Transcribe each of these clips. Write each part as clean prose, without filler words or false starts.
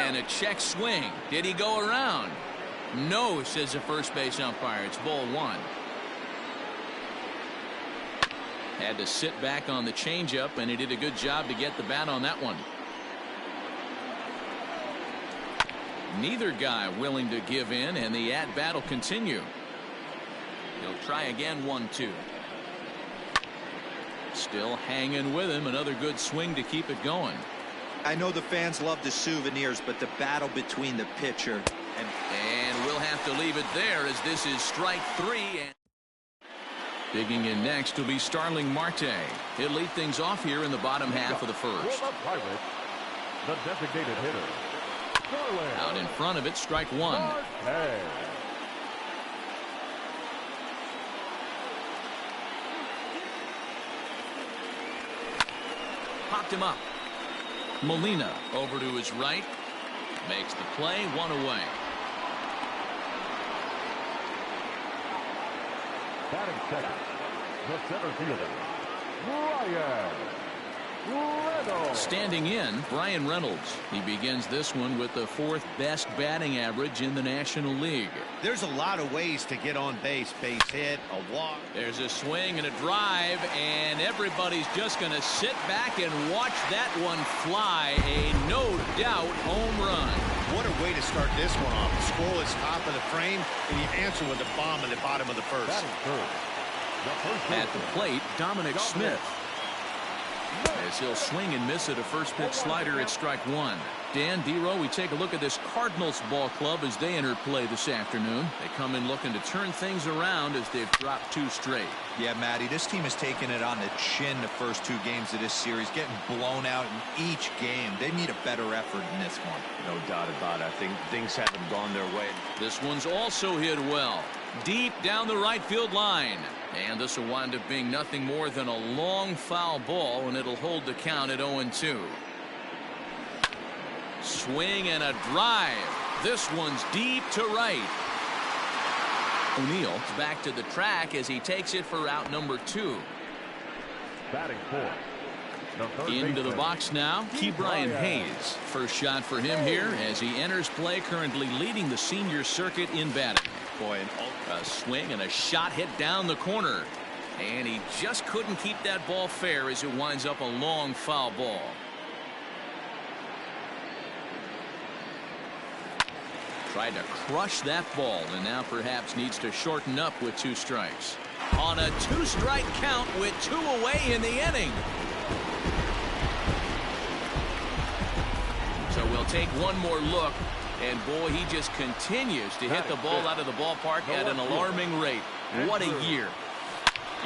And a check swing. Did he go around? No, says the first base umpire. It's ball one. Had to sit back on the changeup, and he did a good job to get the bat on that one. Neither guy willing to give in, and the at-bat will continue. He'll try again, 1-2. Still hanging with him. Another good swing to keep it going. I know the fans love the souvenirs, but the battle between the pitcher and we'll have to leave it there, as this is strike three. And digging in next will be Starling Marte. He'll lead things off here in the bottom half of the first. The designated hitter, out in front of it, strike one. Popped him up. Molina over to his right. Makes the play, one away. Batting second, the center fielder, Bryan Reynolds. Standing in, Bryan Reynolds. He begins this one with the fourth best batting average in the National League. There's a lot of ways to get on base. Base hit, a walk. There's a swing and a drive, and everybody's just going to sit back and watch that one fly. A no-doubt home run. What a way to start this one off. The scoreless top of the frame, and you answer with a bomb in the bottom of the first. At the plate, Dominic Smith. As he'll swing and miss at a first pitch slider at strike one. Dan Dero, we take a look at this Cardinals ball club as they enter play this afternoon. They come in looking to turn things around as they've dropped two straight. Yeah, Matty, this team has taken it on the chin the first two games of this series, getting blown out in each game. They need a better effort in this one. No doubt about it. I think things haven't gone their way. This one's also hit well. Deep down the right field line. And this will wind up being nothing more than a long foul ball, and it'll hold the count at 0-2. Swing and a drive. This one's deep to right. O'Neal back to the track as he takes it for out number 2. Batting fourth. Into the box now, Ke'Bryan Hayes. First shot for him here as he enters play, currently leading the senior circuit in batting. Boy, a swing and a shot hit down the corner. And he just couldn't keep that ball fair as it winds up a long foul ball. Tried to crush that ball and now perhaps needs to shorten up with 2 strikes. On a 2-strike count with 2 away in the inning. So we'll take one more look. And boy, he just continues to hit the ball out of the ballpark at an alarming rate. What a year.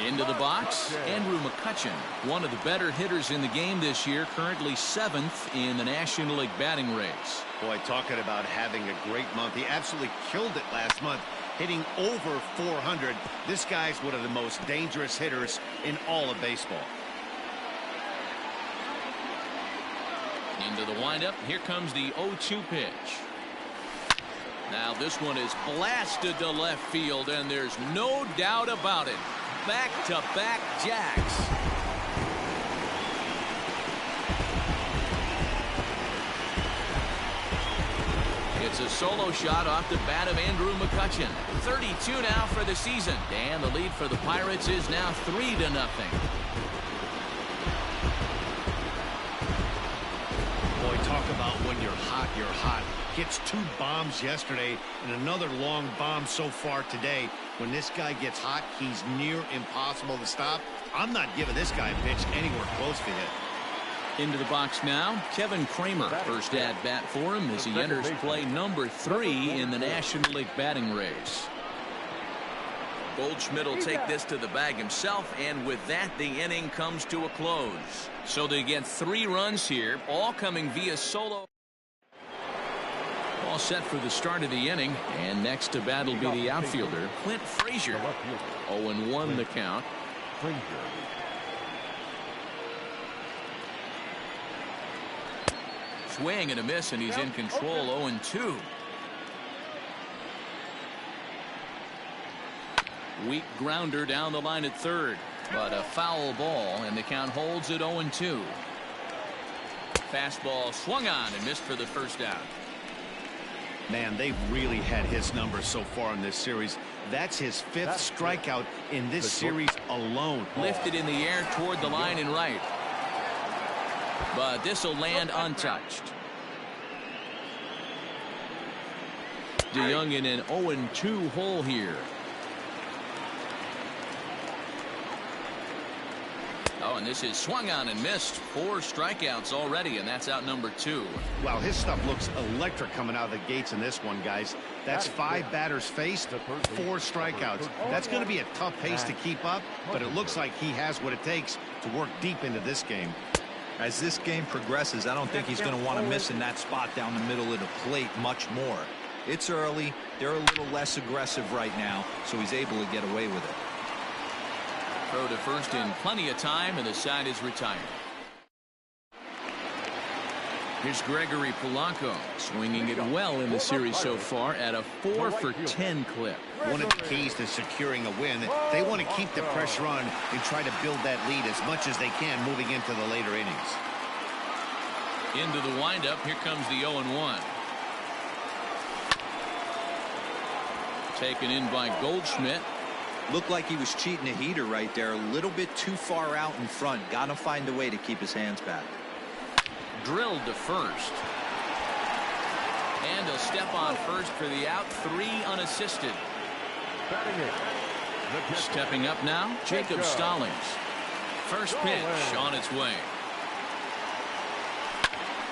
Into the box, Andrew McCutchen, one of the better hitters in the game this year, currently 7th in the National League batting race. Boy, talking about having a great month. He absolutely killed it last month, hitting over 400. This guy's one of the most dangerous hitters in all of baseball. Into the windup. Here comes the 0-2 pitch. Now this one is blasted to left field, and there's no doubt about it. Back-to-back jacks. It's a solo shot off the bat of Andrew McCutchen. 32 now for the season. And the lead for the Pirates is now 3-0. Boy, talk about when you're hot, you're hot. Gets 2 bombs yesterday and another long bomb so far today. When this guy gets hot, he's near impossible to stop. I'm not giving this guy a pitch anywhere close to hit. Into the box now, Kevin Kramer. First at bat for him as he enters play number 3 in the National League batting race. Goldschmidt will take this to the bag himself, and with that, the inning comes to a close. So they get 3 runs here, all coming via solo. All set for the start of the inning, and next to bat will be the outfielder, Clint Frazier. 0-1 the count. Swing and a miss, and he's in control. 0-2. Weak grounder down the line at third, but a foul ball, and the count holds at 0-2. Fastball swung on and missed for the first out. Man, they've really had his number so far in this series. That's his 5th strikeout in this series alone. Lifted in the air toward the line and right. But this will land untouched. DeYoung in an 0-2 hole here. Oh, and this is swung on and missed. 4 strikeouts already, and that's out number 2. Wow, his stuff looks electric coming out of the gates in this one, guys. That's 5 batters faced, 4 strikeouts. That's going to be a tough pace to keep up, but it looks like he has what it takes to work deep into this game. As this game progresses, I don't think he's going to want to miss in that spot down the middle of the plate much more. It's early. They're a little less aggressive right now, so he's able to get away with it. Throw to first in plenty of time, and the side is retired. Here's Gregory Polanco, swinging it well in the series so far at a 4-for-10 clip. One of the keys to securing a win, they want to keep the pressure on and try to build that lead as much as they can moving into the later innings. Into the windup, here comes the 0-1. Taken in by Goldschmidt. Looked like he was cheating a heater right there. A little bit too far out in front. Got to find a way to keep his hands back. Drilled to first. And a step on first for the out. 3 unassisted. Stepping up now, Jacob Stallings. First pitch on its way.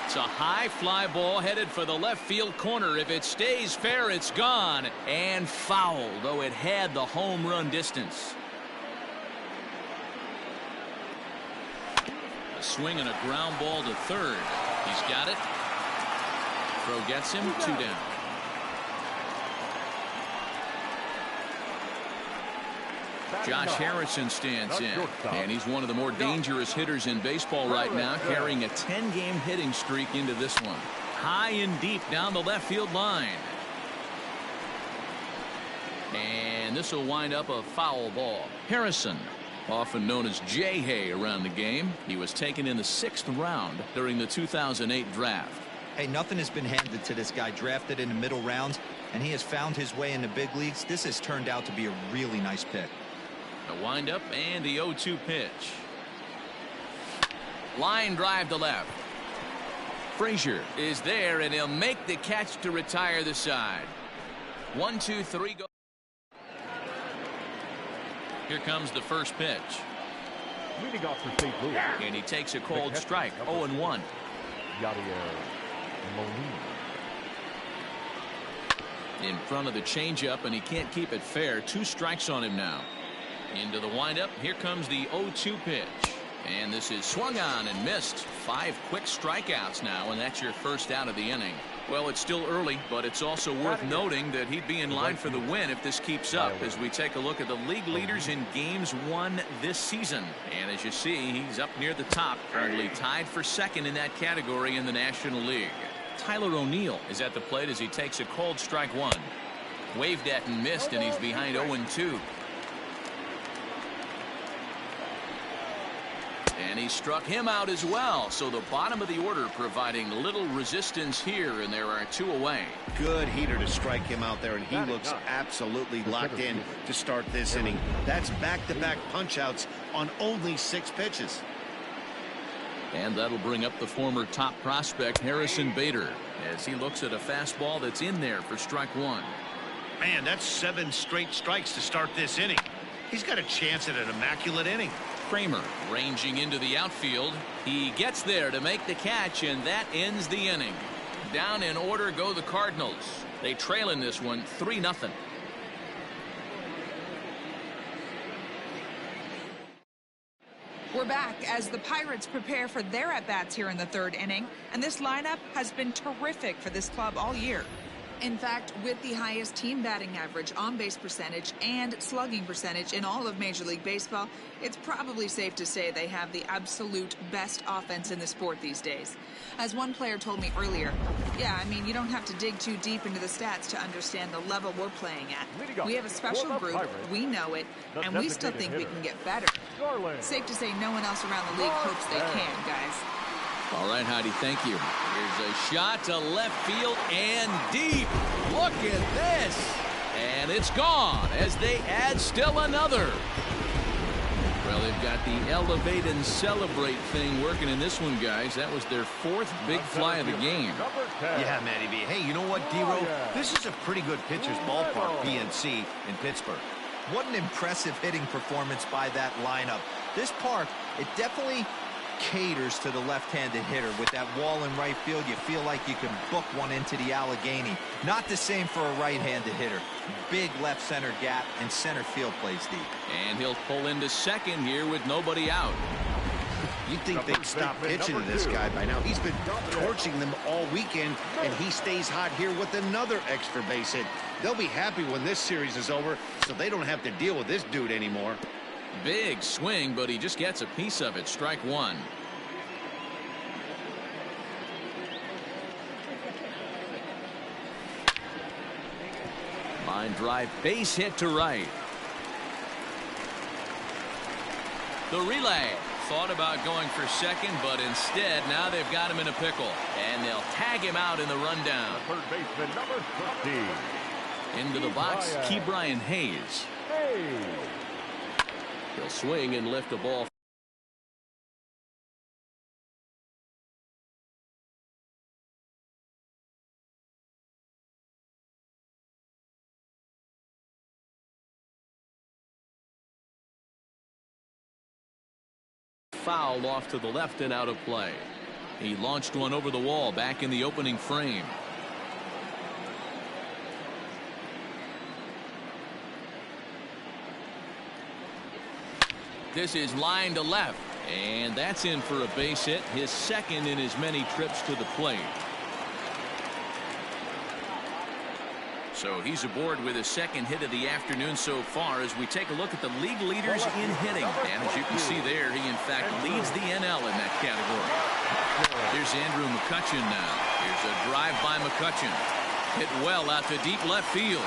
It's a high fly ball headed for the left field corner. If it stays fair, it's gone. And foul, though it had the home run distance. A swing and a ground ball to third. He's got it. Throw gets him, 2 down. Josh Harrison stands in, and he's one of the more dangerous hitters in baseball right now, carrying a 10-game hitting streak into this one. High and deep down the left field line. And this will wind up a foul ball. Harrison, often known as J-Hay around the game. He was taken in the 6th round during the 2008 draft. Hey, nothing has been handed to this guy. Drafted in the middle rounds, and he has found his way in the big leagues. This has turned out to be a really nice pick. The windup and the 0-2 pitch. Line drive to left. Frazier is there, and he'll make the catch to retire the side. 1, 2, 3 go. Here comes the first pitch. Leading off for St. Louis. And he takes a cold strike. 0-1. Yadier Molina. In front of the changeup, and he can't keep it fair. 2 strikes on him now. Into the windup. Here comes the 0-2 pitch. And this is swung on and missed. 5 quick strikeouts now, and that's your first out of the inning. Well, it's still early, but it's also worth noting that he'd be in line for the win if this keeps up as we take a look at the league leaders in games won this season. And as you see, he's up near the top, currently tied for 2nd in that category in the National League. Tyler O'Neill is at the plate as he takes a cold strike 1. Waved at and missed, and he's behind 0-2. And he struck him out as well. So the bottom of the order providing little resistance here, and there are 2 away. Good heater to strike him out there, and he looks absolutely locked in to start this inning. That's back-to-back punch-outs on only 6 pitches. And that'll bring up the former top prospect Harrison Bader as he looks at a fastball that's in there for strike 1. Man, that's 7 straight strikes to start this inning. He's got a chance at an immaculate inning. Kramer ranging into the outfield. He gets there to make the catch, and that ends the inning. Down in order go the Cardinals. They trail in this one 3-0. We're back as the Pirates prepare for their at-bats here in the 3rd inning, and this lineup has been terrific for this club all year. In fact, with the highest team batting average, on-base percentage, and slugging percentage in all of Major League Baseball, it's probably safe to say they have the absolute best offense in the sport these days. As one player told me earlier, yeah, I mean, you don't have to dig too deep into the stats to understand the level we're playing at. We have a special group, we know it, and we still think we can get better. Safe to say no one else around the league hopes they can, guys. All right, Heidi, thank you. Here's a shot to left field and deep. Look at this. And it's gone as they add still another. Well, they've got the elevate and celebrate thing working in this one, guys. That was their 4th big fly of the game. Yeah, Matty B. Hey, you know what, D-Row? This is a pretty good pitcher's ballpark, PNC, in Pittsburgh. What an impressive hitting performance by that lineup. This park, it definitely caters to the left-handed hitter. With that wall in right field, you feel like you can book one into the Allegheny. Not the same for a right-handed hitter. Big left center gap, and center field plays deep. And he'll pull into second here with nobody out. You'd think they'd stop pitching to this guy by now. He's been torching them all weekend, and he stays hot here with another extra base hit. They'll be happy when this series is over, so they don't have to deal with this dude anymore. Big swing, but he just gets a piece of it. Strike one. Line drive, base hit to right. The relay. Thought about going for second, but instead now they've got him in a pickle. And they'll tag him out in the rundown. Third baseman, number 13. Into the box, Ke'Bryan Hayes. He'll swing and lift the ball. Foul off to the left and out of play. He launched one over the wall back in the opening frame. This is line to left, and that's in for a base hit, his second in as many trips to the plate. So he's aboard with his second hit of the afternoon so far as we take a look at the league leaders in hitting. And as you can see there, he in fact leads the NL in that category. Here's Andrew McCutchen now. Here's a drive by McCutchen. Hit well out to deep left field.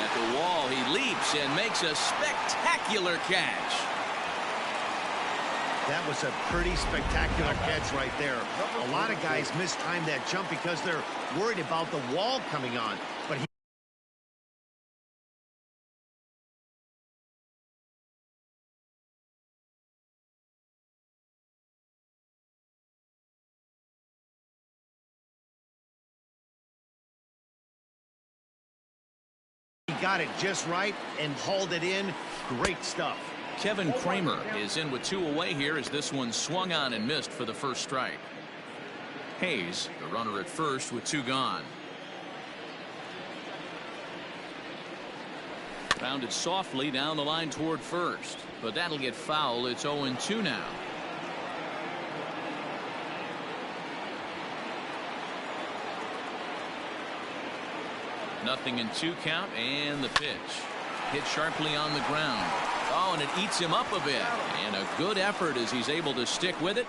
At the wall, he leaps and makes a spectacular catch. That was a pretty spectacular catch right there. A lot of guys mistime that jump because they're worried about the wall coming on. But he got it just right and hauled it in. Great stuff. Kevin Kramer is in with 2 away here as this one swung on and missed for the first strike. Hayes, the runner at first with 2 gone. Grounded softly down the line toward first, but that'll get foul. It's 0-2 now. Nothing in 2 count, and the pitch. Hit sharply on the ground. Oh, and it eats him up a bit. And a good effort as he's able to stick with it.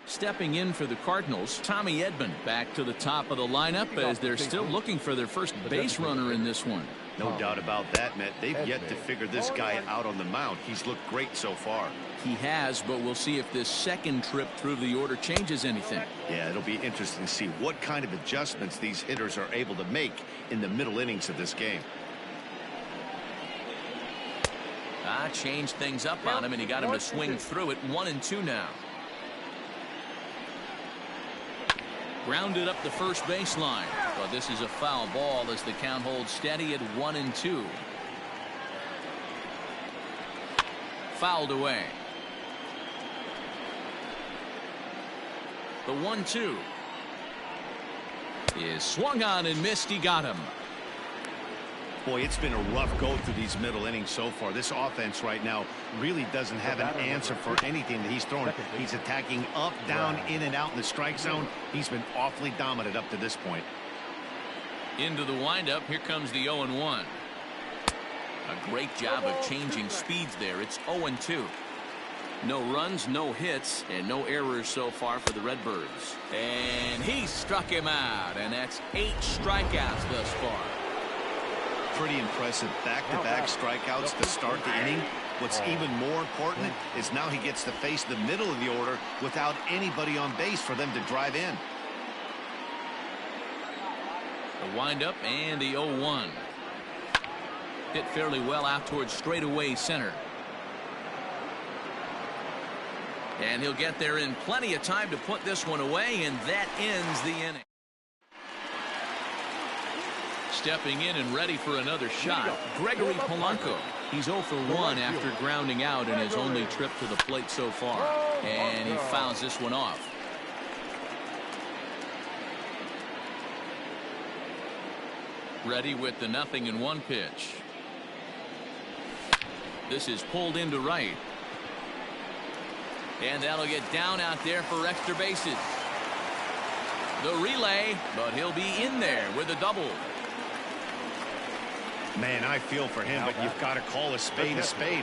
Stepping in for the Cardinals, Tommy Edman back to the top of the lineup as they're still looking for their first base runner in this one. No doubt about that, Matt. They've yet to figure this guy out on the mound. He's looked great so far. He has, but we'll see if this second trip through the order changes anything. Yeah, it'll be interesting to see what kind of adjustments these hitters are able to make in the middle innings of this game. Changed things up on him, and he got him to swing through it. 1-2 now. Grounded up the first baseline, but this is a foul ball as the count holds steady at 1-2. Fouled away. The 1-2 is swung on and missed. He got him. Boy, it's been a rough go through these middle innings so far. This offense right now really doesn't have an answer for anything that he's throwing. He's attacking up, down, in and out in the strike zone. He's been awfully dominant up to this point. Into the windup. Here comes the 0-1. A great job of changing speeds there. It's 0-2. No runs, no hits, and no errors so far for the Redbirds. And he struck him out, and that's 8 strikeouts thus far. Pretty impressive back-to-back strikeouts to start the inning. What's even more important is now he gets to face the middle of the order without anybody on base for them to drive in. The windup and the 0-1. Hit fairly well out towards straightaway center. And he'll get there in plenty of time to put this one away, and that ends the inning. Stepping in and ready for another shot, Gregory Polanco. He's 0 for 1 after grounding out in his only trip to the plate so far. And he fouls this one off. Ready with the 0-1 pitch. This is pulled into right. And that'll get down out there for extra bases. The relay, but he'll be in there with a double. Man, I feel for him, but you've got to call a spade,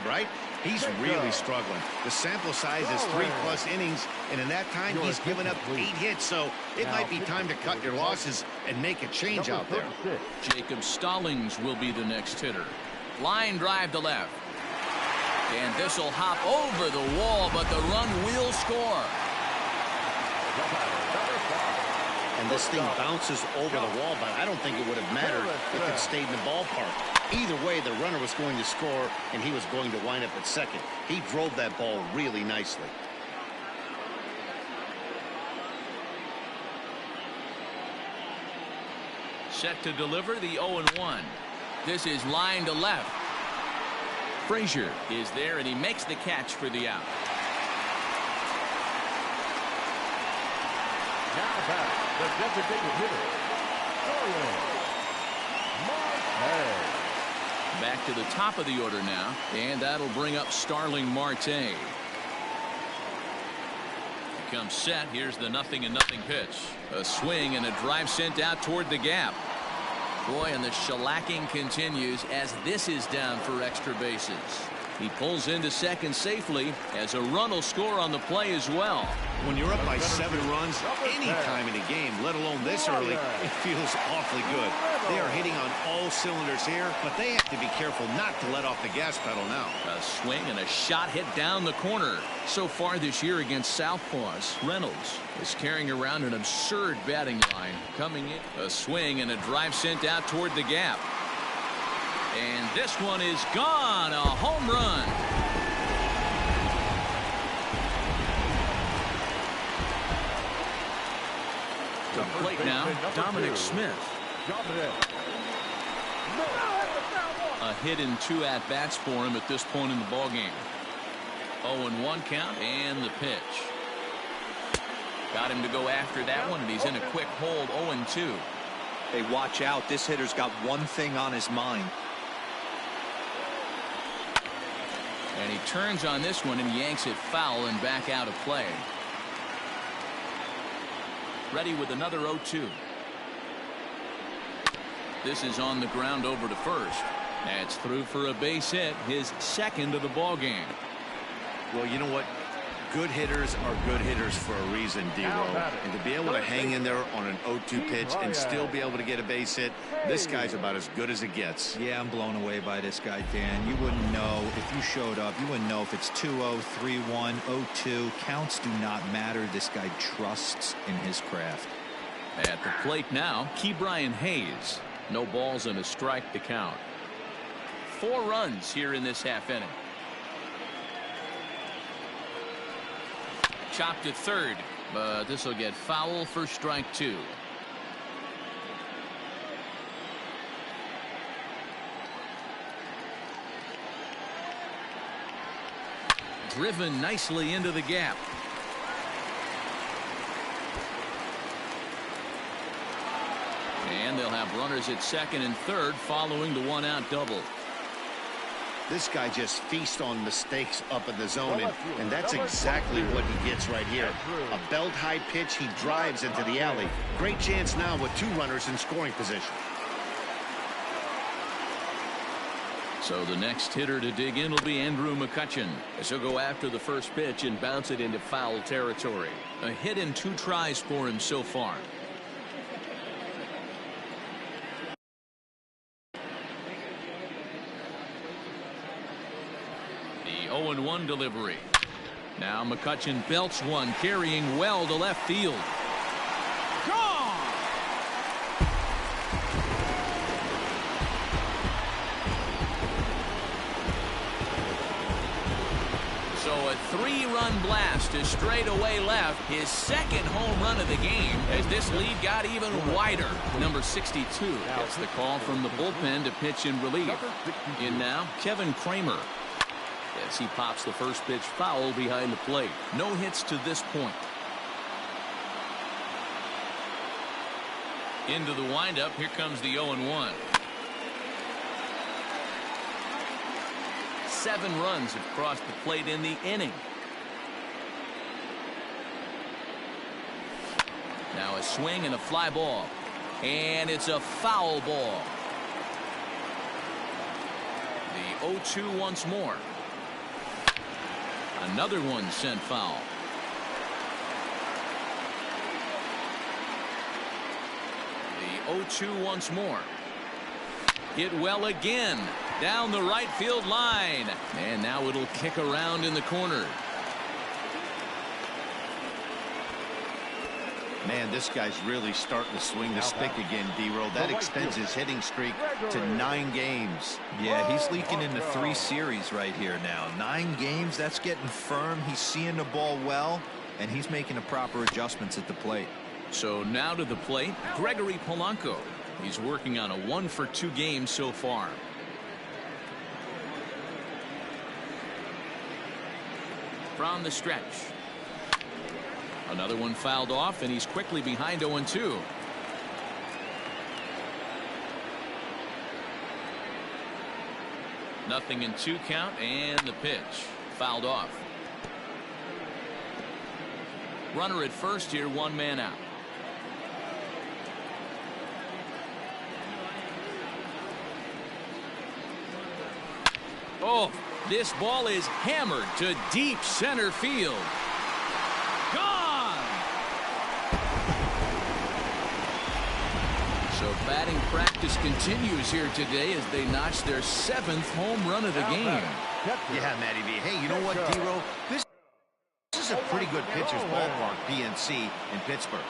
right? He's really struggling. The sample size is 3+ innings, and in that time, he's given up 8 hits, so it might be time to cut your losses and make a change out there. Jacob Stallings will be the next hitter. Line drive to left. And this will hop over the wall, but the run will score. And this thing bounces over the wall, but I don't think it would have mattered if it stayed in the ballpark. Either way, the runner was going to score, and he was going to wind up at second. He drove that ball really nicely. Set to deliver the 0-1. This is line to left. Frazier is there, and he makes the catch for the out. Now back, the designated hitter, Starling Marte. Back to the top of the order now, and that'll bring up Starling Marte. He comes set. Here's the 0-0 pitch. A swing and a drive sent out toward the gap. Boy, and the shellacking continues as this is down for extra bases. He pulls into second safely as a run will score on the play as well. When you're up by 7 runs any time in a game, let alone this early, it feels awfully good. They are hitting on all cylinders here, but they have to be careful not to let off the gas pedal now. A swing and a shot hit down the corner. So far this year against Southpaws, Reynolds is carrying around an absurd batting line. Coming in, a swing and a drive sent out toward the gap. And this one is gone. A home run. To the plate now, Dominic Smith. A hit in 2 at-bats for him at this point in the ballgame. 0-1 count and the pitch. Got him to go after that one, and he's in a quick hold. 0-2. Hey, watch out. This hitter's got one thing on his mind. And he turns on this one and yanks it foul and back out of play. Ready with another 0-2. This is on the ground over to first. That's through for a base hit, his second of the ball game. Well, you know what? Good hitters are good hitters for a reason, D-Row. And to be able to hang in there on an 0-2 pitch and still be able to get a base hit, this guy's about as good as it gets. Yeah, I'm blown away by this guy, Dan. You wouldn't know if you showed up. You wouldn't know if it's 2-0, 3-1, 0-2. Counts do not matter. This guy trusts in his craft. At the plate now, Ke'Bryan Hayes. No balls and a strike to count. 4 runs here in this half inning. Chopped to third, but this will get foul for strike 2. Driven nicely into the gap. And they'll have runners at second and third following the 1-out double. This guy just feasts on mistakes up in the zone, and that's exactly what he gets right here. A belt-high pitch, he drives into the alley. Great chance now with 2 runners in scoring position. So the next hitter to dig in will be Andrew McCutchen, as he'll go after the first pitch and bounce it into foul territory. A hit in 2 tries for him so far. 0-1 delivery. Now McCutchen belts one, carrying well to left field. Gone! So a 3-run blast to straightaway left, his second home run of the game, as this lead got even wider. Number 62 gets the call from the bullpen to pitch in relief. In now, Kevin Kramer. As he pops the first pitch foul behind the plate. No hits to this point. Into the windup, here comes the 0-1. 7 runs have crossed the plate in the inning. Now a swing and a fly ball. And it's a foul ball. The 0-2 once more. Another one sent foul. The 0-2 once more. Hit well again. Down the right field line. And now it'll kick around in the corner. Man, this guy's really starting to swing the stick again, D-Row. That extends his hitting streak to 9 games. Yeah, he's leaking into 3 series right here now. 9 games, that's getting firm. He's seeing the ball well, and he's making the proper adjustments at the plate. So now to the plate, Gregory Polanco. He's working on a 1-for-2 game so far. From the stretch. Another one fouled off, and he's quickly behind 0-2. Nothing in 2 count, and the pitch fouled off. Runner at first here, 1 man out. Oh, this ball is hammered to deep center field. Gone! So batting practice continues here today as they notch their 7th home run of the game. Yeah, Matty V. Hey, you know what, D-Row? This is a pretty good pitcher's ballpark, PNC, in Pittsburgh.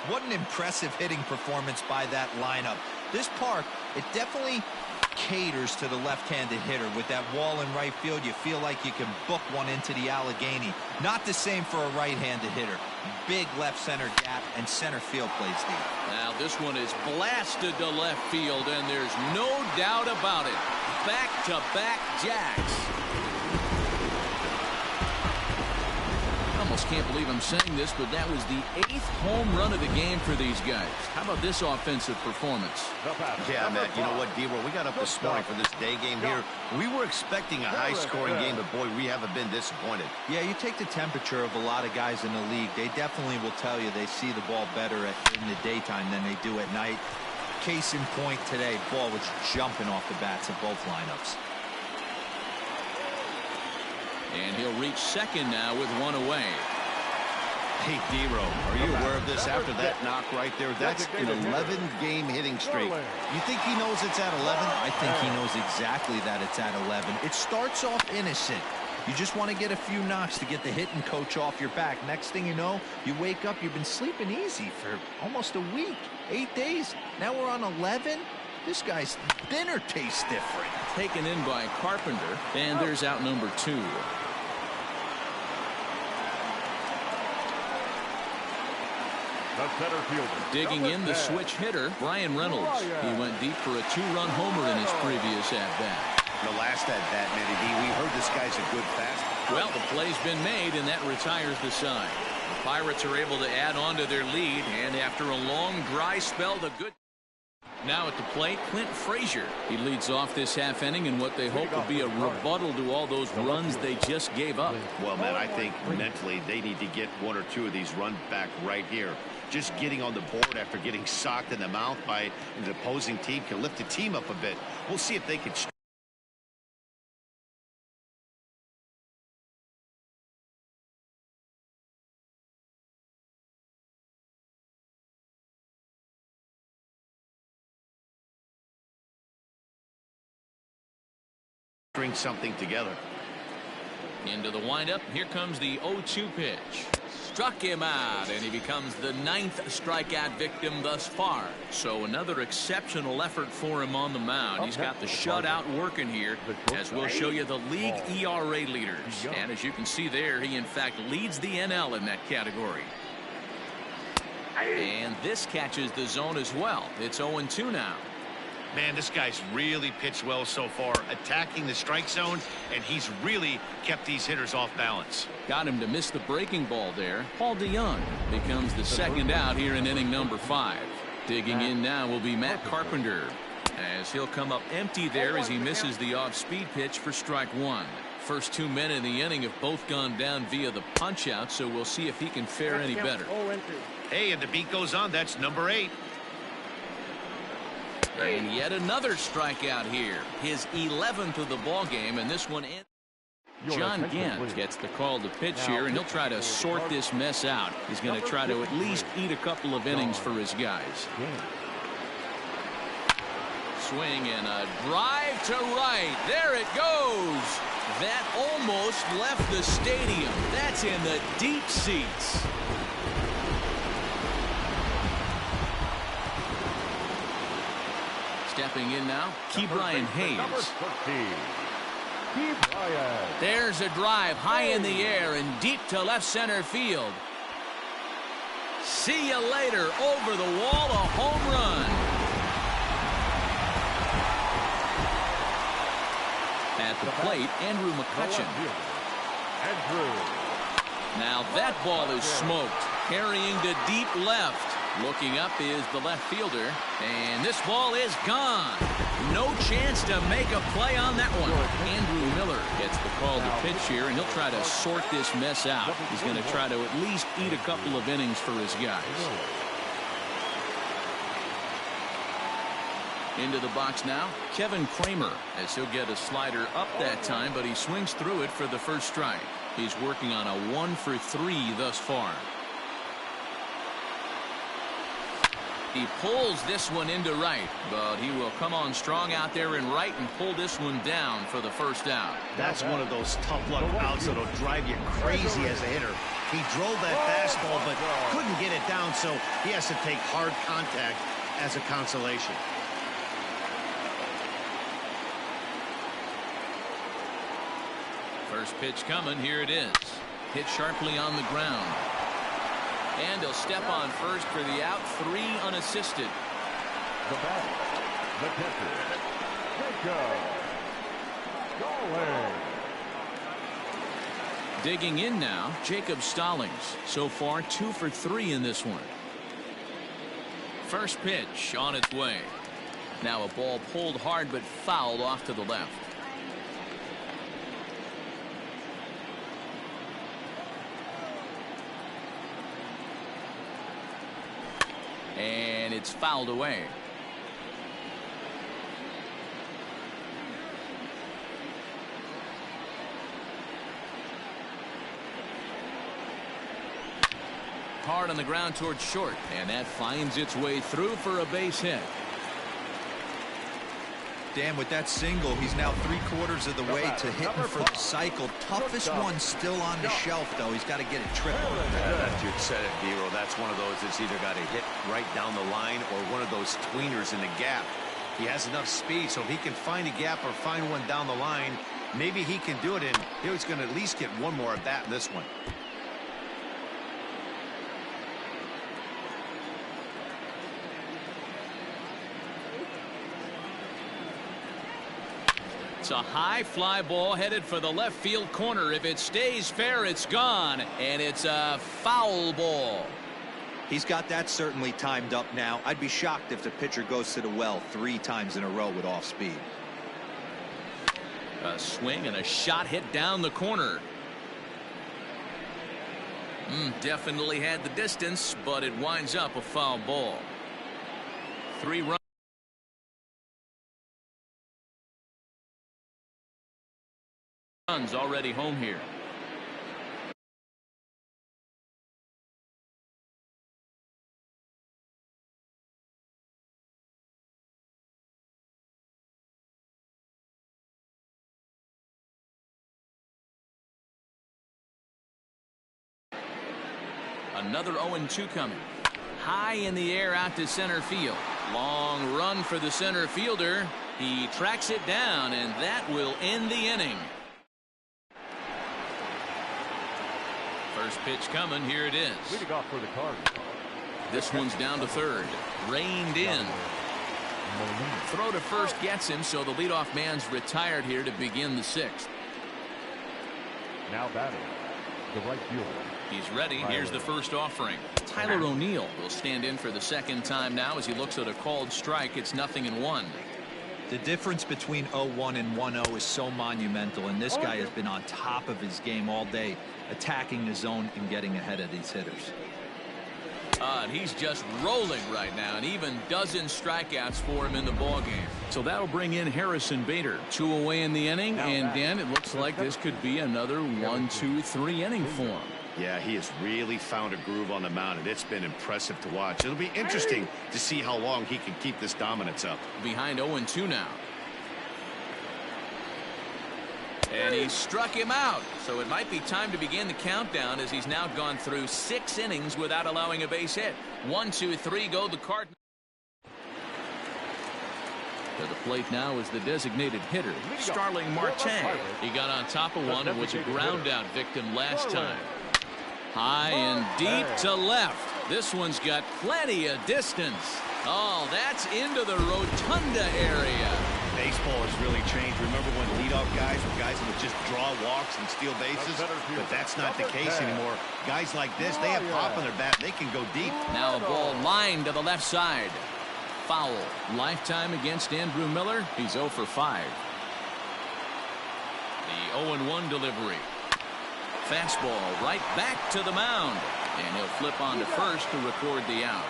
What an impressive hitting performance by that lineup. This park, it definitely caters to the left-handed hitter. With that wall in right field, you feel like you can book one into the Allegheny. Not the same for a right-handed hitter. Big left center gap, and center field plays deep. Now this one is blasted to left field, and there's no doubt about it. Back-to-back jacks. I almost can't believe I'm saying this, but that was the 8th home run of the game for these guys. How about this offensive performance? Yeah, Matt, you know what, D-Row? We got up this morning for this day game here. We were expecting a high-scoring game, but boy, we haven't been disappointed. Yeah, you take the temperature of a lot of guys in the league. They definitely will tell you they see the ball better in the daytime than they do at night. Case in point today, ball was jumping off the bats of both lineups. And he'll reach second now with 1 away. Hey, D-Row, are you aware of this after that knock right there? That's an 11-game hitting streak. You think he knows it's at 11? I think he knows exactly that it's at 11. It starts off innocent. You just want to get a few knocks to get the hitting coach off your back. Next thing you know, you wake up, you've been sleeping easy for almost a week, 8 days. Now we're on 11. This guy's dinner tastes different. Taken in by Carpenter, and there's out number 2. Digging in the switch hitter, Brian Reynolds. He went deep for a 2-run homer in his previous at-bat. The last at-bat, Matty D, we heard this guy's a good fastball. Well, the play's been made, and that retires the side. The Pirates are able to add on to their lead, and after a long, dry spell, the good... Now at the plate, Clint Frazier. He leads off this half inning in what they hope will be a rebuttal to all those runs they just gave up. Well, man, I think mentally they need to get 1 or 2 of these runs back right here. Just getting on the board after getting socked in the mouth by the opposing team can lift the team up a bit. We'll see if they can string something together. Into the windup. Here comes the 0-2 pitch. Struck him out, and he becomes the 9th strikeout victim thus far. So another exceptional effort for him on the mound. He's got the shutout working here, as we'll show you the league ERA leaders. And as you can see there, he in fact leads the NL in that category. And this catches the zone as well. It's 0-2 now. Man, this guy's really pitched well so far, attacking the strike zone, and he's really kept these hitters off balance. Got him to miss the breaking ball there. Paul DeJong becomes the second out here in inning number 5. Digging in now will be Matt Carpenter, as he'll come up empty there as he misses the off-speed pitch for strike 1. First 2 men in the inning have both gone down via the punch-out, so we'll see if he can fare any better. Hey, and the beat goes on. That's number 8. And yet another strikeout here. His 11th of the ball game, and this one ends. John Gant gets the call to pitch here, and he'll try to sort this mess out. He's going to try to at least eat a couple of innings for his guys. Swing and a drive to right. There it goes. That almost left the stadium. That's in the deep seats. Stepping in now, Ke'Bryan Hayes. There's a drive high in the air and deep to left center field. See you later. Over the wall, a home run. At the plate, Andrew McCutchen. Now that ball is smoked. Carrying to deep left. Looking up is the left fielder, and this ball is gone. No chance to make a play on that one. Andrew Miller gets the call to pitch here, and he'll try to sort this mess out. He's going to try to at least eat a couple of innings for his guys. Into the box now, Kevin Kramer, as he'll get a slider up that time, but he swings through it for the first strike. He's working on a 1-for-3 thus far. He pulls this one into right, but he will come on strong out there in right and pull this one down for the first out. That's one of those tough luck outs that'll drive you crazy as a hitter. He drove that fastball but couldn't get it down, so he has to take hard contact as a consolation. First pitch coming. Here it is. Hit sharply on the ground. And he'll step on first for the out. 3 unassisted. The batter, the pitcher, Jacob Stallings. Digging in now, Jacob Stallings. So far 2 for 3 in this one. First pitch on its way. Now a ball pulled hard but fouled off to the left. And it's fouled away. Hard on the ground towards short, and that finds its way through for a base hit. Dan, with that single, he's now 3/4 of the way to hitting for the cycle. Toughest one still on the shelf, though. He's got to get it triple. You said it, D-Roll. That's one of those that's either got to hit right down the line or one of those tweeners in the gap. He has enough speed, so if he can find a gap or find one down the line, maybe he can do it, and he's going to at least get one more at bat in this one. It's a high fly ball headed for the left field corner. If it stays fair, it's gone, and it's a foul ball. He's got that certainly timed up now. I'd be shocked if the pitcher goes to the well 3 times in a row with off speed. A swing and a shot hit down the corner. Definitely had the distance, but it winds up a foul ball. 3 runs already home here. Another 0-2 coming. High in the air out to center field. Long run for the center fielder. He tracks it down, and that will end the inning. First pitch coming. Here it is. Leading off for the Cardinals. This one's down to third. Reined in. Throw to first gets him, so the leadoff man's retired here to begin the sixth. Now batting, the right fielder. He's ready. Here's the first offering. Tyler O'Neill will stand in for the second time now as he looks at a called strike. It's 0-1. The difference between 0-1 and 1-0 is so monumental, and this guy has been on top of his game all day, attacking the zone and getting ahead of these hitters. And he's just rolling right now, and even dozen strikeouts for him in the ballgame. So that'll bring in Harrison Bader. 2 away in the inning, and Dan, it looks like this could be another 1-2-3 inning for him. Yeah, he has really found a groove on the mound, and it's been impressive to watch. It'll be interesting to see how long he can keep this dominance up. Behind 0-2 now. And he struck him out. So it might be time to begin the countdown as he's now gone through 6 innings without allowing a base hit. 1, 2, 3 go the Cardinals. To the plate now is the designated hitter, Starling Marte. He got on top of one and was a ground out victim last time. High and deep to left. This one's got plenty of distance. Oh, that's into the rotunda area. Baseball has really changed. Remember when leadoff guys were guys that would just draw walks and steal bases? But that's not the case anymore. Guys like this, they have pop on their bat. They can go deep. Now a ball lined to the left side. Foul. Lifetime against Andrew Miller. He's 0 for 5. The 0-1 delivery. Fastball right back to the mound. And he'll flip on to first to record the out.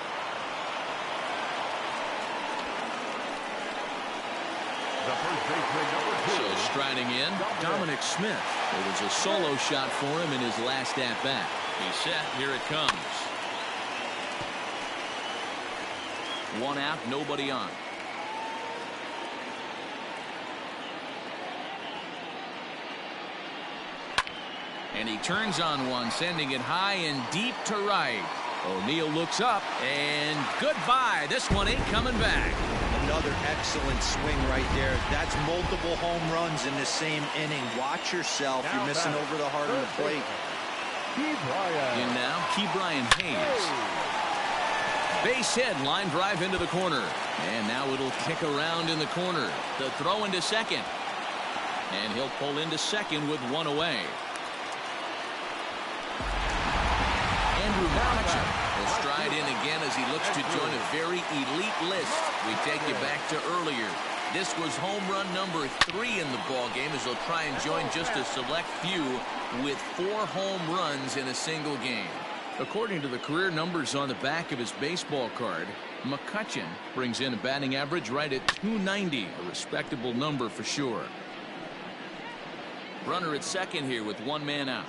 So striding in, Dominic Smith. It was a solo shot for him in his last at-bat. He's set. Here it comes. 1 out, nobody on. And he turns on one, sending it high and deep to right. O'Neill looks up, and goodbye. This one ain't coming back. Another excellent swing right there. That's multiple home runs in the same inning. Watch yourself. You're missing over the heart of the plate. In now, Ke'Bryan Hayes. Base hit, line drive into the corner. And now it'll kick around in the corner. The throw into second. And he'll pull into second with 1 away. Andrew McCutchen will stride in again as he looks to join a very elite list. We take you back to earlier. This was home run number 3 in the ballgame as he'll try and join just a select few with 4 home runs in a single game. According to the career numbers on the back of his baseball card, McCutchen brings in a batting average right at .290, a respectable number for sure. Runner at second here with 1 man out.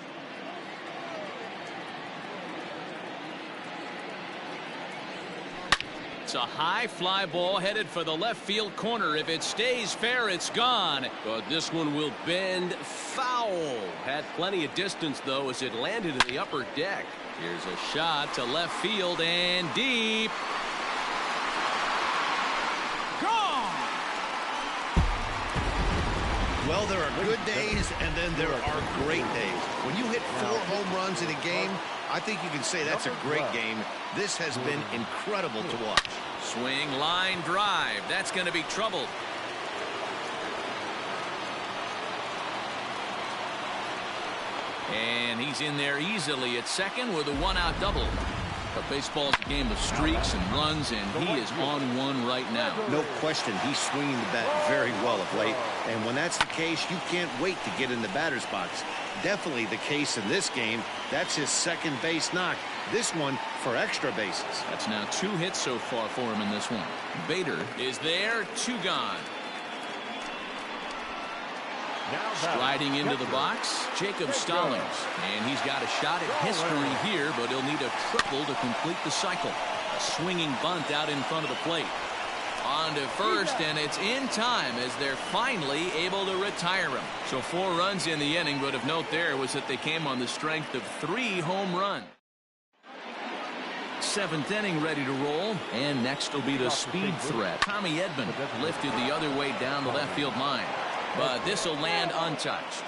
It's a high fly ball headed for the left field corner. If it stays fair, it's gone. But this one will bend foul. Had plenty of distance, though, as it landed in the upper deck. Here's a shot to left field and deep. Gone! Well, there are good days, and then there are great days. When you hit 4 home runs in a game, I think you can say that's a great game. This has been incredible to watch. Swing, line, drive. That's going to be trouble. And he's in there easily at second with a 1-out double. But baseball's a game of streaks and runs, and he is on one right now. No question, he's swinging the bat very well of late. And when that's the case, you can't wait to get in the batter's box. Definitely the case in this game. That's his second base knock. This one for extra bases. That's now 2 hits so far for him in this one. Bader is there, 2 gone. Striding into the box, Jacob Stallings. And he's got a shot at history here, but he'll need a triple to complete the cycle. A swinging bunt out in front of the plate. On to first, and it's in time as they're finally able to retire him. So 4 runs in the inning, but of note there was that they came on the strength of 3 home runs. Seventh inning ready to roll, and next will be the speed threat. Tommy Edman lifted the other way down the left field line, but this will land untouched.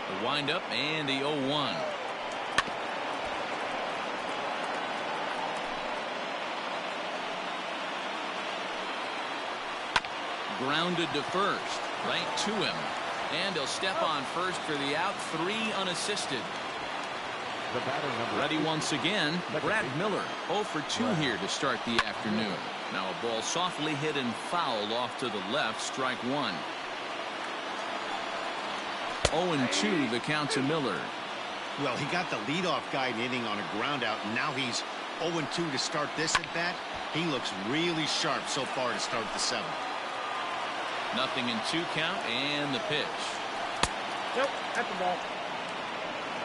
The windup and the 0-1. Grounded to first, right to him, and he'll step on first for the out. 3 unassisted. Ready once again, Brad Miller, 0 for 2 here to start the afternoon. Now a ball softly hit and fouled off to the left, strike 1. 0-2 the count to Miller. Well, he got the leadoff guy in inning on a ground out, and now he's 0-2 to start this at bat. He looks really sharp so far to start the 7th. Nothing in 2 count, and the pitch. Nope, at the ball.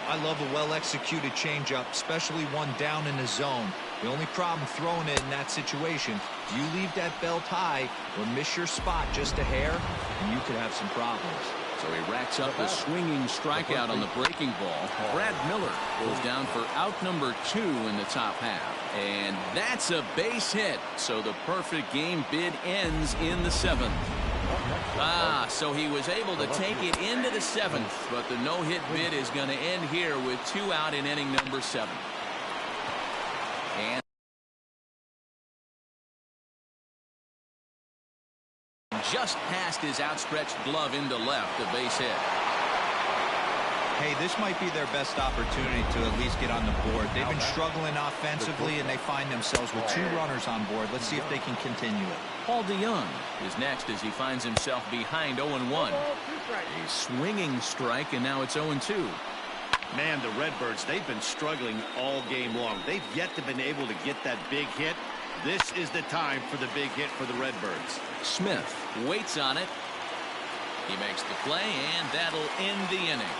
I love a well-executed changeup, especially one down in the zone. The only problem throwing it in that situation, you leave that belt high or miss your spot just a hair, and you could have some problems. So he racks up a swinging strikeout on the breaking ball. Brad Miller goes down for out number 2 in the top half. And that's a base hit. So the perfect game bid ends in the 7th. So he was able to take it into the 7th, but the no-hit bid is going to end here with 2 out in inning number 7. And just past his outstretched glove into left, a base hit. Hey, this might be their best opportunity to at least get on the board. They've been struggling offensively, and they find themselves with 2 runners on board. Let's see if they can continue it. Paul DeJong is next as he finds himself behind 0-1. A swinging strike, and now it's 0-2. Man, the Redbirds, they've been struggling all game long. They've yet to been able to get that big hit. This is the time for the big hit for the Redbirds. Smith waits on it. He makes the play, and that'll end the inning.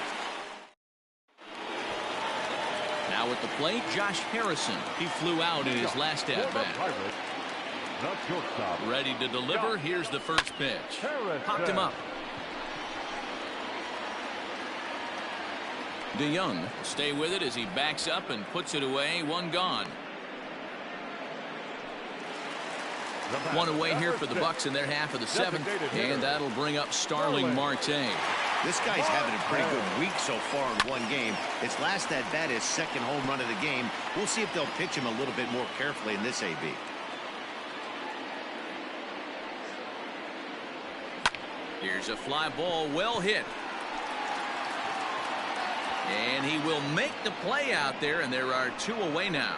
Now at the plate, Josh Harrison. He flew out in his last at-bat. Ready to deliver. Here's the first pitch. Popped him up. DeJong will stay with it as he backs up and puts it away. 1 gone. 1 away here for the Bucks in their half of the 7th, and that'll bring up Starling Marte. This guy's having a pretty good week so far in 1 game. His last at bat, his 2nd home run of the game. We'll see if they'll pitch him a little bit more carefully in this AB. Here's a fly ball, well hit. And he will make the play out there, and there are 2 away now.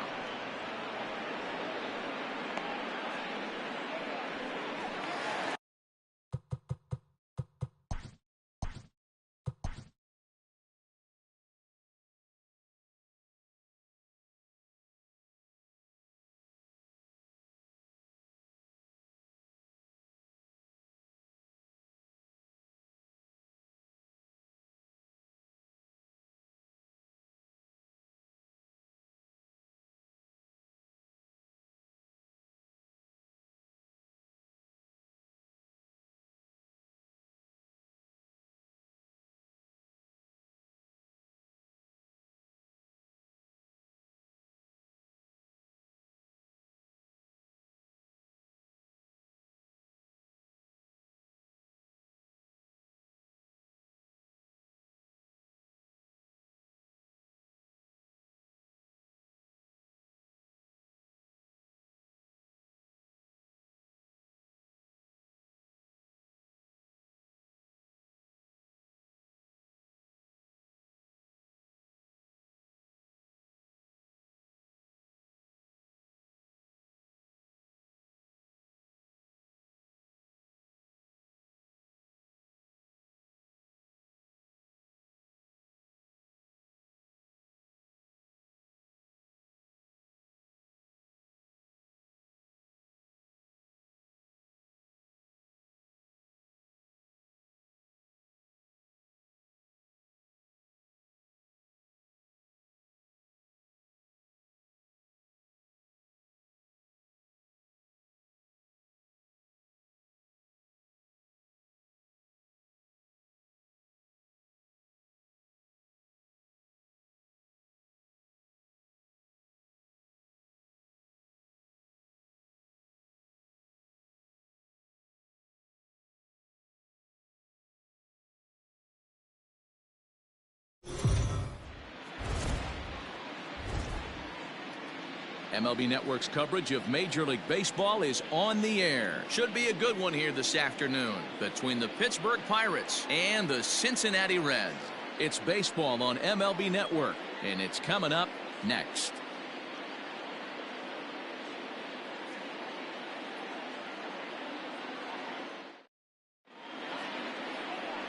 MLB Network's coverage of Major League Baseball is on the air. Should be a good one here this afternoon between the Pittsburgh Pirates and the Cincinnati Reds. It's baseball on MLB Network, and it's coming up next.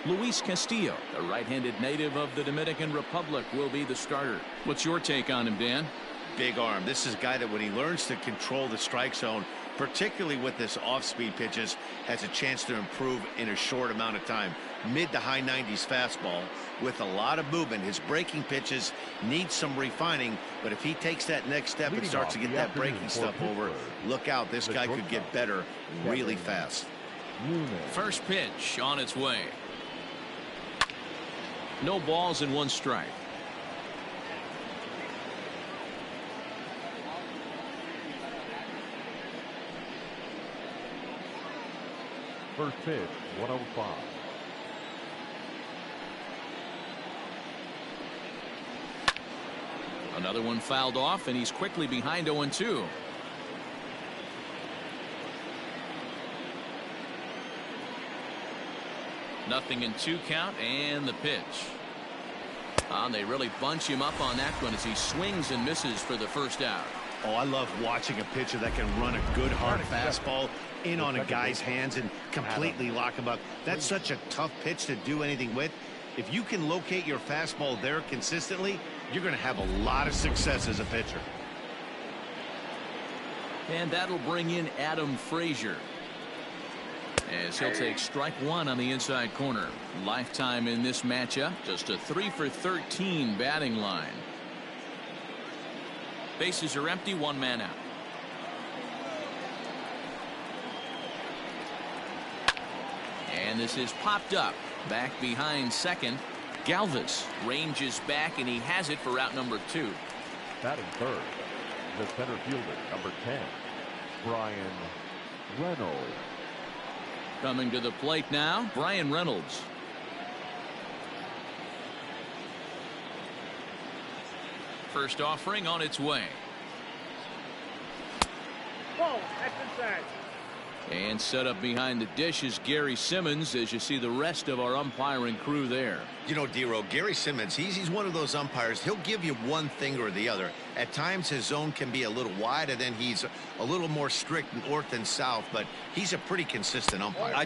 Luis Castillo, the right-handed native of the Dominican Republic, will be the starter. What's your take on him, Dan? Big arm. This is a guy that when he learns to control the strike zone, particularly with this off-speed pitches, has a chance to improve in a short amount of time. Mid to high 90s fastball with a lot of movement. His breaking pitches need some refining, but if he takes that next step and starts to get that breaking stuff over, look out. This guy could get better really fast. First pitch on its way. No balls and one strike. First pitch, 105. Another one fouled off, and he's quickly behind 0-2. Nothing in 2 count, and the pitch. They really bunch him up on that one as he swings and misses for the first out. Oh, I love watching a pitcher that can run a good hard fastball in on a guy's hands and completely lock him up. That's such a tough pitch to do anything with. If you can locate your fastball there consistently, you're going to have a lot of success as a pitcher. And that'll bring in Adam Frazier, as he'll take strike one on the inside corner. Lifetime in this matchup, just a 3 for 13 batting line. Bases are empty, 1 man out. And this is popped up. Back behind second. Galvis ranges back, and he has it for out number 2. Batting third, the center fielder, number 10, Bryan Reynolds. Coming to the plate now, Bryan Reynolds. First offering on its way. Whoa, that's inside. And set up behind the dish is Gary Simmons, as you see the rest of our umpiring crew there. You know, Dero, Gary Simmons, he's one of those umpires. He'll give you one thing or the other. At times his zone can be a little wide, and then he's a little more strict north and south, but he's a pretty consistent umpire.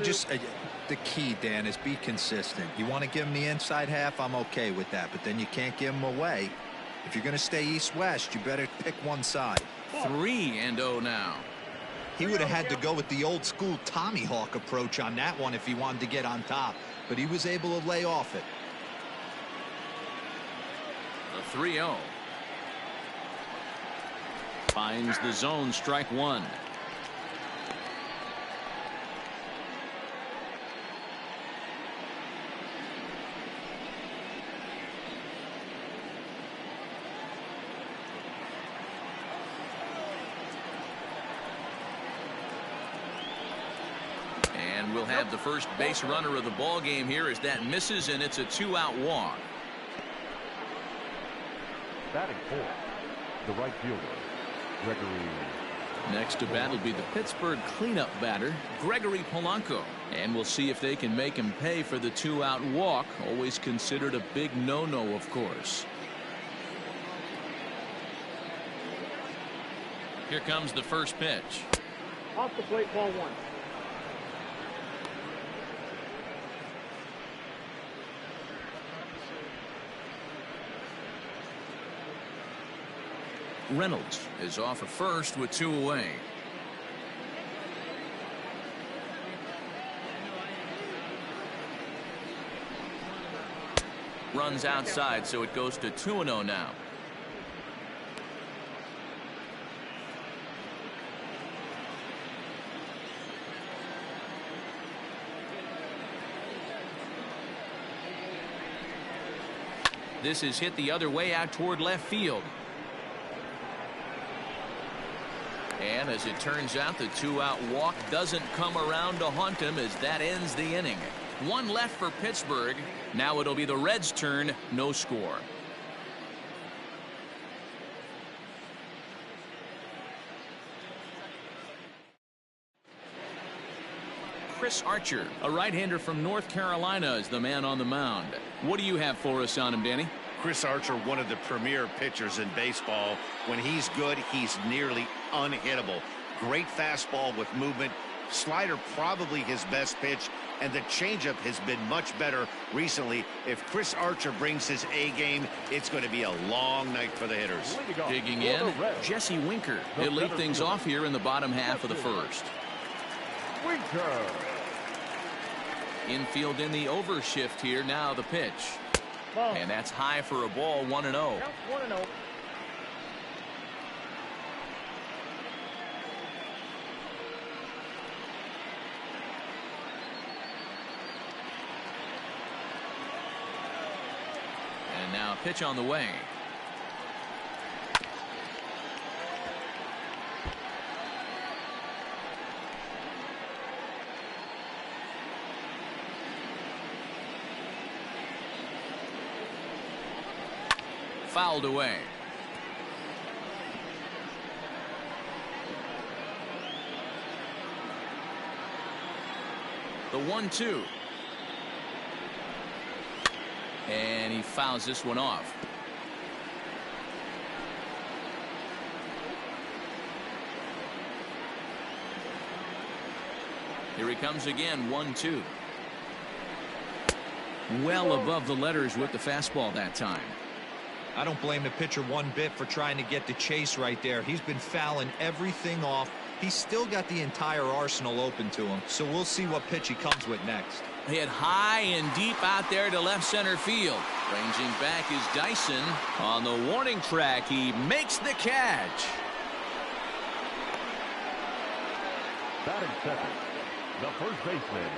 The key, Dan, is be consistent. You want to give him the inside half, I'm okay with that, but then you can't give him away. If you're going to stay east-west, you better pick one side. 3-0 now. He would have had to go with the old school Tommy Hawk approach on that one if he wanted to get on top, but he was able to lay off it. The 3-0. Finds the zone, strike one. We'll have the first base runner of the ball game here as that misses, and it's a 2-out walk. Batting fourth, the right fielder, Gregory. Next to bat will be the Pittsburgh cleanup batter, Gregory Polanco. And we'll see if they can make him pay for the 2-out walk. Always considered a big no-no, of course. Here comes the first pitch. Off the plate, ball 1. Reynolds is off at first with 2 away. Runs outside, so it goes to 2-0 now. This is hit the other way out toward left field. And as it turns out, the 2-out walk doesn't come around to haunt him as that ends the inning. 1 left for Pittsburgh. Now it'll be the Reds' turn. No score. Chris Archer, a right-hander from North Carolina, is the man on the mound. What do you have for us on him, Danny? Chris Archer, one of the premier pitchers in baseball. When he's good, he's nearly unhittable. Great fastball with movement. Slider probably his best pitch, and the changeup has been much better recently. If Chris Archer brings his A game, it's going to be a long night for the hitters. Digging in, Jesse Winker. He'll lead things off here in the bottom half of the first. Winker. Infield in the overshift here. Now the pitch. And that's high for a ball, 1-0. Count 1-0. And now a pitch on the way. Fouled away. The 1-2. And he fouls this one off. Here he comes again, 1-2. Well above the letters with the fastball that time. I don't blame the pitcher one bit for trying to get the chase right there. He's been fouling everything off. He's still got the entire arsenal open to him, so we'll see what pitch he comes with next. Hit high and deep out there to left center field. Ranging back is Dyson. On the warning track, he makes the catch. Batting second, the first baseman,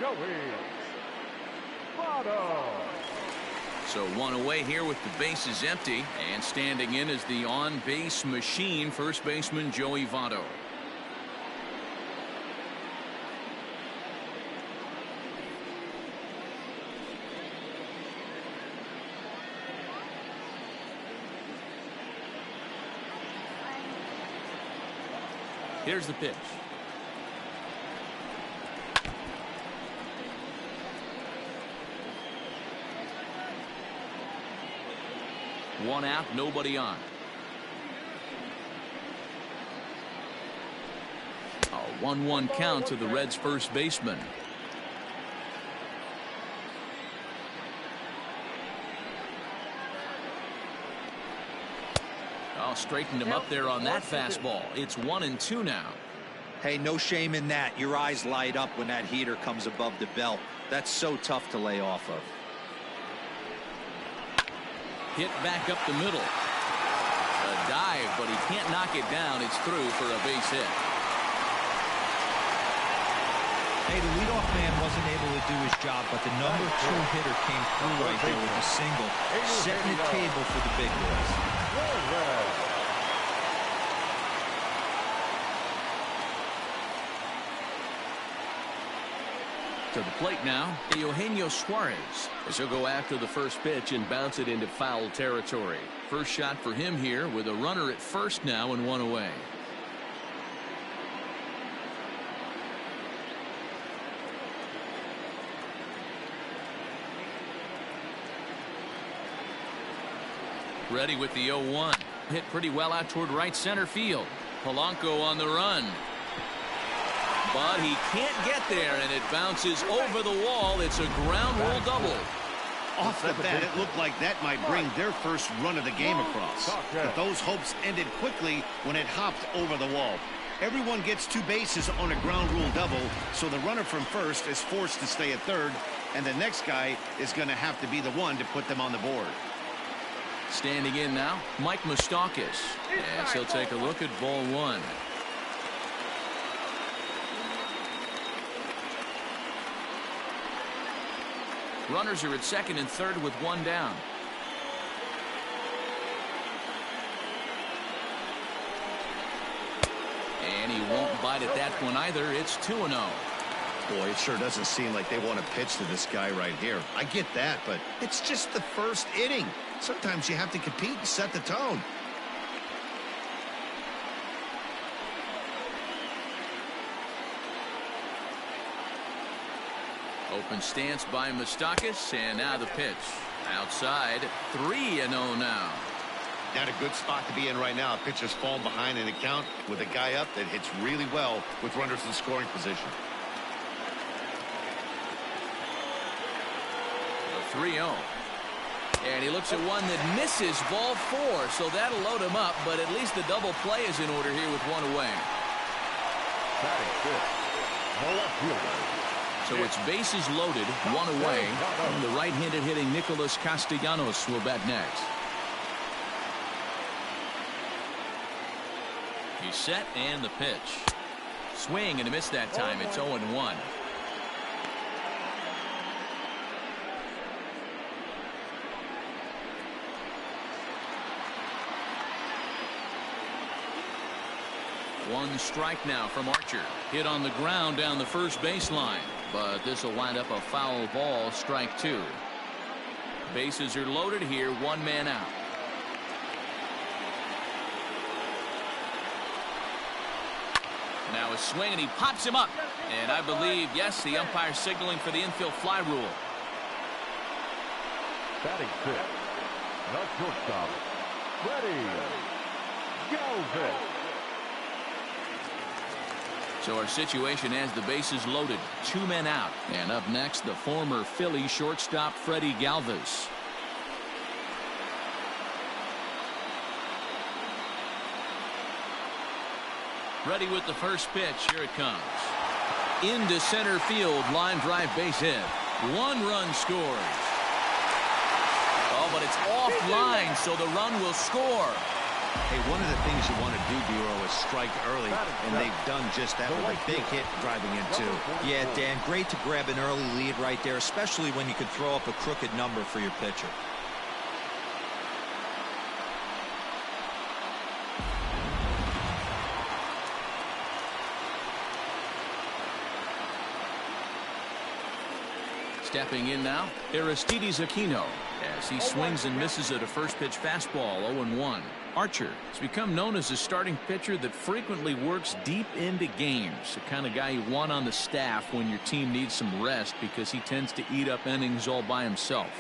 Joey Votto. So one away here with the bases empty, and standing in is the on-base machine, first baseman Joey Votto. Here's the pitch. One out, nobody on. A 1-1 count to the Reds' first baseman. Oh, straightened him up there on that fastball. It's 1-2 now. Hey, no shame in that. Your eyes light up when that heater comes above the belt. That's so tough to lay off of. Hit back up the middle. A dive, but he can't knock it down. It's through for a base hit. Hey, the leadoff man wasn't able to do his job, but the number 2 hitter came through right there with a single, setting the table for the big boys. To the plate now, Eugenio Suarez, as he'll go after the first pitch and bounce it into foul territory. First shot for him here with a runner at first now and one away. Ready with the 0-1. Hit pretty well out toward right center field. Polanco on the run. But he can't get there, and it bounces over the wall. It's a ground rule double. Off the bat, it looked like that might bring their first run of the game across. But those hopes ended quickly when it hopped over the wall. Everyone gets 2 bases on a ground rule double, so the runner from first is forced to stay at third, and the next guy is going to have to be the one to put them on the board. Standing in now, Mike Moustakas, as he'll take a look at ball 1. Runners are at second and third with 1 down. And he won't bite at that one either. It's 2-0. Boy, it sure doesn't seem like they want to pitch to this guy right here. I get that, but it's just the first inning. Sometimes you have to compete and set the tone. Open stance by Moustakas, and now the pitch. Outside, 3-0 now. Not a good spot to be in right now. Pitcher's falling behind in the count with a guy up that hits really well with runners in scoring position. The 3-0. And he looks at one that misses ball 4, so that'll load him up, but at least the double play is in order here with one away. Batting fifth, the left fielder. So it's bases loaded, one away, and the right-handed hitting Nicholas Castellanos will bat next. He's set, and the pitch. Swing and a miss that time. It's 0-1. One strike now from Archer. Hit on the ground down the first baseline, but this will wind up a foul ball, strike 2. Bases are loaded here, one man out. Now a swing, and he pops him up. And I believe, yes, the umpire signaling for the infield fly rule. Batting fifth, the shortstop, Freddie Galvis. So our situation has the bases loaded, 2 men out. And up next, the former Philly shortstop, Freddie Galvis. Ready with the first pitch. Here it comes. Into center field, line drive base hit. 1 run scores. Oh, but it's offline, so the run will score. Hey, one of the things you want to do, Bureau, is strike early, and they've done just that with a big hit driving in 2. Yeah, Dan, great to grab an early lead right there, especially when you can throw up a crooked number for your pitcher. Stepping in now, Aristides Aquino, as he swings and misses at a first pitch fastball, 0-1. Archer has become known as a starting pitcher that frequently works deep into games, the kind of guy you want on the staff when your team needs some rest because he tends to eat up innings all by himself.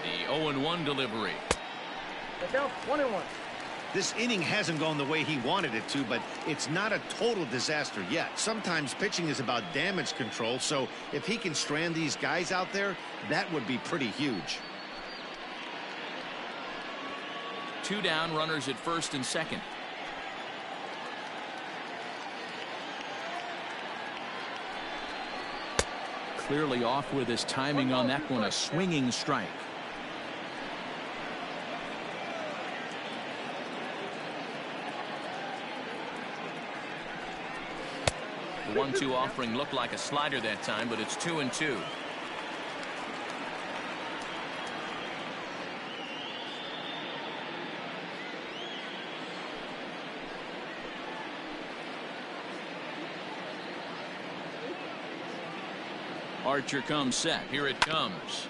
The 0-1 delivery. The count 21. This inning hasn't gone the way he wanted it to, but it's not a total disaster yet. Sometimes pitching is about damage control, so if he can strand these guys out there, that would be pretty huge. 2 down, runners at first and second. Clearly off with his timing on that one, a swinging strike. 1-2 offering looked like a slider that time, but it's 2-2. Archer comes set. Here it comes.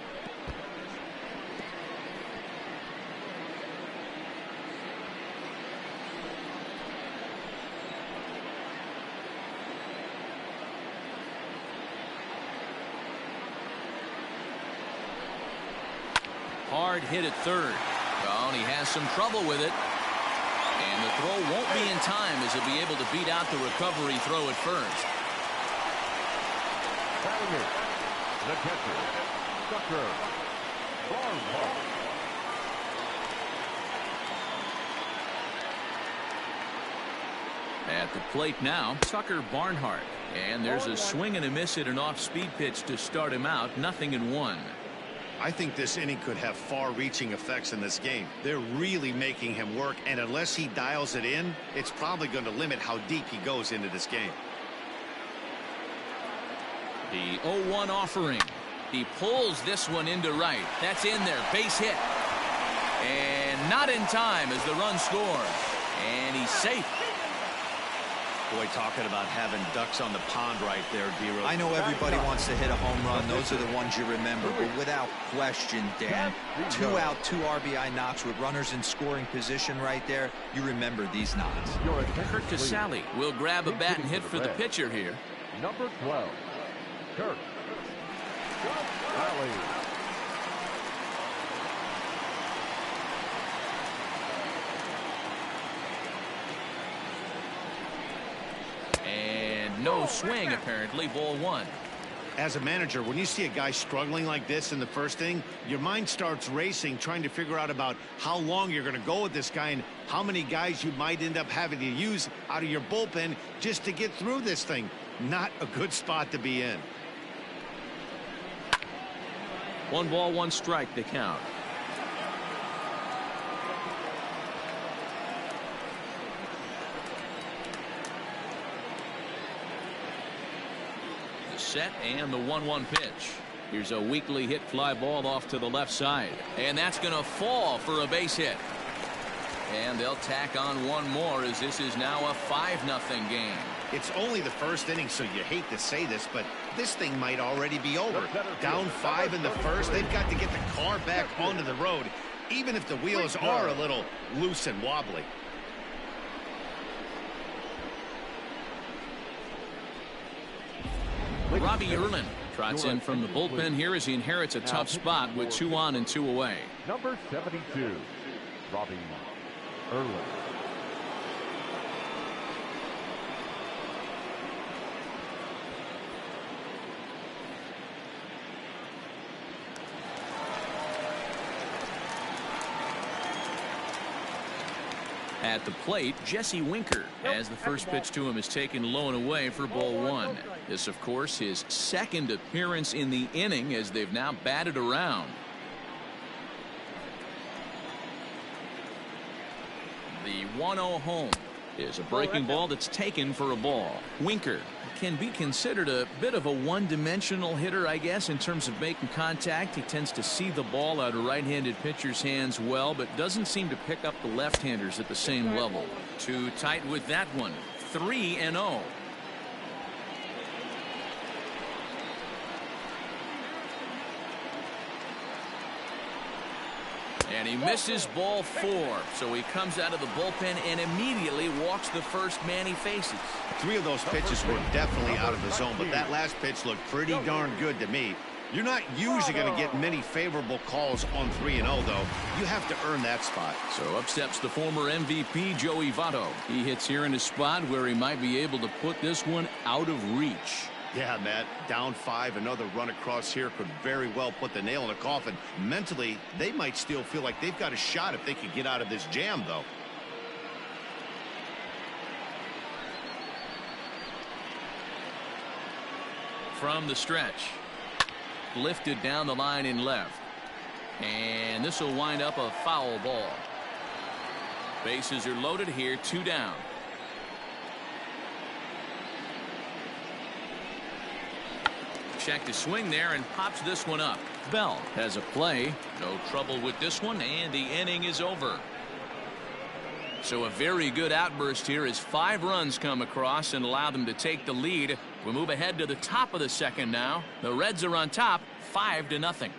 Hard hit at third. Oh, and he has some trouble with it. And the throw won't be in time as he'll be able to beat out the recovery throw at first. Batting it, the catcher, Tucker Barnhart. At the plate now, Tucker Barnhart. And there's a swing and a miss at an off-speed pitch to start him out. 0-1. I think this inning could have far-reaching effects in this game. They're really making him work, and unless he dials it in, it's probably going to limit how deep he goes into this game. The 0-1 offering. He pulls this one into right. That's in there. Base hit. And not in time as the run scores. And he's safe. Boy, talking about having ducks on the pond right there, D-Rose. I know everybody wants to hit a home run. Those are the ones you remember. But without question, Dan, 2 out, 2 RBI knocks with runners in scoring position right there. You remember these knocks. Kurt Casale will grab a bat and hit for the pitcher here. Number 12, Kurt Rally. And no swing, apparently. Ball one. As a manager, when you see a guy struggling like this in the first inning, your mind starts racing, trying to figure out about how long you're going to go with this guy and how many guys you might end up having to use out of your bullpen just to get through this thing. Not a good spot to be in. 1 ball, 1 strike, the count. Set and the 1-1 pitch. Here's a weakly hit fly ball off to the left side, and that's going to fall for a base hit. And they'll tack on one more as this is now a 5-0 game. It's only the first inning, so you hate to say this, but this thing might already be over. Down 5 in the first, they've got to get the car back onto the road, even if the wheels are a little loose and wobbly. Robbie Erlin trots in from the bullpen here as he inherits a tough spot with 2 on and 2 away. Number 72, Robbie Erlin. At the plate, Jesse Winker, as the first pitch to him is taken low and away for ball 1. This, of course, his second appearance in the inning as they've now batted around. The 1-0 home is a breaking ball that's taken for a ball. Winker can be considered a bit of a one-dimensional hitter, I guess, in terms of making contact. He tends to see the ball out of right-handed pitchers' hands well, but doesn't seem to pick up the left-handers at the same level. Too tight with that one. 3-0. And he misses ball 4, so he comes out of the bullpen and immediately walks the first man he faces. 3 of those pitches were definitely out of the zone, but that last pitch looked pretty darn good to me. You're not usually going to get many favorable calls on 3-0, though. You have to earn that spot. So up steps the former MVP, Joey Votto. He hits here in a spot where he might be able to put this one out of reach. Yeah, Matt, down 5, another run across here could very well put the nail in the coffin. Mentally, they might still feel like they've got a shot if they could get out of this jam, though. From the stretch, lifted down the line in left, and this will wind up a foul ball. Bases are loaded here, 2 down. Check the swing there and pops this one up. Bell has a play. No trouble with this one, and the inning is over. So a very good outburst here as 5 runs come across and allow them to take the lead. We move ahead to the top of the second now. The Reds are on top, 5-0.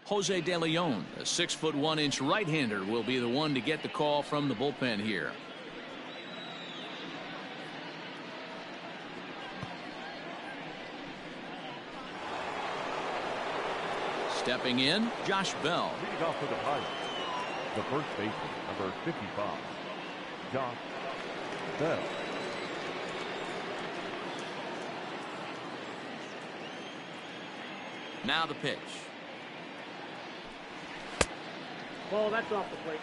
Jose De Leon, a 6'1" right-hander, will be the one to get the call from the bullpen here. Stepping in, Josh Bell. Leading off for the Pirates, the first baseman, number 55, Josh Bell. Now the pitch. Ball, that's off the plate.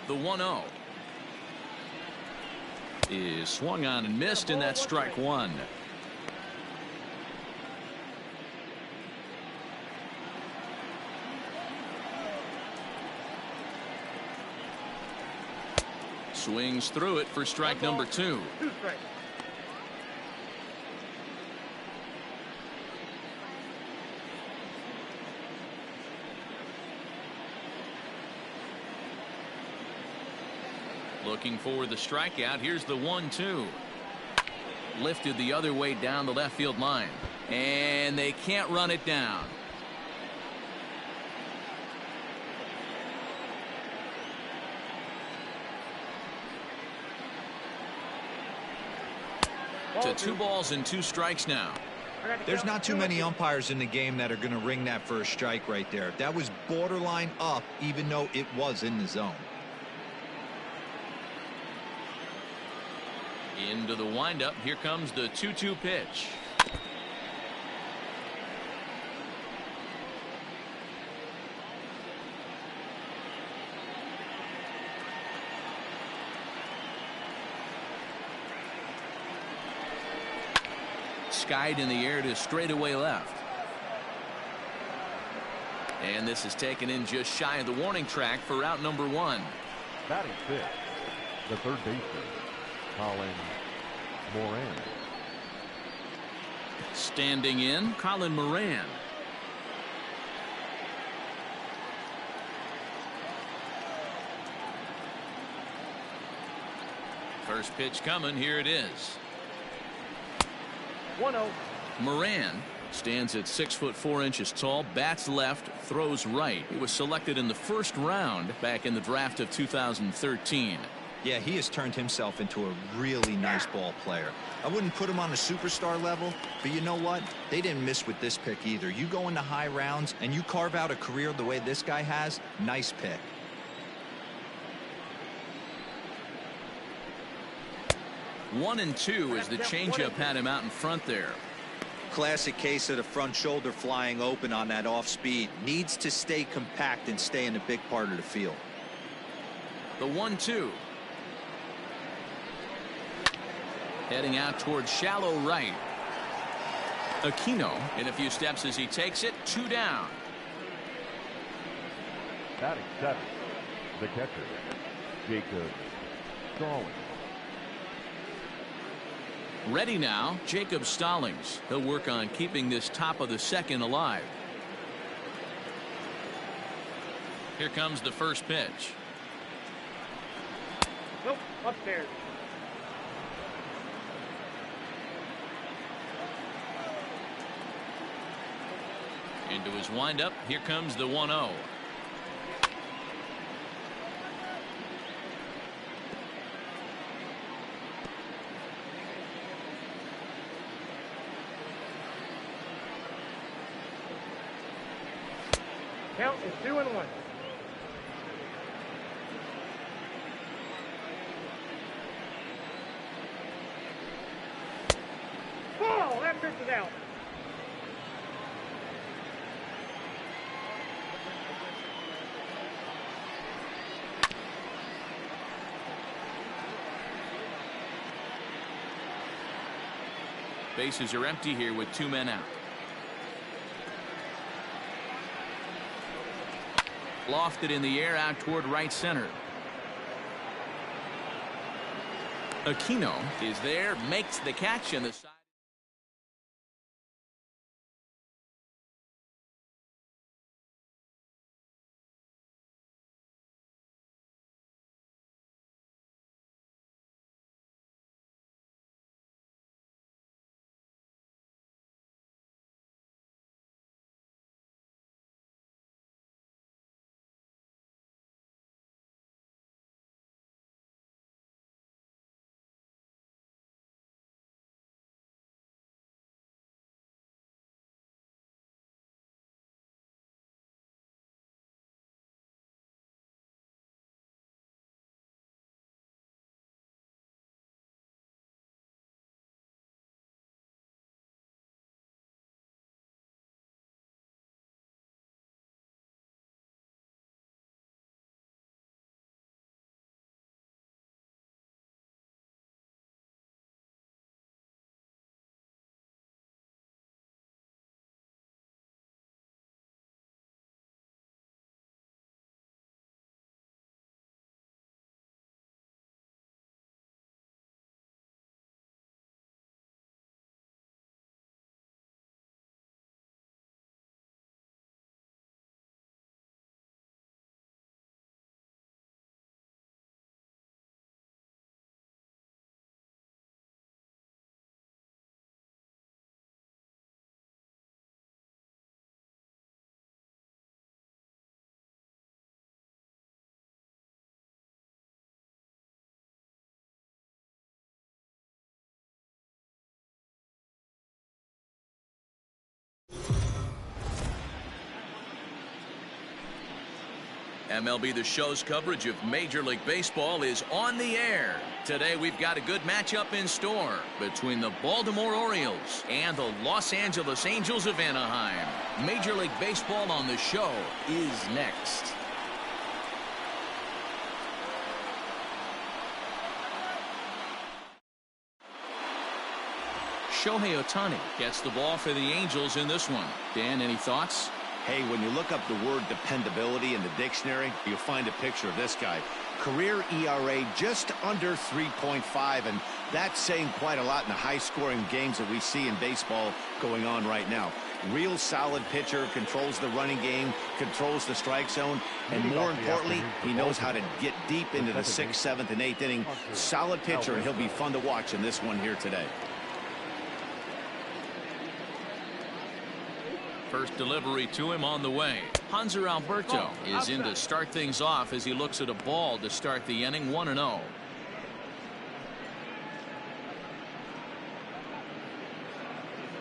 The 1-0 is swung on and missed, and that's strike 1. Swings through it for strike number 2. 2 strikes. Looking for the strikeout. Here's the 1-2. Lifted the other way down the left field line, and they can't run it down. To 2 balls and 2 strikes now. There's not too many umpires in the game that are going to ring that first strike right there. That was borderline up, even though it was in the zone. Into the windup. Here comes the 2-2 pitch. Skied in the air to straightaway left. And this is taken in just shy of the warning track for out number 1. Batting fifth, the third baseman, Colin Moran. Standing in, Colin Moran. First pitch coming. Here it is. 1-0. Moran stands at 6'4" tall, bats left, throws right. He was selected in the first round back in the draft of 2013. Yeah, he has turned himself into a really nice ball player. I wouldn't put him on a superstar level, but you know what? They didn't miss with this pick either. You go into high rounds and you carve out a career the way this guy has, nice pick. One and two as the changeup had him out in front there. Classic case of the front shoulder flying open on that off speed. Needs to stay compact and stay in the big part of the field. The 1-2. Heading out towards shallow right. Aquino in a few steps as he takes it. 2 down. Batting seventh, the catcher, Jacob Stallings. Ready now, Jacob Stallings. He'll work on keeping this top of the second alive. Here comes the first pitch. Nope, upstairs. Into his windup. Here comes the 1-0. Count is 2-1. Oh, that pitch is out. Bases are empty here with 2 men out. Lofted in the air out toward right center. Aquino is there, makes the catch, and the side. MLB The Show's coverage of Major League Baseball is on the air. Today we've got a good matchup in store between the Baltimore Orioles and the Los Angeles Angels of Anaheim. Major League Baseball on The Show is next. Shohei Ohtani gets the ball for the Angels in this one. Dan, any thoughts? Hey, when you look up the word dependability in the dictionary, you'll find a picture of this guy. Career ERA just under 3.5, and that's saying quite a lot in the high-scoring games that we see in baseball going on right now. Real solid pitcher, controls the running game, controls the strike zone, and more importantly, he knows how to get deep into the 6th, 7th, and 8th inning. Solid pitcher, and he'll be fun to watch in this one here today. First delivery to him on the way. Hanser Alberto is in to start things off as he looks at a ball to start the inning. 1-0.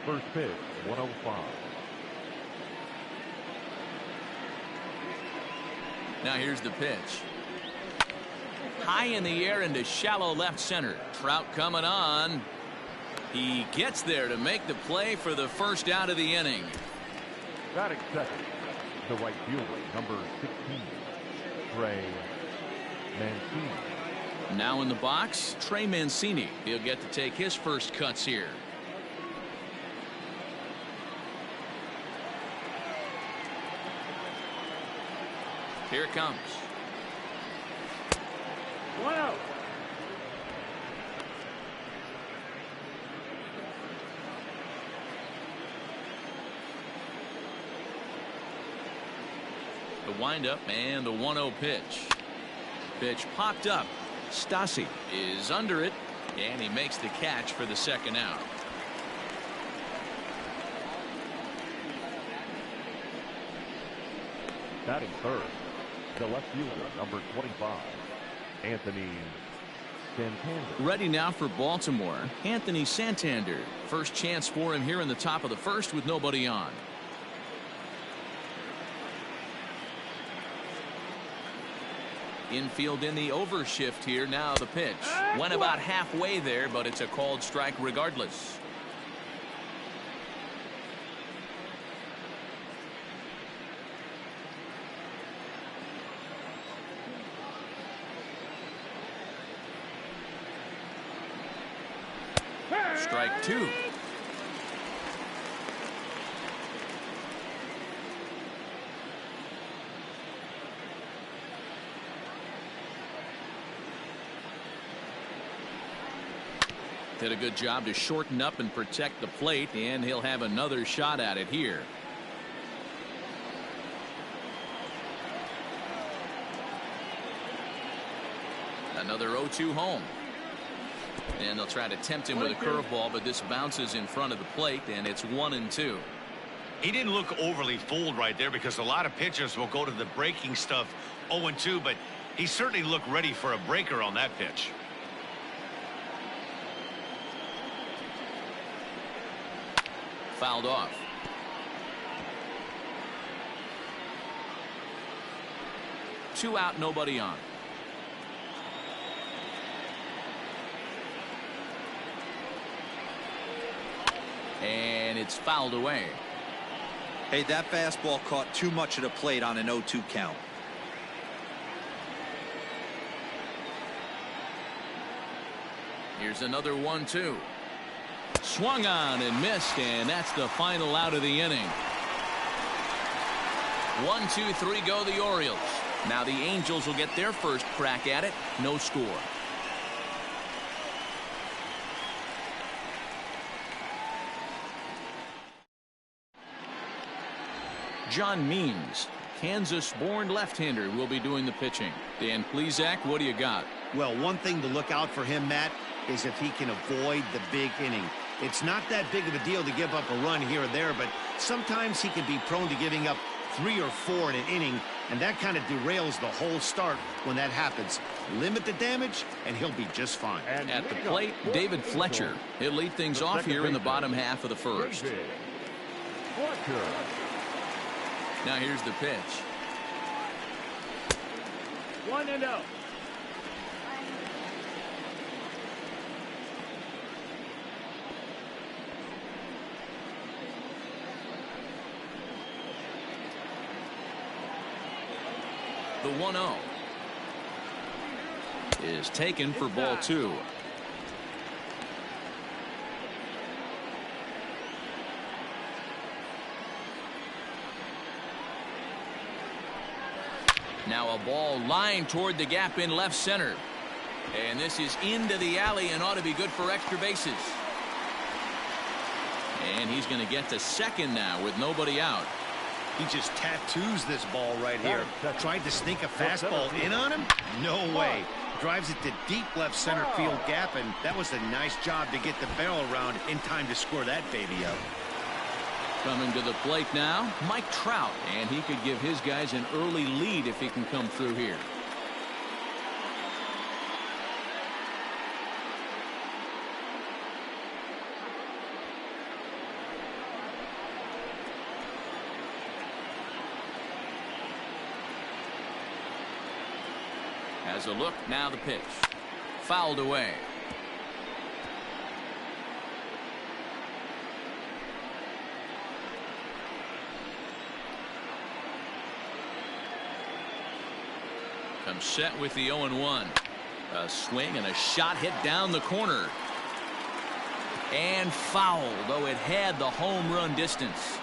First pitch, 105. Now here's the pitch. High in the air into shallow left center. Trout coming on. He gets there to make the play for the first out of the inning. Batting second, the right fielder, number 16, Trey Mancini. Now in the box, Trey Mancini. He'll get to take his first cuts here. Here it comes. 1-0. The windup and the 1-0 pitch. Pitch popped up. Stassi is under it, and he makes the catch for the second out. Batting third, the left fielder, number 25, Anthony Santander. Ready now for Baltimore, Anthony Santander. First chance for him here in the top of the first with nobody on. Infield in the overshift here. Now the pitch. Went about halfway there, but it's a called strike regardless. Strike two. Did a good job to shorten up and protect the plate, and he'll have another shot at it here. Another 0-2 home. And they'll try to tempt him with a curveball, but this bounces in front of the plate, and it's 1-2. He didn't look overly fooled right there because a lot of pitchers will go to the breaking stuff 0-2, but he certainly looked ready for a breaker on that pitch. Fouled off. Two out, nobody on. And it's fouled away. Hey, that fastball caught too much of the plate on an 0-2 count. Here's another 1-2. Swung on and missed, and that's the final out of the inning. 1, 2, 3 go the Orioles. Now the Angels will get their first crack at it. No score. John Means, Kansas-born left-hander, will be doing the pitching. Dan Plesac, what do you got? Well, one thing to look out for him, Matt, is if he can avoid the big inning. It's not that big of a deal to give up a run here or there, but sometimes he can be prone to giving up 3 or 4 in an inning, and that kind of derails the whole start when that happens. Limit the damage, and he'll be just fine. And at the plate, David Fletcher. He'll lead things off here in the bottom half of the first. Fletcher. Now here's the pitch. 1-0. The 1-0 is taken for ball 2. Now a ball lined toward the gap in left center. And this is into the alley and ought to be good for extra bases. And he's going to get to second now with nobody out. He just tattoos this ball right here. Tried to sneak a fastball in on him? No way. Drives it to deep left center field gap, and that was a nice job to get the barrel around in time to score that baby out. Coming to the plate now, Mike Trout, and he could give his guys an early lead if he can come through here. Has a look, now the pitch. Fouled away. Comes set with the 0-1. A swing and a shot hit down the corner. And foul, though it had the home run distance.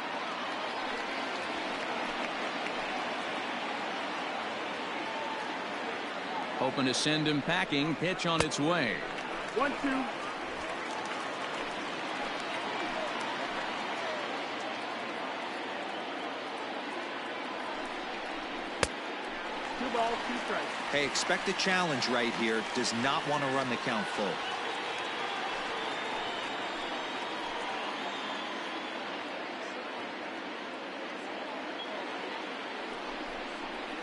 Hoping to send him packing. Pitch on its way. 1-2. Two balls, 2 strikes. Hey, expect a challenge right here. Does not want to run the count full.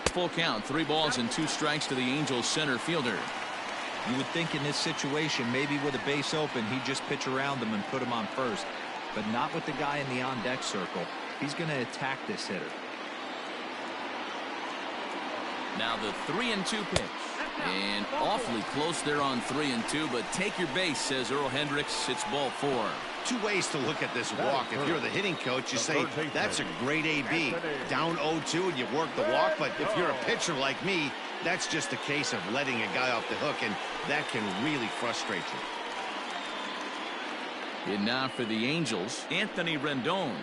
Full count, 3 balls and 2 strikes to the Angels center fielder. You would think in this situation, maybe with a base open, he'd just pitch around him and put him on first. But not with the guy in the on-deck circle. He's going to attack this hitter. Now the 3-2 pitch. And awfully close there on 3-2, but take your base, says Earl Hendricks. It's ball 4. 2 ways to look at this walk. If you're the hitting coach, you say, that's a great AB. Down 0-2 and you work the walk, but if you're a pitcher like me, that's just a case of letting a guy off the hook, and that can really frustrate you. And now for the Angels, Anthony Rendon.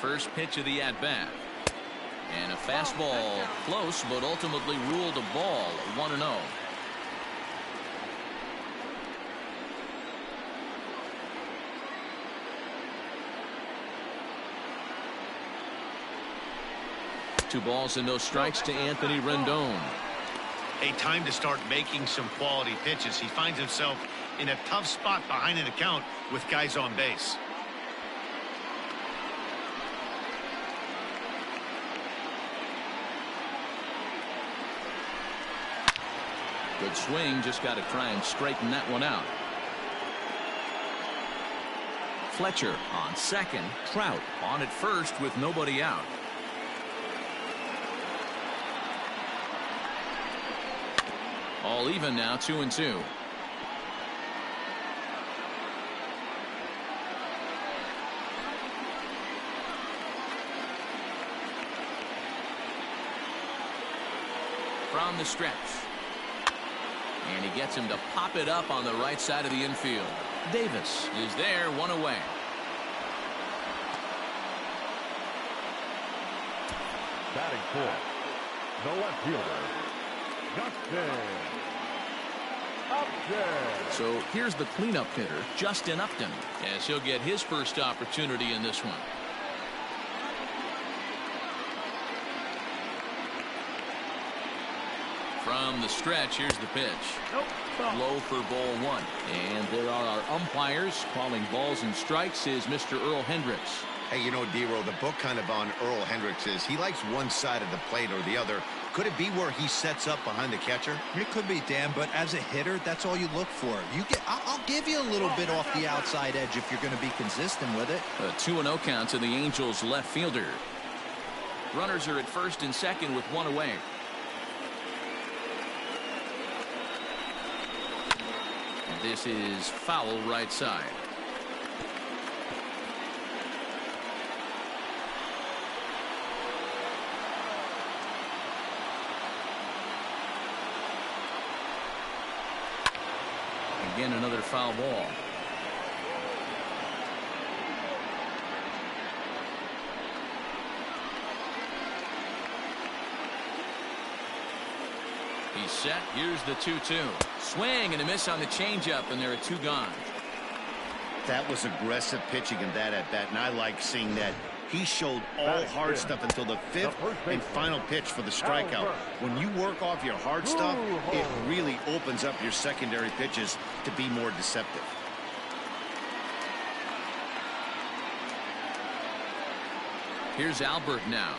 First pitch of the at-bat. And a fastball close, but ultimately ruled a ball. 1-0. Two balls and no strikes to Anthony Rendon. A time to start making some quality pitches. He finds himself in a tough spot behind an account with guys on base. Good swing, just got to try and straighten that one out. Fletcher on second, Trout on at first with nobody out. All even now, 2-2. From the stretch. And he gets him to pop it up on the right side of the infield. Davis is there, 1 away. Batting fourth, the left fielder, Justin Upton. So here's the cleanup hitter, Justin Upton, as he'll get his first opportunity in this one. From the stretch, here's the pitch. Low for ball 1. And there are our umpires calling balls and strikes is Mr. Earl Hendricks. Hey, you know, D-Roll, the book kind of on Earl Hendricks is he likes one side of the plate or the other. Could it be where he sets up behind the catcher? It could be, Dan, but as a hitter, that's all you look for. I'll give you a little bit off the outside edge if you're going to be consistent with it. A 2-0 count to the Angels left fielder. Runners are at first and second with one away. This is foul right side. Again, another foul ball. He's set. Here's the 2-2. Swing and a miss on the changeup, and there are two gone. That was aggressive pitching in that at bat, and I like seeing that. He showed all hard stuff until the fifth and final pitch for the strikeout. When you work off your hard stuff, it really opens up your secondary pitches to be more deceptive. Here's Albert now,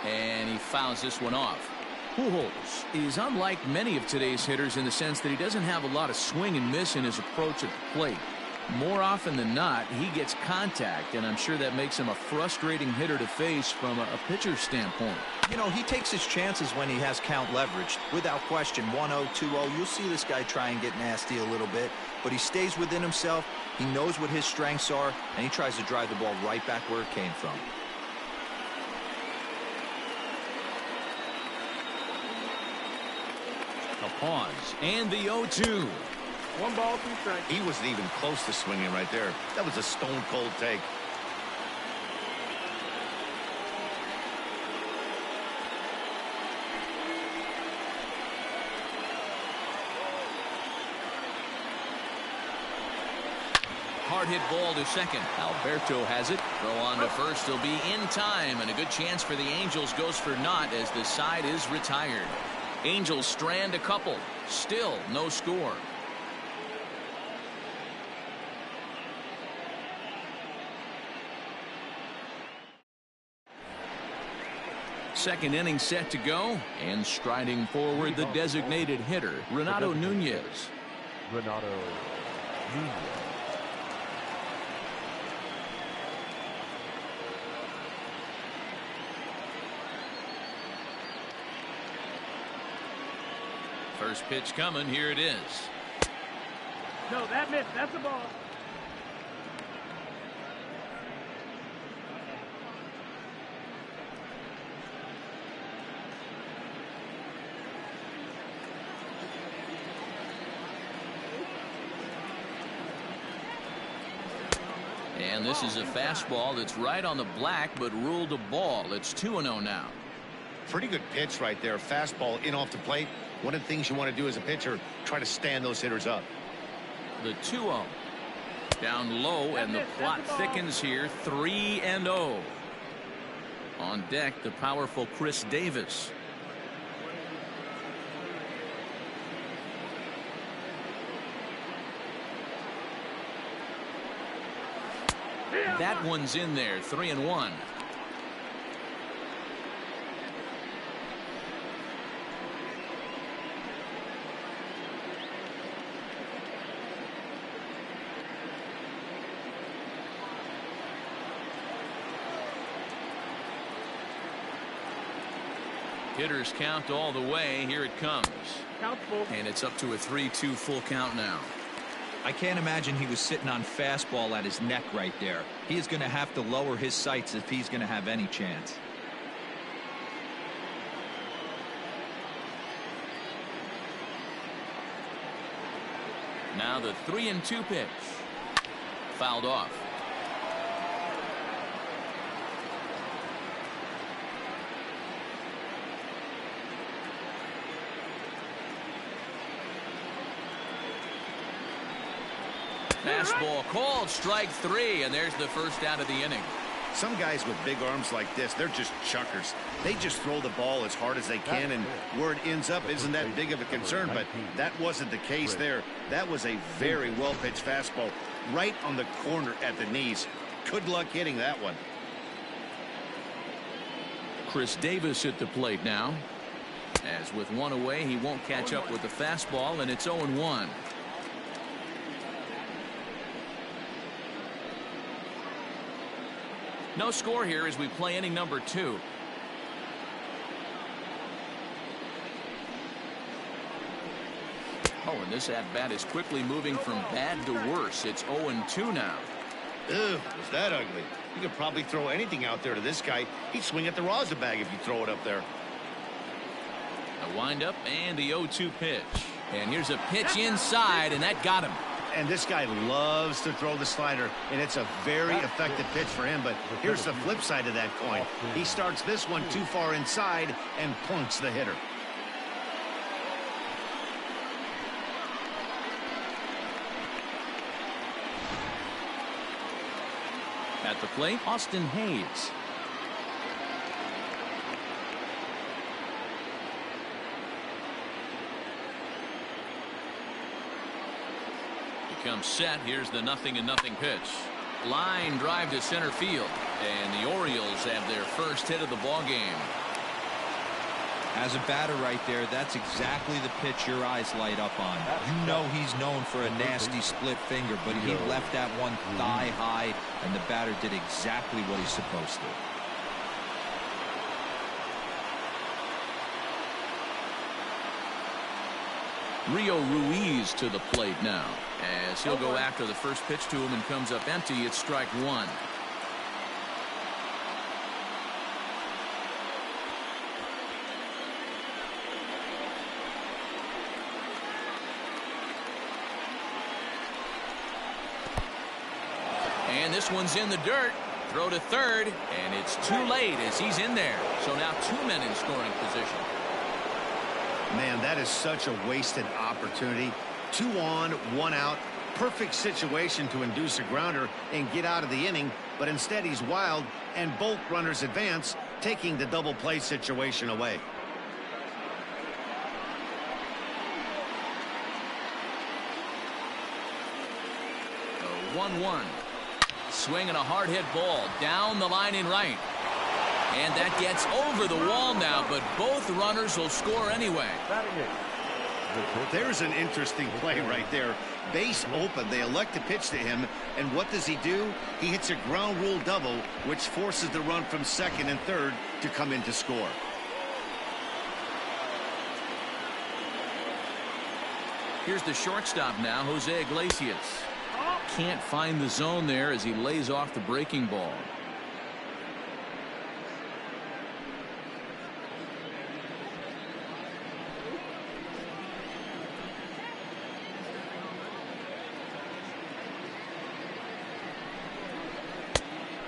and he fouls this one off. Pujols is unlike many of today's hitters in the sense that he doesn't have a lot of swing and miss in his approach at the plate. More often than not, he gets contact, and I'm sure that makes him a frustrating hitter to face from a pitcher's standpoint. You know, he takes his chances when he has count leveraged. Without question, 1-0, 2-0, you'll see this guy try and get nasty a little bit, but he stays within himself. He knows what his strengths are, and he tries to drive the ball right back where it came from. A pause, and the 0-2. 1 ball, 2 strikes. He wasn't even close to swinging right there. That was a stone-cold take. Hard hit ball to second. Alberto has it. Throw on to first. He'll be in time, and a good chance for the Angels goes for naught as the side is retired. Angels strand a couple. Still no score. Second inning set to go, and striding forward the designated hitter, Renato Nunez. Renato Nunez. First pitch coming. Here it is. No, that missed. That's a ball. And this is a fastball that's right on the black, but ruled a ball. It's 2-0 now. Pretty good pitch right there. Fastball in off the plate. One of the things you want to do as a pitcher, try to stand those hitters up. The 2-0. Down low, and the plot thickens here. 3-0. On deck, the powerful Chris Davis. That one's in there. 3-1. Hitters count all the way. Here it comes. Count full. And it's up to a 3-2 full count now. I can't imagine he was sitting on fastball at his neck right there. He is going to have to lower his sights if he's going to have any chance. Now the 3-2 pitch. Fouled off. Fastball called, strike 3, and there's the first out of the inning. Some guys with big arms like this, they're just chuckers. They just throw the ball as hard as they can, and where it ends up isn't that big of a concern, but that wasn't the case there. That was a very well-pitched fastball right on the corner at the knees. Good luck hitting that one. Chris Davis at the plate now. As with one away, he won't catch up with the fastball, and it's 0-1. No score here as we play inning number 2. Oh, and this at-bat is quickly moving from bad to worse. It's 0-2 now. Ugh, was that ugly? You could probably throw anything out there to this guy. He'd swing at the rosin bag if you throw it up there. A windup and the 0-2 pitch. And here's a pitch inside, and that got him. And this guy loves to throw the slider, and it's a very effective pitch for him. But here's the flip side of that coin. He starts this one too far inside and plunks the hitter. At the plate, Austin Hayes. Comes set. Here's the 0-0 pitch. Line drive to center field, and the Orioles have their first hit of the ball game. As a batter right there, that's exactly the pitch your eyes light up on. You know he's known for a nasty split finger, but he left that one thigh high, and the batter did exactly what he's supposed to. Rio Ruiz to the plate now, as he'll go after the first pitch to him and comes up empty. It's strike 1. And this one's in the dirt. Throw to third, and it's too late as he's in there. So now 2 men in scoring position. Man, that is such a wasted opportunity. 2 on, 1 out. Perfect situation to induce a grounder and get out of the inning, but instead he's wild, and both runners advance, taking the double play situation away. The 1-1. Swinging a hard hit ball down the line in right. And that gets over the wall now, but both runners will score anyway. There's an interesting play right there. Base open. They elect to pitch to him, and what does he do? He hits a ground rule double, which forces the run from second and third to come in to score. Here's the shortstop now, Jose Iglesias. Can't find the zone there as he lays off the breaking ball.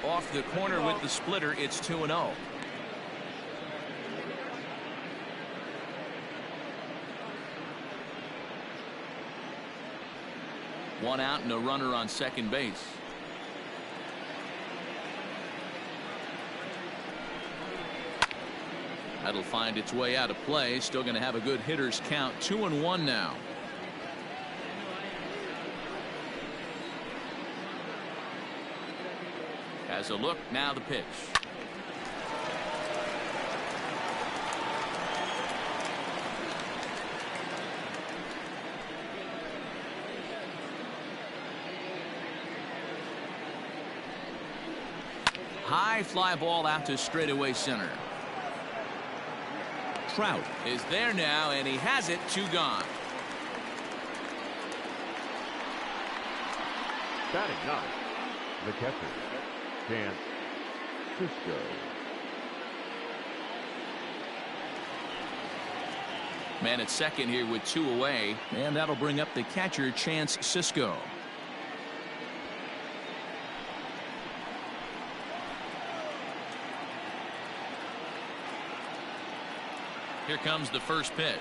Off the corner with the splitter, it's 2-0. One out and a runner on second base. That'll find its way out of play. Still going to have a good hitter's count. 2-1 now. Has a look, now the pitch. High fly ball out to straightaway center. Trout is there now, and he has it. 2 gone. Batting 9, the catcher, Dan Cisco. Man at second here with 2 away, and that'll bring up the catcher, Chance Cisco. Here comes the first pitch.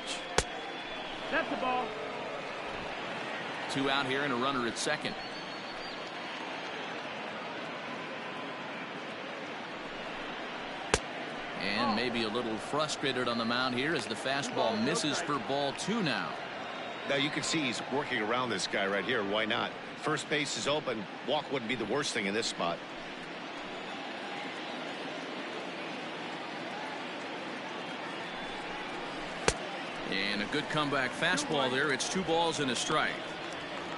That's the ball. 2 out here and a runner at second. And maybe a little frustrated on the mound here as the fastball misses for ball 2 now. Now you can see he's working around this guy right here. Why not? First base is open. Walk wouldn't be the worst thing in this spot. And a good comeback fastball there. It's 2 balls and a strike.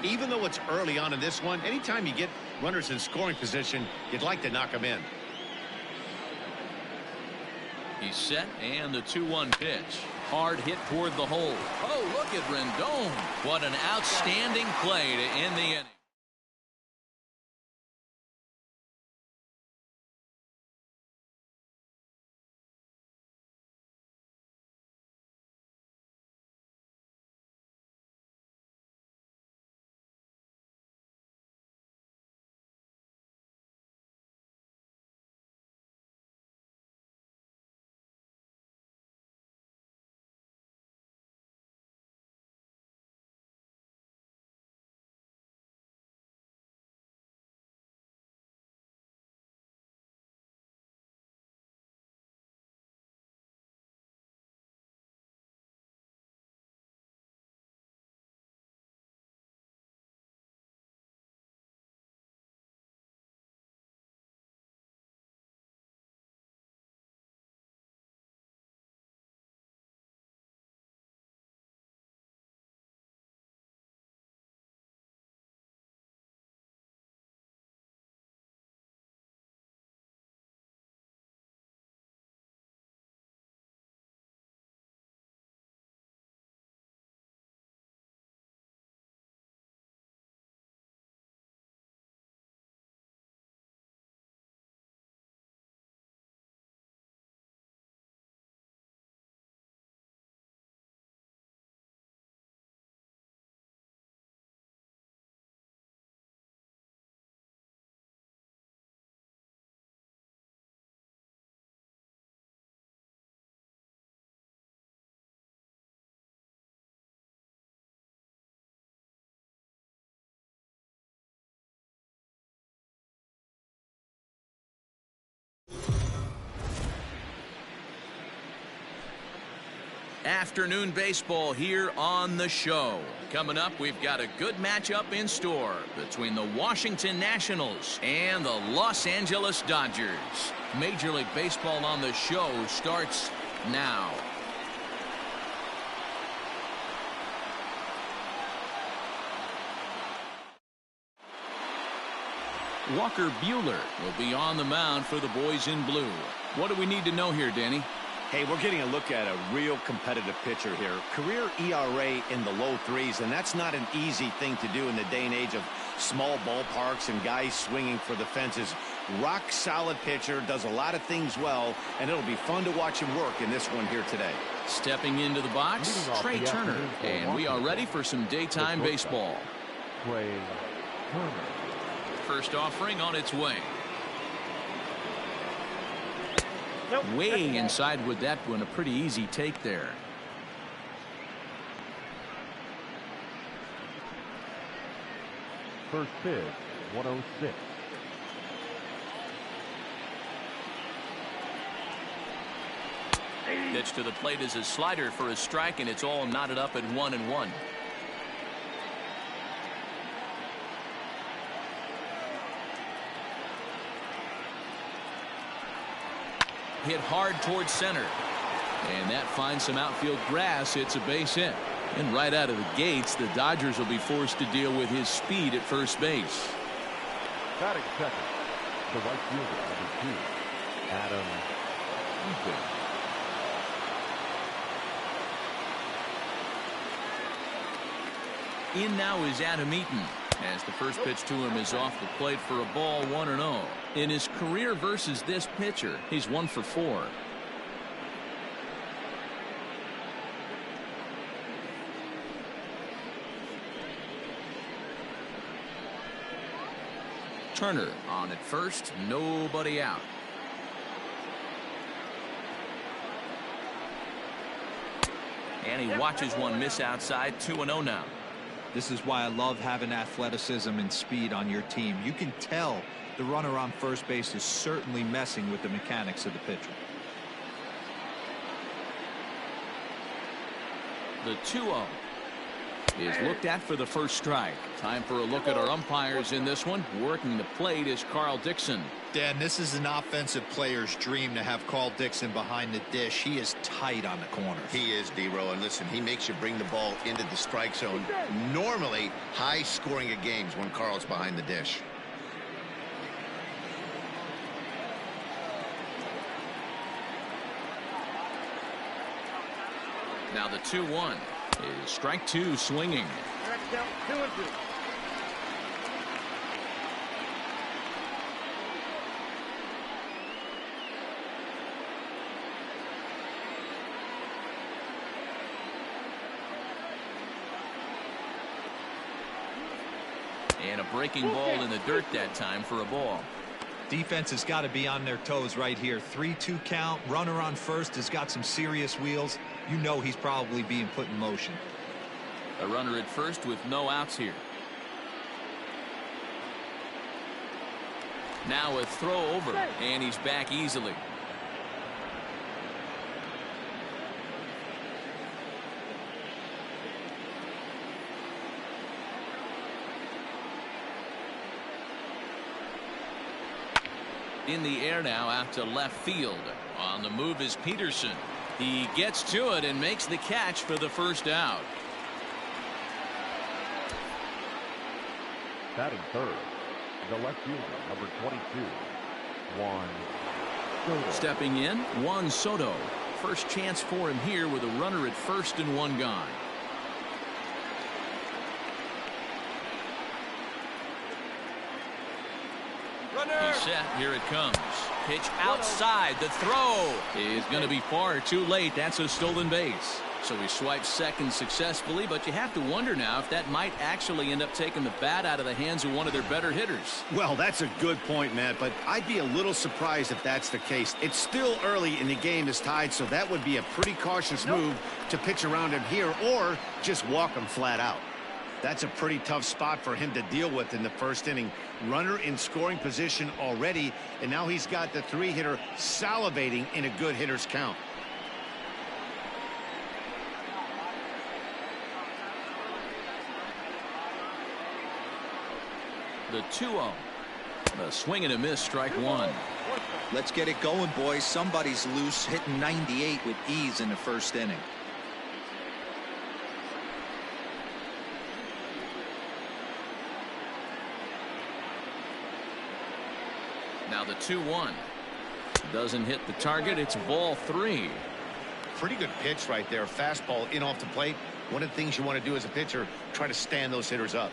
Even though it's early on in this one, anytime you get runners in scoring position, you'd like to knock them in. He's set, and the 2-1 pitch. Hard hit toward the hole. Oh, look at Rendon. What an outstanding play to end the inning. Afternoon baseball here on the show. Coming up, we've got a good matchup in store between the Washington Nationals and the Los Angeles Dodgers. Major League Baseball on the show starts now. Walker Buehler will be on the mound for the boys in blue. What do we need to know here, Danny? Hey, we're getting a look at a real competitive pitcher here. Career ERA in the low 3s, and that's not an easy thing to do in the day and age of small ballparks and guys swinging for the fences. Rock solid pitcher, does a lot of things well, and it'll be fun to watch him work in this one here today. Stepping into the box, Trey Turner, and we are ready for some daytime baseball. Trey Turner. First offering on its way. Way inside with that one. A pretty easy take there. First pitch, 106. Pitch to the plate is a slider for a strike, and it's all knotted up at 1-1. Hit hard towards center, and that finds some outfield grass. It's a base hit, and right out of the gates the Dodgers will be forced to deal with his speed at first base. Batting second, the right fielder, number 2, Adam Eaton. In now is Adam Eaton, as the first pitch to him is off the plate for a ball, 1-0. In his career versus this pitcher, he's 1 for 4. Turner on at first, nobody out. And he watches one miss outside, 2-0 now. This is why I love having athleticism and speed on your team. You can tell the runner on first base is certainly messing with the mechanics of the pitcher. The 2-0. is looked at for the first strike. Time for a look at our umpires in this one. Working the plate is Carl Dixon. Dan, this is an offensive player's dream to have Carl Dixon behind the dish. He is tight on the corners. He is, D-Row, and listen, he makes you bring the ball into the strike zone. Normally, high scoring of games when Carl's behind the dish. Now the 2-1 is strike two swinging. Count 2-2. And a breaking ball in the dirt that time for a ball. Defense has got to be on their toes right here. 3-2 count. Runner on first has got some serious wheels. You know he's probably being put in motion. A runner at first with no outs here. Now a throw over, and he's back easily. In the air now out to left field. On the move is Peterson. He gets to it and makes the catch for the first out. Batting third, the left fielder, number 22, Juan Soto. Stepping in, Juan Soto. First chance for him here with a runner at first and one gone. He's set. Here it comes. Pitch outside. The throw is going to be far too late. That's a stolen base. So he swipes second successfully, but you have to wonder now if that might actually end up taking the bat out of the hands of one of their better hitters. Well, that's a good point, Matt, but I'd be a little surprised if that's the case. It's still early and the game is tied, so that would be a pretty cautious move to pitch around him here or just walk him flat out. That's a pretty tough spot for him to deal with in the first inning. Runner in scoring position already, and now he's got the three-hitter salivating in a good hitter's count. The 2-0. A swing and a miss, strike one. Let's get it going, boys. Somebody's loose, hitting 98 with ease in the first inning. Now the 2-1. Doesn't hit the target. It's ball three. Pretty good pitch right there. Fastball in off the plate. One of the things you want to do as a pitcher, try to stand those hitters up.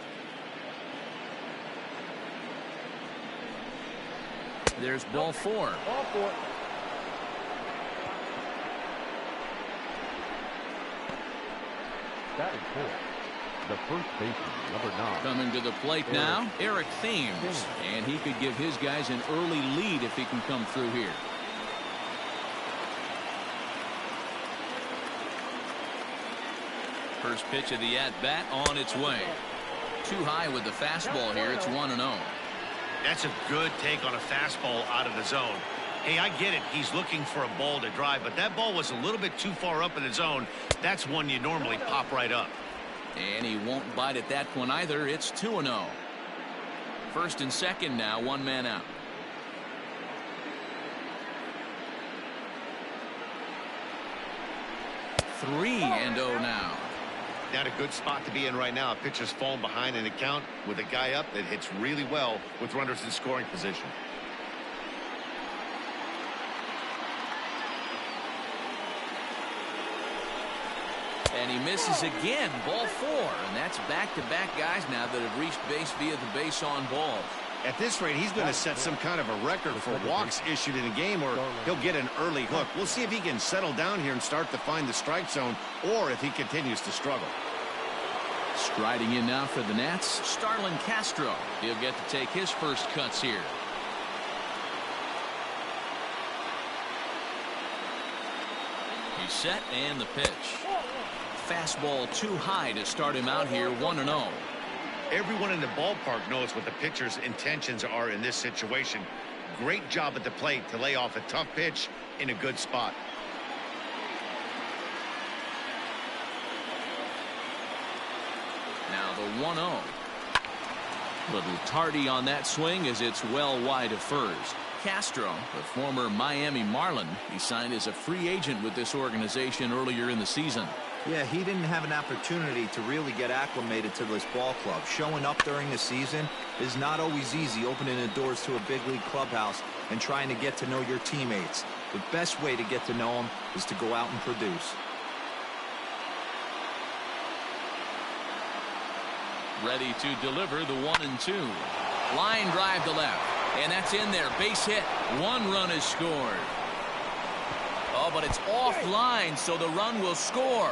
There's ball four. Ball 4. Batting fourth, the first baseman, number 9. Coming to the plate now, Eric Thames. And he could give his guys an early lead if he can come through here. First pitch of the at-bat on its way. Too high with the fastball here. It's 1-0. That's a good take on a fastball out of the zone. Hey, I get it. He's looking for a ball to drive, but that ball was a little bit too far up in the zone. That's one you normally pop right up. And he won't bite at that one either. It's 2-0. First and second now, one man out. 3-0 now. Not a good spot to be in right now. A pitcher's falling behind in the count with a guy up that hits really well with runners in scoring position. And he misses again. Ball four. And that's back-to-back guys now that have reached base via the base on balls. At this rate, he's going to set some kind of a record for walks issued in a game, or he'll get an early hook. We'll see if he can settle down here and start to find the strike zone, or if he continues to struggle. Striding in now for the Nats, Starlin Castro. He'll get to take his first cuts here. He's set, and the pitch. Fastball too high to start him out here, 1-0. Everyone in the ballpark knows what the pitcher's intentions are in this situation. Great job at the plate to lay off a tough pitch in a good spot. 1-0. Little tardy on that swing as it's well wide of first. Castro, the former Miami Marlin, he signed as a free agent with this organization earlier in the season. Yeah, he didn't have an opportunity to really get acclimated to this ball club. Showing up during the season is not always easy, opening the doors to a big league clubhouse and trying to get to know your teammates. The best way to get to know them is to go out and produce. Ready to deliver the 1-2. Line drive to left. And that's in there. Base hit. One run is scored. Oh, but it's offline, so the run will score.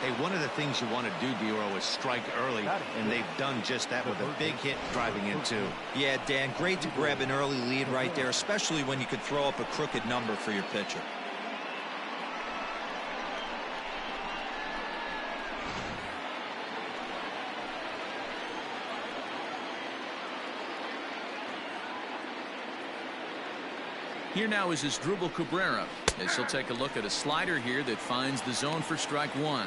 Hey, one of the things you want to do, Dero, is strike early, and they've done just that with a big hit driving in two. Yeah, Dan, great to grab an early lead right there, especially when you could throw up a crooked number for your pitcher. Here now is Asdrubal Cabrera as he'll take a look at a slider here that finds the zone for strike one.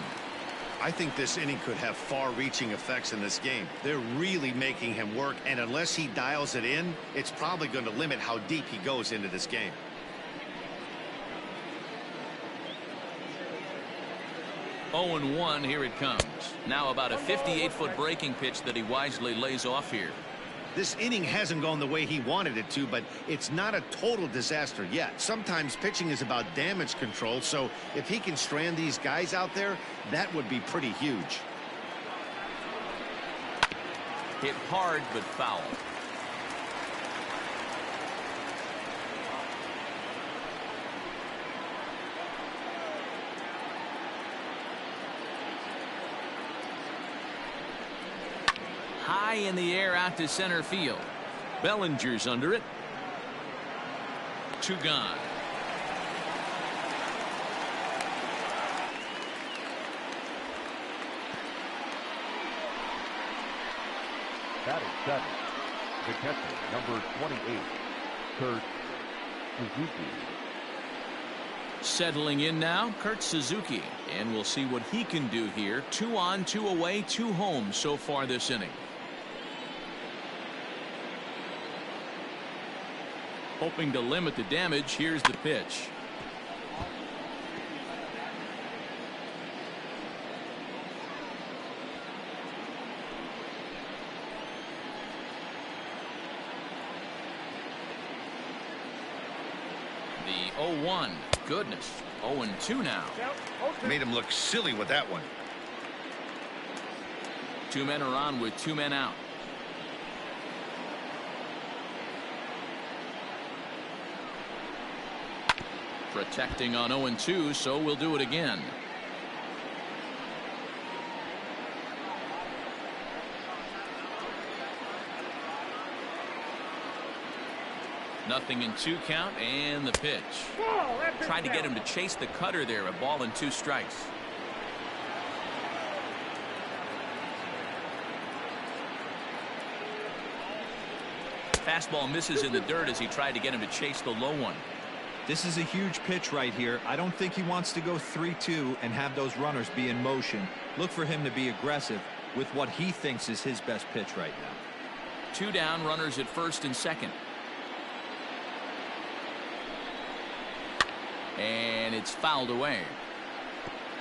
I think this inning could have far-reaching effects in this game. They're really making him work, and unless he dials it in, it's probably going to limit how deep he goes into this game. Oh, 0-1, here it comes. Now about a 58-foot breaking pitch that he wisely lays off here. This inning hasn't gone the way he wanted it to, but it's not a total disaster yet. Sometimes pitching is about damage control, so if he can strand these guys out there, that would be pretty huge. Hit hard but foul. High in the air out to center field. Bellinger's under it. Two gone. Batting seven, the catcher, number 28, Kurt Suzuki. Settling in now, Kurt Suzuki, and we'll see what he can do here. 2 on, 2 away, 2 home so far this inning. Hoping to limit the damage, here's the pitch. The 0-1. Goodness. 0-2 now. Made him look silly with that one. 2 men are on with 2 men out. Protecting on 0-2, so we'll do it again. Nothing in 2 count, and the pitch. Tried to get him to chase the cutter there. A ball and 2 strikes. Fastball misses in the dirt as he tried to get him to chase the low one. This is a huge pitch right here. I don't think he wants to go 3-2 and have those runners be in motion. Look for him to be aggressive with what he thinks is his best pitch right now. 2 down, runners at first and second. And it's fouled away.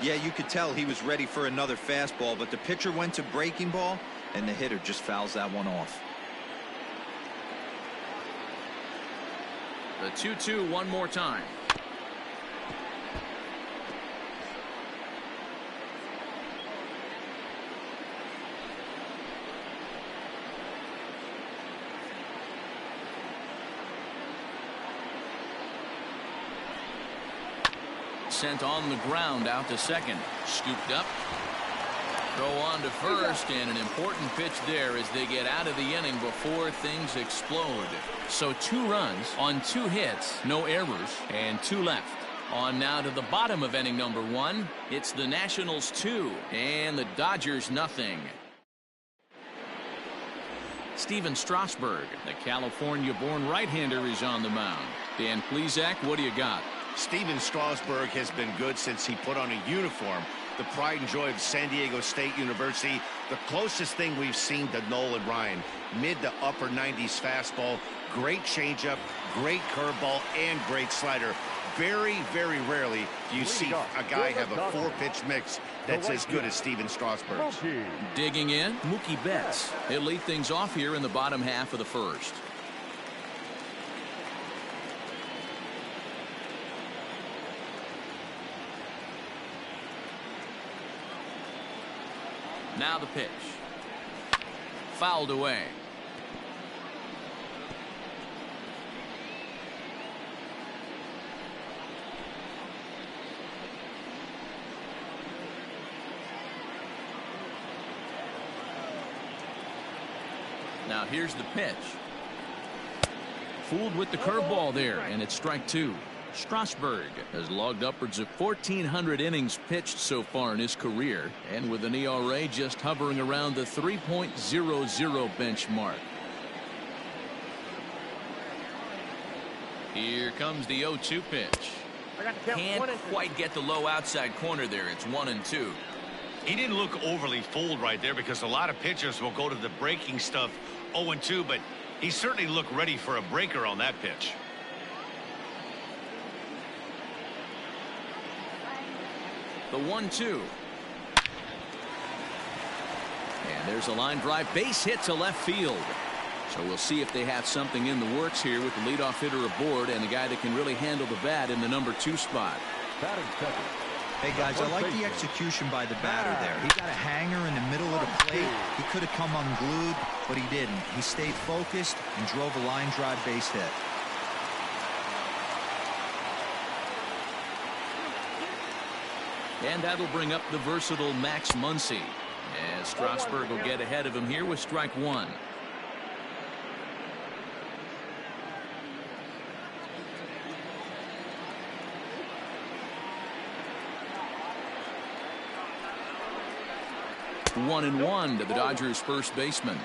Yeah, you could tell he was ready for another fastball, but the pitcher went to breaking ball, and the hitter just fouls that one off. The 2-2 one more time. Sent on the ground out to second. Scooped up. Throw on to first, and an important pitch there as they get out of the inning before things explode. So 2 runs on 2 hits, no errors, and 2 left. On now to the bottom of inning number 1. It's the Nationals 2 and the Dodgers nothing. Steven Strasburg, the California-born right-hander, is on the mound. Dan Plesac, what do you got? Steven Strasburg has been good since he put on a uniform. the pride and joy of San Diego State University, the closest thing we've seen to Nolan Ryan. Mid to upper 90s fastball, great changeup, great curveball, and great slider. Very, very rarely do you see a guy have a four-pitch mix that's as good as Steven Strasburg's. Digging in, Mookie Betts. He'll lead things off here in the bottom half of the first. Now the pitch. Fouled away. Now here's the pitch. Fooled with the curveball there, and it's strike two. Strasburg has logged upwards of 1,400 innings pitched so far in his career, and with an ERA just hovering around the 3.00 benchmark. Here comes the 0-2 pitch. Can't quite get the low outside corner there. It's 1-2. He didn't look overly fooled right there because a lot of pitchers will go to the breaking stuff 0-2, but he certainly looked ready for a breaker on that pitch. The 1-2. And there's a line drive base hit to left field. So we'll see if they have something in the works here with the leadoff hitter aboard and a guy that can really handle the bat in the number 2 spot. Batting second. Hey guys, I like the execution by the batter there. He got a hanger in the middle of the plate. He could have come unglued, but he didn't. He stayed focused and drove a line drive base hit. And that'll bring up the versatile Max Muncy, as Strasburg will get ahead of him here with strike one. One and one to the Dodgers first baseman.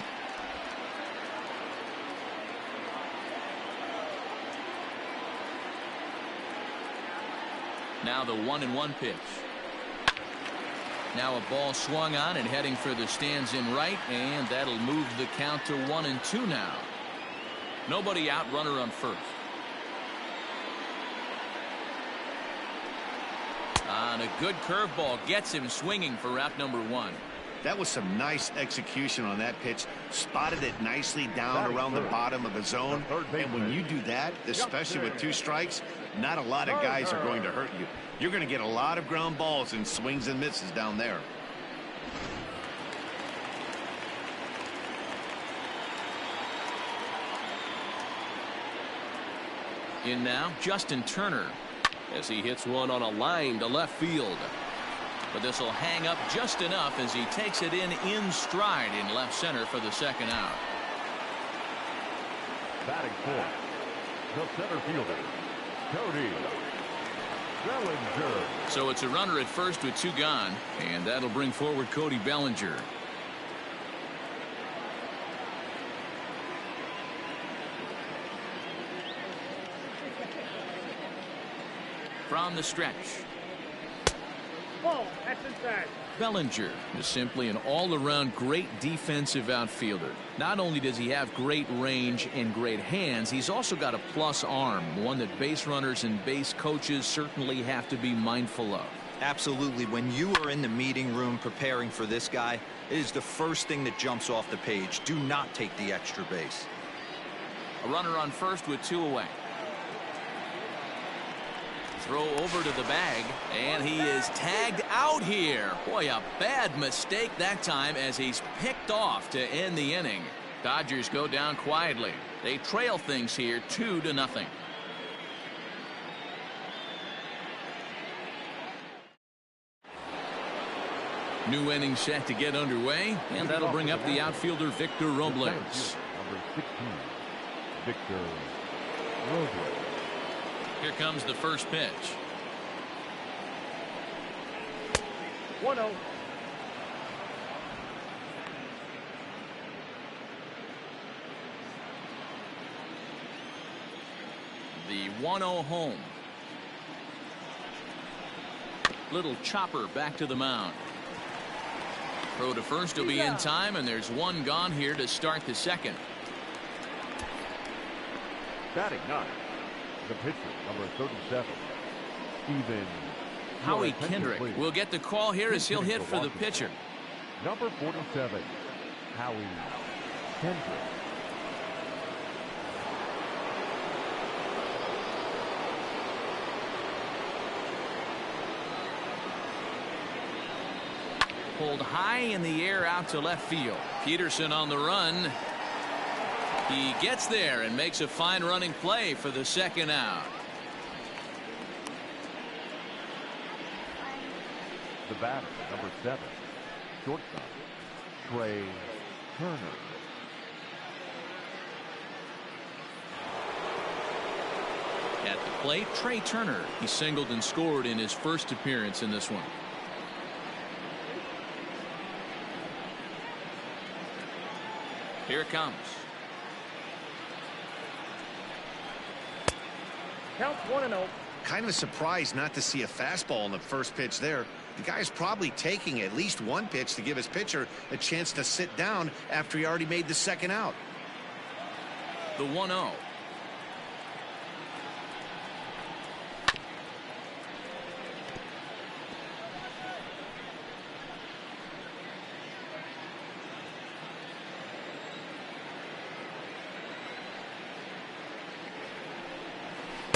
Now the 1-1 pitch. Now a ball swung on and heading for the stands in right, and that'll move the count to 1-2 now. Nobody out, runner on first. On a good curveball gets him swinging for out number one. That was some nice execution on that pitch. Spotted it nicely down around the bottom of the zone. And when you do that, especially with 2 strikes, not a lot of guys are going to hurt you. You're going to get a lot of ground balls and swings and misses down there. In now, Justin Turner, as he hits one on a line to left field. But this will hang up just enough as he takes it in stride in left center for the second out. Batting fourth, the center fielder, Cody Bellinger. So it's a runner at first with 2 gone, and that'll bring forward Cody Bellinger. From the stretch. Ball, that's inside. Bellinger is simply an all-around great defensive outfielder. Not only does he have great range and great hands, he's also got a plus arm, one that base runners and base coaches certainly have to be mindful of. Absolutely. When you are in the meeting room preparing for this guy, it is the first thing that jumps off the page. Do not take the extra base. A runner on first with 2 away. Throw over to the bag, and he is tagged out here. Boy, a bad mistake that time as he's picked off to end the inning. Dodgers go down quietly. They trail things here 2-0. New inning set to get underway, and that'll bring up the outfielder Victor Robles. Number 16, Victor Robles. Here comes the first pitch. 1-0. The 1-0 home. little chopper back to the mound. Throw to first will be in time, and there's one gone here to start the second. Batting ninth, the pitcher, number 37, Steven Howie Kendrick will get the call here as he'll hit for the pitcher. Number 47, Howie Kendrick. Pulled high in the air out to left field. Peterson on the run. He gets there and makes a fine running play for the second out. The batter, number 7, shortstop, Trey Turner. At the plate, Trey Turner. He singled and scored in his first appearance in this one. Here it comes. Count 1-0. Kind of a surprise not to see a fastball on the first pitch there. The guy's probably taking at least one pitch to give his pitcher a chance to sit down after he already made the second out. The 1-0.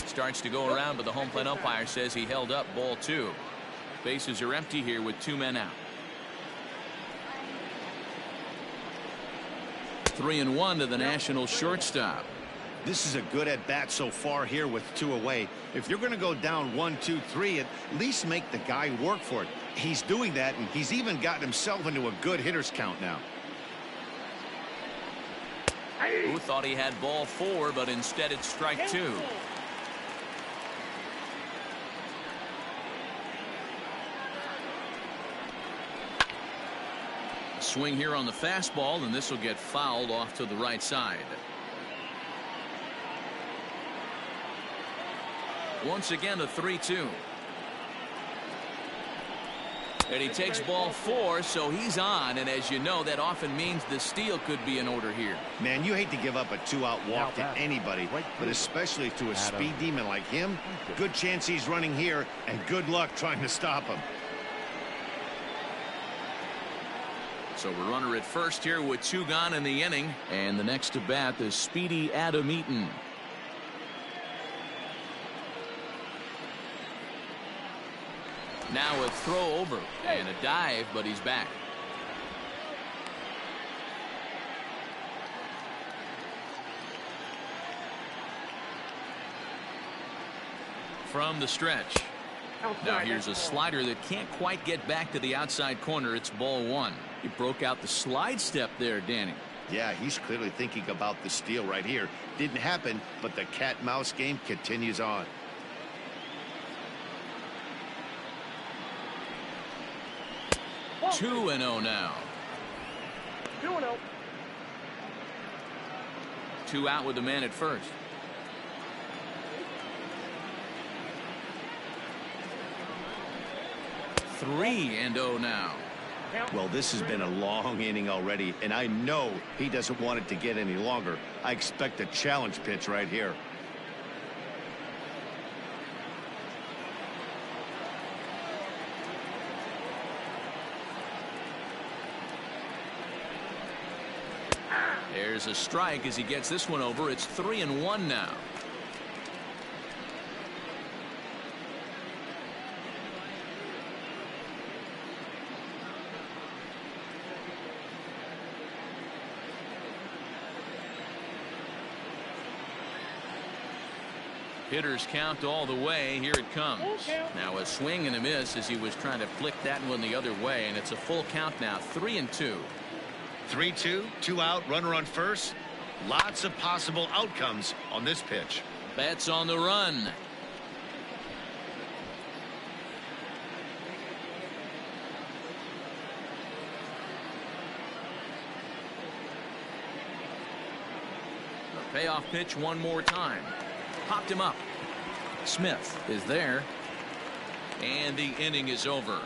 Starts to go around, but the home plate umpire says he held up ball 2. Bases are empty here with 2 men out. 3-1 to the National shortstop. This is a good at bat so far here with 2 away. If you're going to go down 1, 2, 3, at least make the guy work for it. He's doing that, and he's even gotten himself into a good hitter's count now. Who thought he had ball 4, but instead it's strike 2. Swing here on the fastball, and this will get fouled off to the right side. Once again, a 3-2. And he takes ball 4, so he's on, and as you know, that often means the steal could be in order here. Man, you hate to give up a 2-out walk to anybody, but especially to a speed demon like him. Good chance he's running here, and good luck trying to stop him. So we're runner at first here with 2 gone in the inning. And the next to bat is speedy Adam Eaton. Now a throw over and a dive, but he's back. From the stretch. Now here's a slider that can't quite get back to the outside corner. It's ball 1. He broke out the slide step there, Danny. Yeah, he's clearly thinking about the steal right here. Didn't happen, but the cat-mouse game continues on. Ball 2-0 now. 2-0. 2 out with the man at first. 3-0 now. Well, this has been a long inning already, and I know he doesn't want it to get any longer. I expect a challenge pitch right here. There's a strike as he gets this one over. It's 3-1 now. Hitters count all the way. Here it comes. Now a swing and a miss as he was trying to flick that one the other way, and it's a full count now. 3-2. 3-2, 2 out, runner on first. Lots of possible outcomes on this pitch. Betts on the run. The payoff pitch one more time. Popped him up. Smith is there. And the inning is over.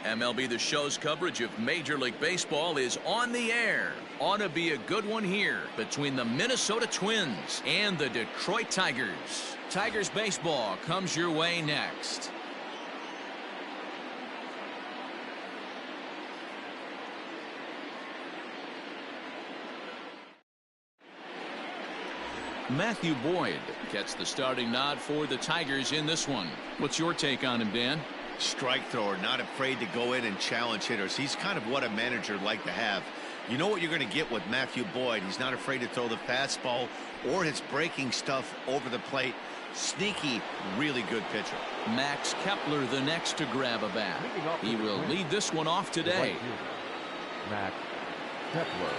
MLB The Show's coverage of Major League Baseball is on the air. Ought to be a good one here between the Minnesota Twins and the Detroit Tigers. Tigers baseball comes your way next. Matthew Boyd gets the starting nod for the Tigers in this one. What's your take on him, Dan? Strike thrower, not afraid to go in and challenge hitters. He's kind of what a manager would like to have. You know what you're going to get with Matthew Boyd. He's not afraid to throw the fastball or his breaking stuff over the plate. Sneaky, really good pitcher. Max Kepler the next to grab a bat. He will lead this one off today. Max Kepler.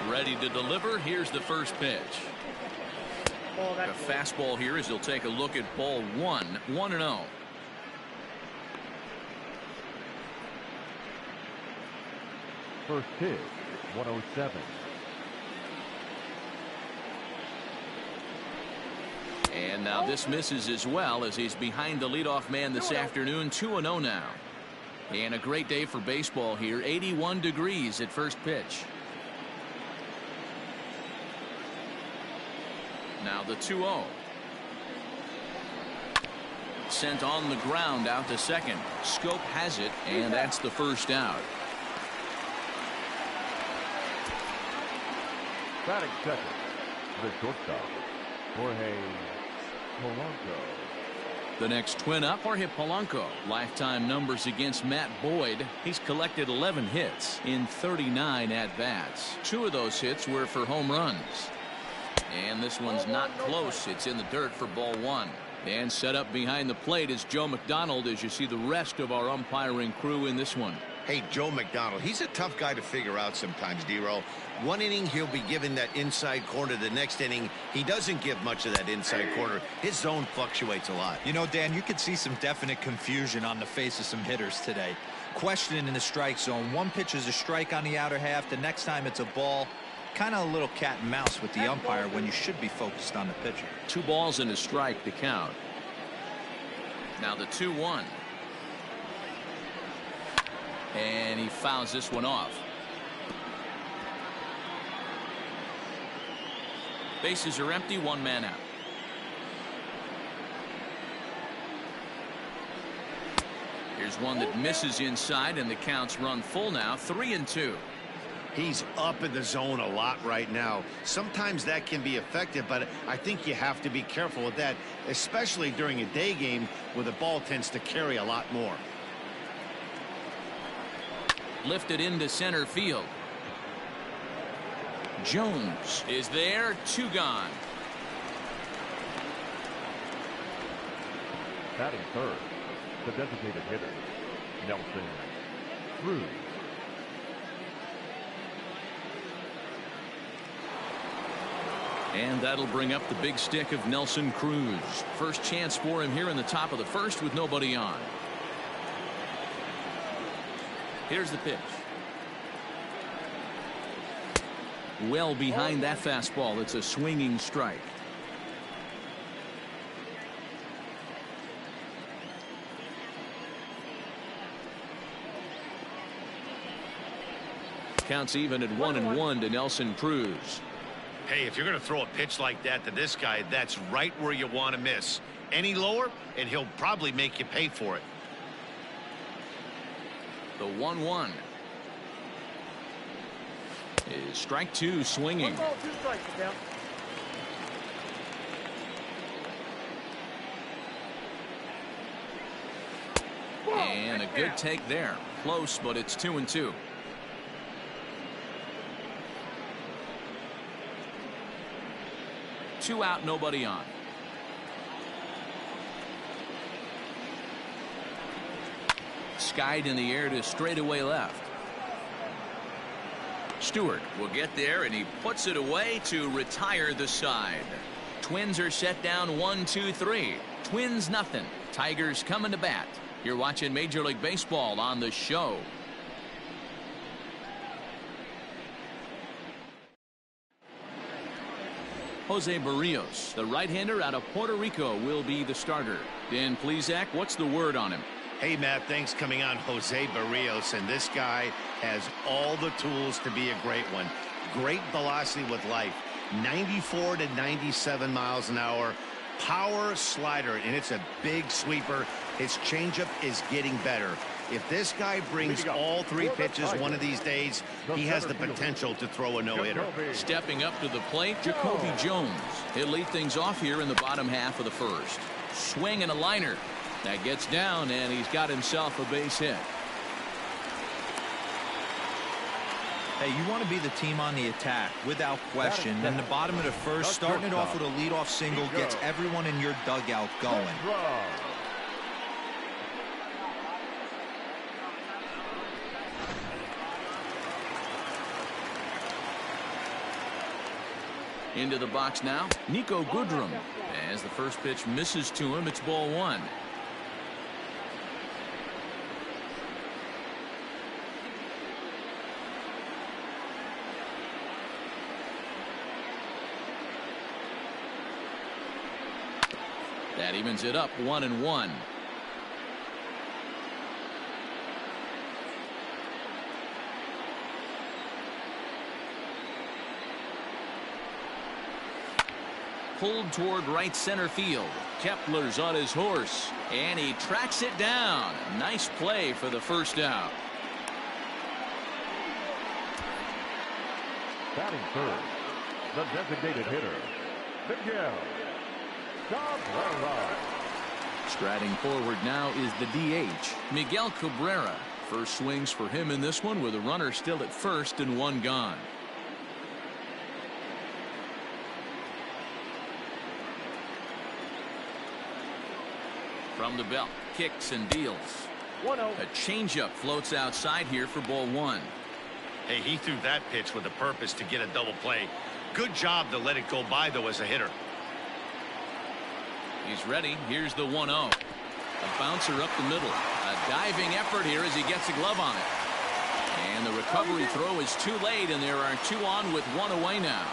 Ready to deliver. Here's the first pitch. A fastball here as he'll take a look at ball one. 1-0. First pitch, 107. And now this misses as well as he's behind the leadoff man this afternoon. 2-0 now. And a great day for baseball here. 81 degrees at first pitch. Now the 2-0. Sent on the ground out to second. Scope has it, and that's the first out. Batting second, the shortstop, Jorge Polanco. The next twin up, Jorge Polanco. Lifetime numbers against Matt Boyd. He's collected 11 hits in 39 at-bats. 2 of those hits were for home runs. And this one's not close. It's in the dirt for ball one. And set up behind the plate is Joe McDonald as you see the rest of our umpiring crew in this one. Hey, Joe McDonald, he's a tough guy to figure out sometimes, D-Row. One inning, he'll be given that inside corner. The next inning, he doesn't give much of that inside corner. His zone fluctuates a lot. You know, Dan, you could see some definite confusion on the face of some hitters today. Questioning in the strike zone. One pitch is a strike on the outer half. The next time it's a ball. Kind of a little cat and mouse with the umpire when you should be focused on the pitcher. 2 balls and a strike to count. Now the 2-1. And he fouls this one off. Bases are empty, 1 man out. Here's one that misses inside, and the counts run full now. 3-2. He's up in the zone a lot right now. Sometimes that can be effective, but I think you have to be careful with that, especially during a day game where the ball tends to carry a lot more. Lifted into center field. Jones is there. 2 gone. Batting third, the designated hitter, Nelson Cruz. And that'll bring up the big stick of Nelson Cruz. First chance for him here in the top of the first with nobody on. Here's the pitch. Well behind that fastball. It's a swinging strike. Counts even at 1-1 to Nelson Cruz. Hey, if you're going to throw a pitch like that to this guy, that's right where you want to miss. Any lower, and he'll probably make you pay for it. The 1-1 is strike 2, swinging. 1 ball, 2 strikes, count. And a good take there. Close, but it's 2-2. Two out, nobody on. Skied in the air to straightaway left. Stewart will get there, and he puts it away to retire the side. Twins are set down 1-2-3. Twins nothing. Tigers coming to bat. You're watching Major League Baseball on The Show. Jose Barrios, the right-hander out of Puerto Rico, will be the starter. Dan Plesac, what's the word on him? Hey, Matt, thanks coming on Jose Barrios, and this guy has all the tools to be a great one. Great velocity with life, 94 to 97 miles an hour, power slider, and it's a big sweeper. His changeup is getting better. If this guy brings all 3 pitches one of these days, he has the potential to throw a no-hitter. Stepping up to the plate, Jacoby Jones. He'll lead things off here in the bottom half of the first. Swing and a liner. That gets down, and he's got himself a base hit. Hey, you want to be the team on the attack, without question. In the bottom of the first, starting it off with a leadoff single gets everyone in your dugout going. Into the box now, Nico Goodrum. As the first pitch misses to him, it's ball 1. That evens it up 1-1. Pulled toward right center field. Kepler's on his horse, and he tracks it down. Nice play for the first out. Batting third, the designated hitter, Miguel Cabrera. Striding forward now is the DH, Miguel Cabrera. First swings for him in this one with a runner still at first and 1 gone. From the belt, kicks and deals. 1-0. A changeup floats outside here for ball 1. Hey, he threw that pitch with a purpose to get a double play. Good job to let it go by, though, as a hitter. He's ready. Here's the 1-0. A bouncer up the middle. A diving effort here as he gets a glove on it. And the recovery throw is too late, and there are 2 on with 1 away now.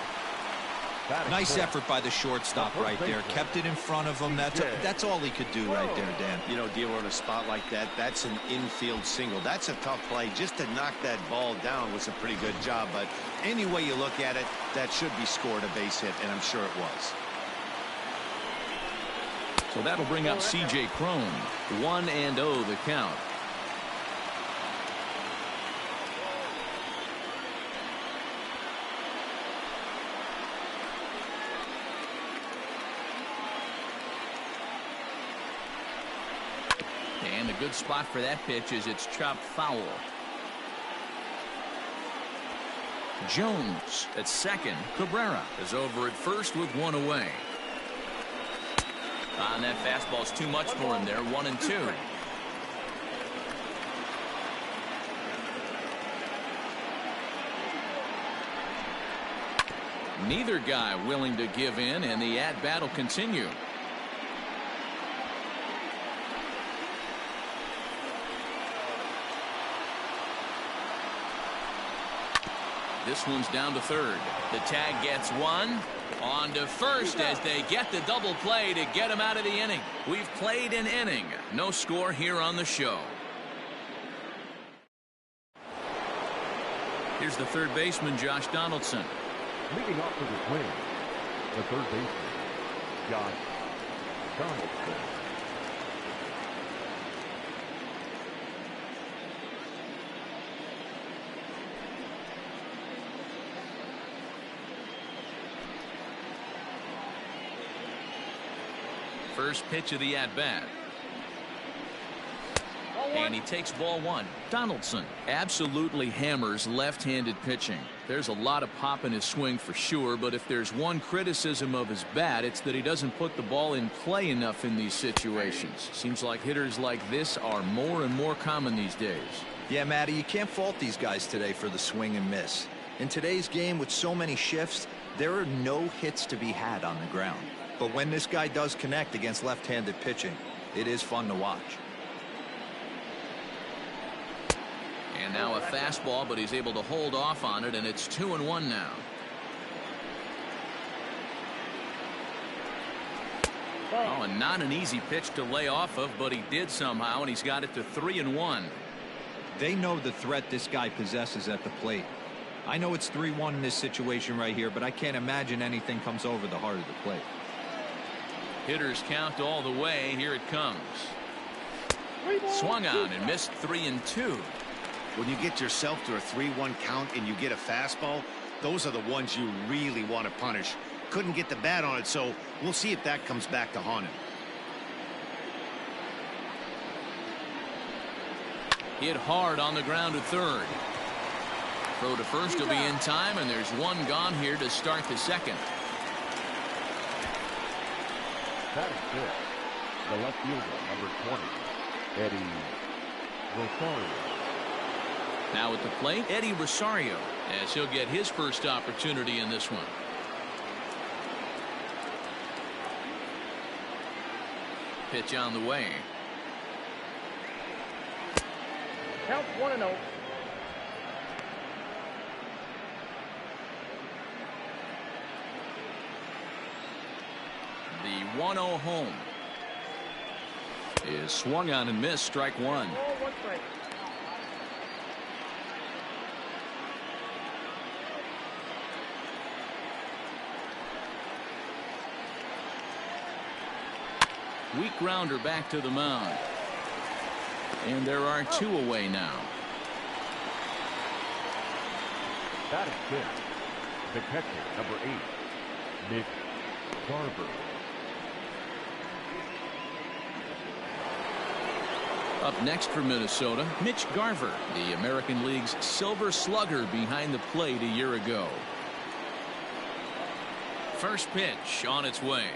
Nice effort by the shortstop right there. Kept it in front of him. That's all he could do right there, Dan. You know, D'Lo, in a spot like that, that's an infield single. That's a tough play. Just to knock that ball down was a pretty good job. But any way you look at it, that should be scored a base hit, and I'm sure it was. So that'll bring up C.J. Cron. 1-0 the count. And a good spot for that pitch is it's chopped foul. Jones at second. Cabrera is over at first with one away. And that fastball's too much for him there. 1-2. Neither guy willing to give in, and the at-bat will continue. This one's down to third. The tag gets one. On to first as they get the double play to get him out of the inning. We've played an inning. No score here on the show. Here's the third baseman, Josh Donaldson. Leading off for the Twins, the third baseman, Josh Donaldson. First pitch of the at-bat. And he takes ball one. Donaldson absolutely hammers left-handed pitching. There's a lot of pop in his swing for sure, but if there's one criticism of his bat, it's that he doesn't put the ball in play enough in these situations. Seems like hitters like this are more and more common these days. Yeah, Matty, you can't fault these guys today for the swing and miss. In today's game with so many shifts, there are no hits to be had on the ground. But when this guy does connect against left-handed pitching, it is fun to watch. And now a fastball, but he's able to hold off on it, and it's 2-1 now. Oh, and not an easy pitch to lay off of, but he did somehow, and he's got it to 3-1. They know the threat this guy possesses at the plate. I know it's 3-1 in this situation right here, but I can't imagine anything comes over the heart of the plate. Hitters count all the way. Here it comes. Swung on and missed 3-2. When you get yourself to a 3-1 count and you get a fastball, those are the ones you really want to punish. Couldn't get the bat on it, so we'll see if that comes back to haunt him. Hit hard on the ground at third. Throw to first will be in time, and there's one gone here to start the second. That is fifth. The left fielder, number 20, Eddie Rosario. Now at the plate, Eddie Rosario, as he'll get his first opportunity in this one. Pitch on the way. Count 1-0. The 1-0 home is swung on and missed. Strike one. Ball, 1 strike. Weak grounder back to the mound. And there are two away now. That is fifth. The catcher, number 8, Mitch Garver. Up next for Minnesota, Mitch Garver, the American League's Silver Slugger behind the plate a year ago. First pitch on its way.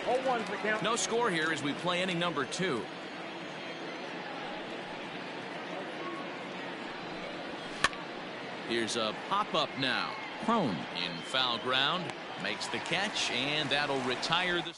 0-1's the count. No score here as we play inning number 2. Here's a pop-up now. Crone in foul ground makes the catch, and that'll retire the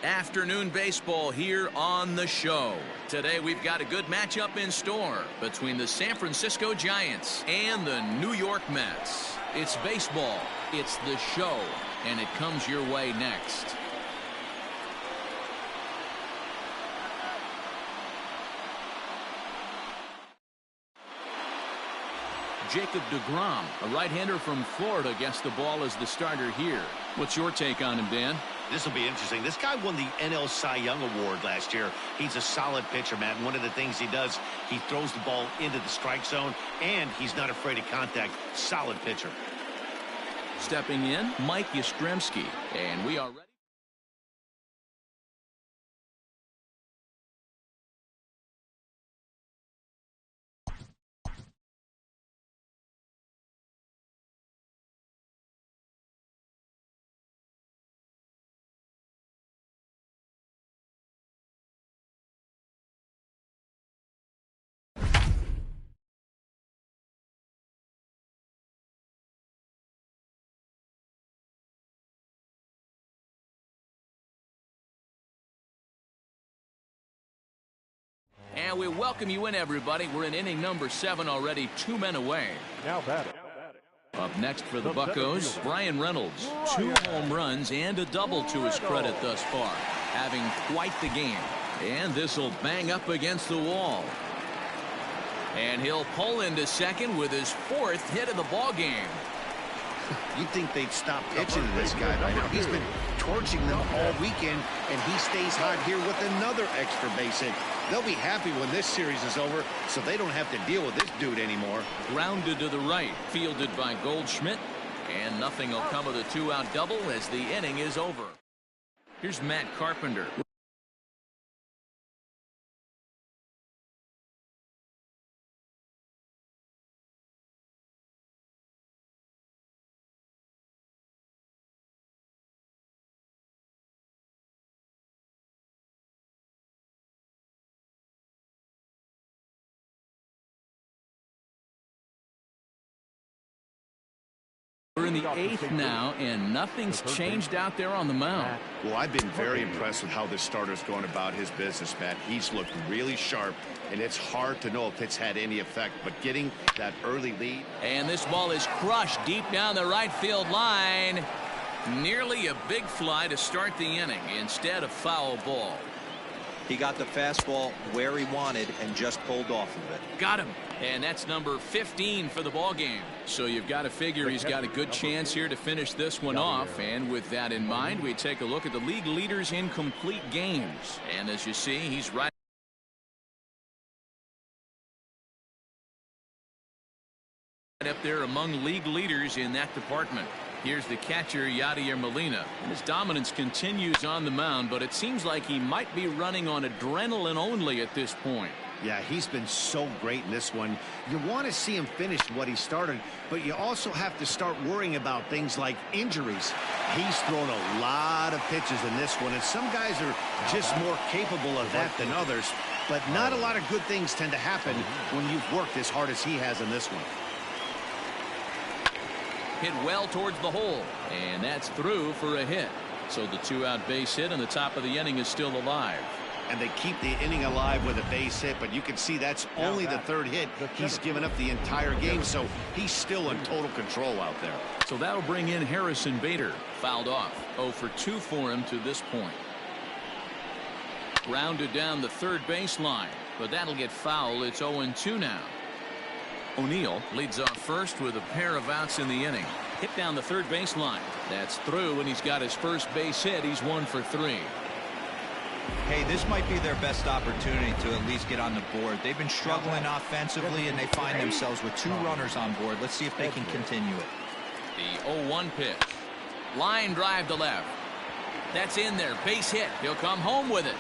Afternoon baseball here on the show. Today we've got a good matchup in store between the San Francisco Giants and the New York Mets. It's baseball, it's the show, and it comes your way next. Jacob deGrom, a right-hander from Florida, gets the ball as the starter here. What's your take on him, Dan? This will be interesting. This guy won the NL Cy Young Award last year. He's a solid pitcher, Matt. And one of the things he does, he throws the ball into the strike zone, and he's not afraid of contact. Solid pitcher. Stepping in, Mike Yastrzemski. And we are ready. And we welcome you in, everybody. We're in inning number 7 already, 2 men away. Now batting. Up next for the Buccos, Bryan Reynolds. 2 home runs and a double to his credit thus far. Having quite the game. And this will bang up against the wall. And he'll pull into second with his 4th hit of the ball game. You'd think they'd stop pitching to this guy by now. He's been torching them all weekend, and he stays hot here with another extra base hit. They'll be happy when this series is over, so they don't have to deal with this dude anymore. Grounded to the right, fielded by Goldschmidt, and nothing will come of the 2-out double as the inning is over. Here's Matt Carpenter. We're in the 8th now, and nothing's changed out there on the mound. Well, I've been very impressed with how this starter's going about his business, Matt. He's looked really sharp, and it's hard to know if it's had any effect, but getting that early lead. And this ball is crushed deep down the right field line. Nearly a big fly to start the inning instead of foul ball. He got the fastball where he wanted and just pulled off of it. Got him. And that's number 15 for the ball game. So you've got to figure he's got a good chance here to finish this one off. And with that in mind, we take a look at the league leaders in complete games. And as you see, he's right up there among league leaders in that department. Here's the catcher, Yadier Molina. And his dominance continues on the mound, but it seems like he might be running on adrenaline only at this point. Yeah, he's been so great in this one. You want to see him finish what he started, but you also have to start worrying about things like injuries. He's thrown a lot of pitches in this one, and some guys are just more capable of that than others, but not a lot of good things tend to happen when you've worked as hard as he has in this one. Hit well towards the hole, and that's through for a hit. So the 2-out base hit and the top of the inning is still alive. And they keep the inning alive with a base hit, but you can see that's only the 3rd hit. He's given up the entire game, so he's still in total control out there. So that'll bring in Harrison Bader. Fouled off. 0 for 2 for him to this point. Grounded down the 3rd baseline, but that'll get foul. It's 0-2 now. O'Neill leads off first with a pair of outs in the inning. Hit down the 3rd baseline. That's through, and he's got his first base hit. He's 1 for 3. Hey, this might be their best opportunity to at least get on the board. They've been struggling offensively, and they find themselves with 2 runners on board. Let's see if they can continue it. The 0-1 pitch. Line drive to left. That's in there. Base hit. He'll come home with it.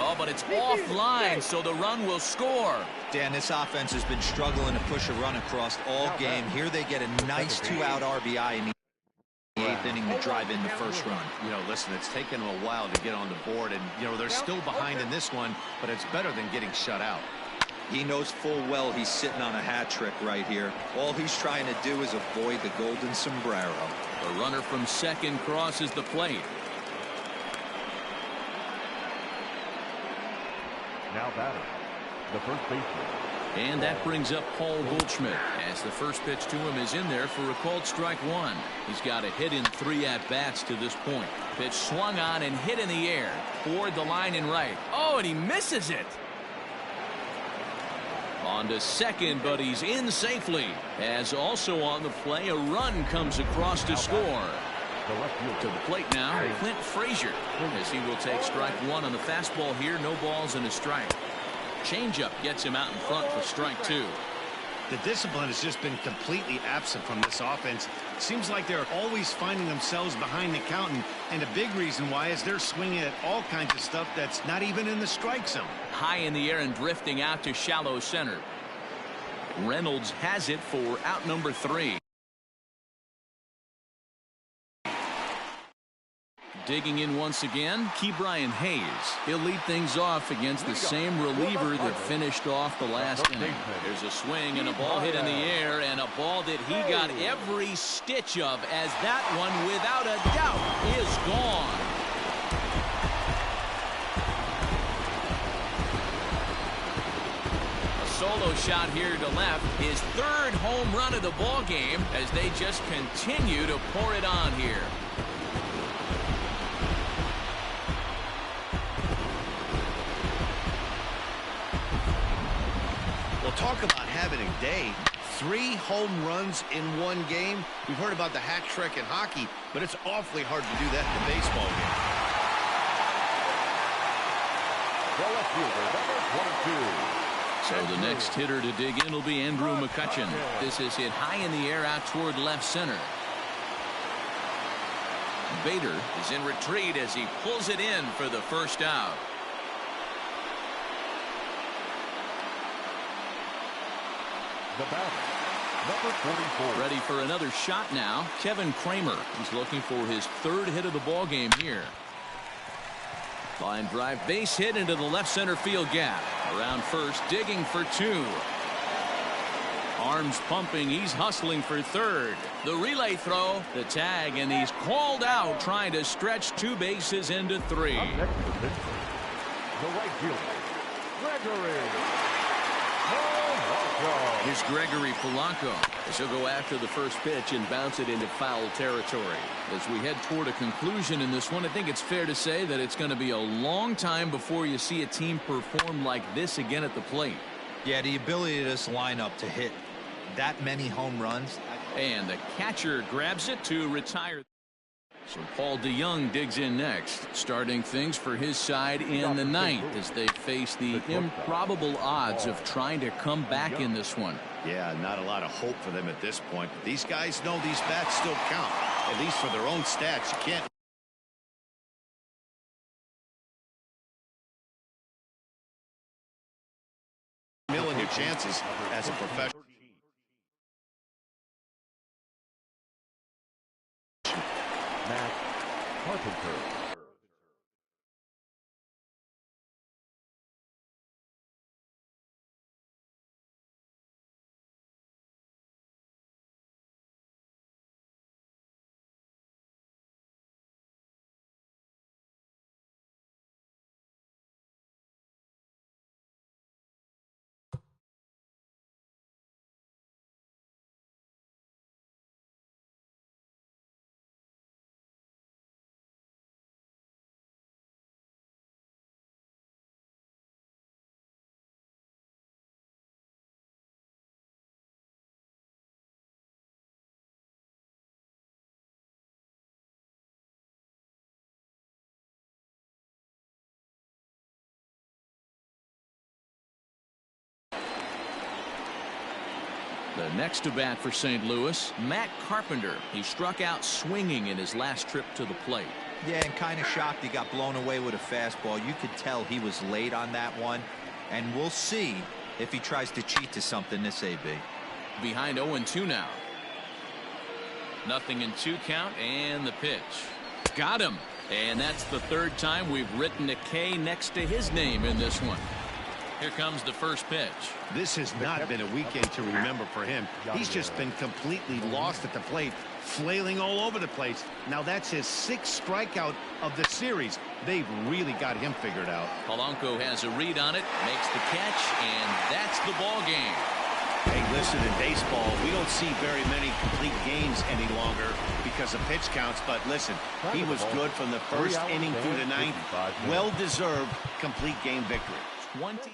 Oh, but it's offline, so the run will score. Dan, this offense has been struggling to push a run across all game. Here they get a nice 2-out RBI in the 8th inning to drive in the first run. You know, listen, it's taken them a while to get on the board, and, you know, they're still behind in this one, but it's better than getting shut out. He knows full well he's sitting on a hat trick right here. All he's trying to do is avoid the golden sombrero. The runner from second crosses the plate. Now batting, the first baseman. And that brings up Paul Goldschmidt as the first pitch to him is in there for a called strike one. He's got a hit in 3 at-bats to this point. Pitch swung on and hit in the air toward the line and right. Oh, and he misses it. On to second, but he's in safely. As also on the play, a run comes across to score. To the plate now, Clint Frazier, as he will take strike one on the fastball here. No balls and a strike. Changeup gets him out in front for strike 2. The discipline has just been completely absent from this offense. Seems like they're always finding themselves behind the count, and a big reason why is they're swinging at all kinds of stuff that's not even in the strike zone. High in the air and drifting out to shallow center. Reynolds has it for out number 3. Digging in once again, Ke'Bryan Hayes. He'll lead things off against the same reliever that finished off the last inning. There's a swing and a ball hit in the air, and a ball that he got every stitch of, as that one, without a doubt, is gone. A solo shot here to left, his 3rd home run of the ball game, as they just continue to pour it on here. Talk about having a day. 3 home runs in 1 game. We've heard about the hat trick in hockey, but it's awfully hard to do that in a baseball game. The left fielder, number 22. So the next hitter to dig in will be Andrew McCutchen. This is hit high in the air out toward left center. Bader is in retreat as he pulls it in for the first out. The batter, number 44. Ready for another shot now. Kevin Kramer. He's looking for his 3rd hit of the ball game here. Line drive base hit into the left center field gap. Around first, digging for 2. Arms pumping. He's hustling for 3rd. The relay throw, the tag, and he's called out trying to stretch 2 bases into 3. Up next to the pitcher, the right fielder, Gregory. Here's Gregory Polanco as he'll go after the first pitch and bounce it into foul territory. As we head toward a conclusion in this one, I think it's fair to say that it's going to be a long time before you see a team perform like this again at the plate. Yeah, the ability of this lineup to hit that many home runs. And the catcher grabs it to retire. So Paul DeYoung digs in next, starting things for his side in the 9th as they face the improbable odds of trying to come back in this one. Yeah, not a lot of hope for them at this point. But these guys know these bats still count, at least for their own stats. You can't million your chances as a professional. Matt Carpenter. The next to bat for St. Louis, Matt Carpenter. He struck out swinging in his last trip to the plate. Yeah, and kind of shocked he got blown away with a fastball. You could tell he was late on that one, and we'll see if he tries to cheat to something this AB. Behind 0-2 now. 0-2 count, and the pitch. Got him. And that's the 3rd time we've written a K next to his name in this one. Here comes the first pitch. This has not been a weekend to remember for him. He's just been completely lost at the plate, flailing all over the place. Now that's his 6th strikeout of the series. They've really got him figured out. Polanco has a read on it, makes the catch, and that's the ball game. Hey, listen, in baseball, we don't see very many complete games any longer because of pitch counts. But listen, he was good from the first inning through the 9th. Well-deserved complete game victory. 20.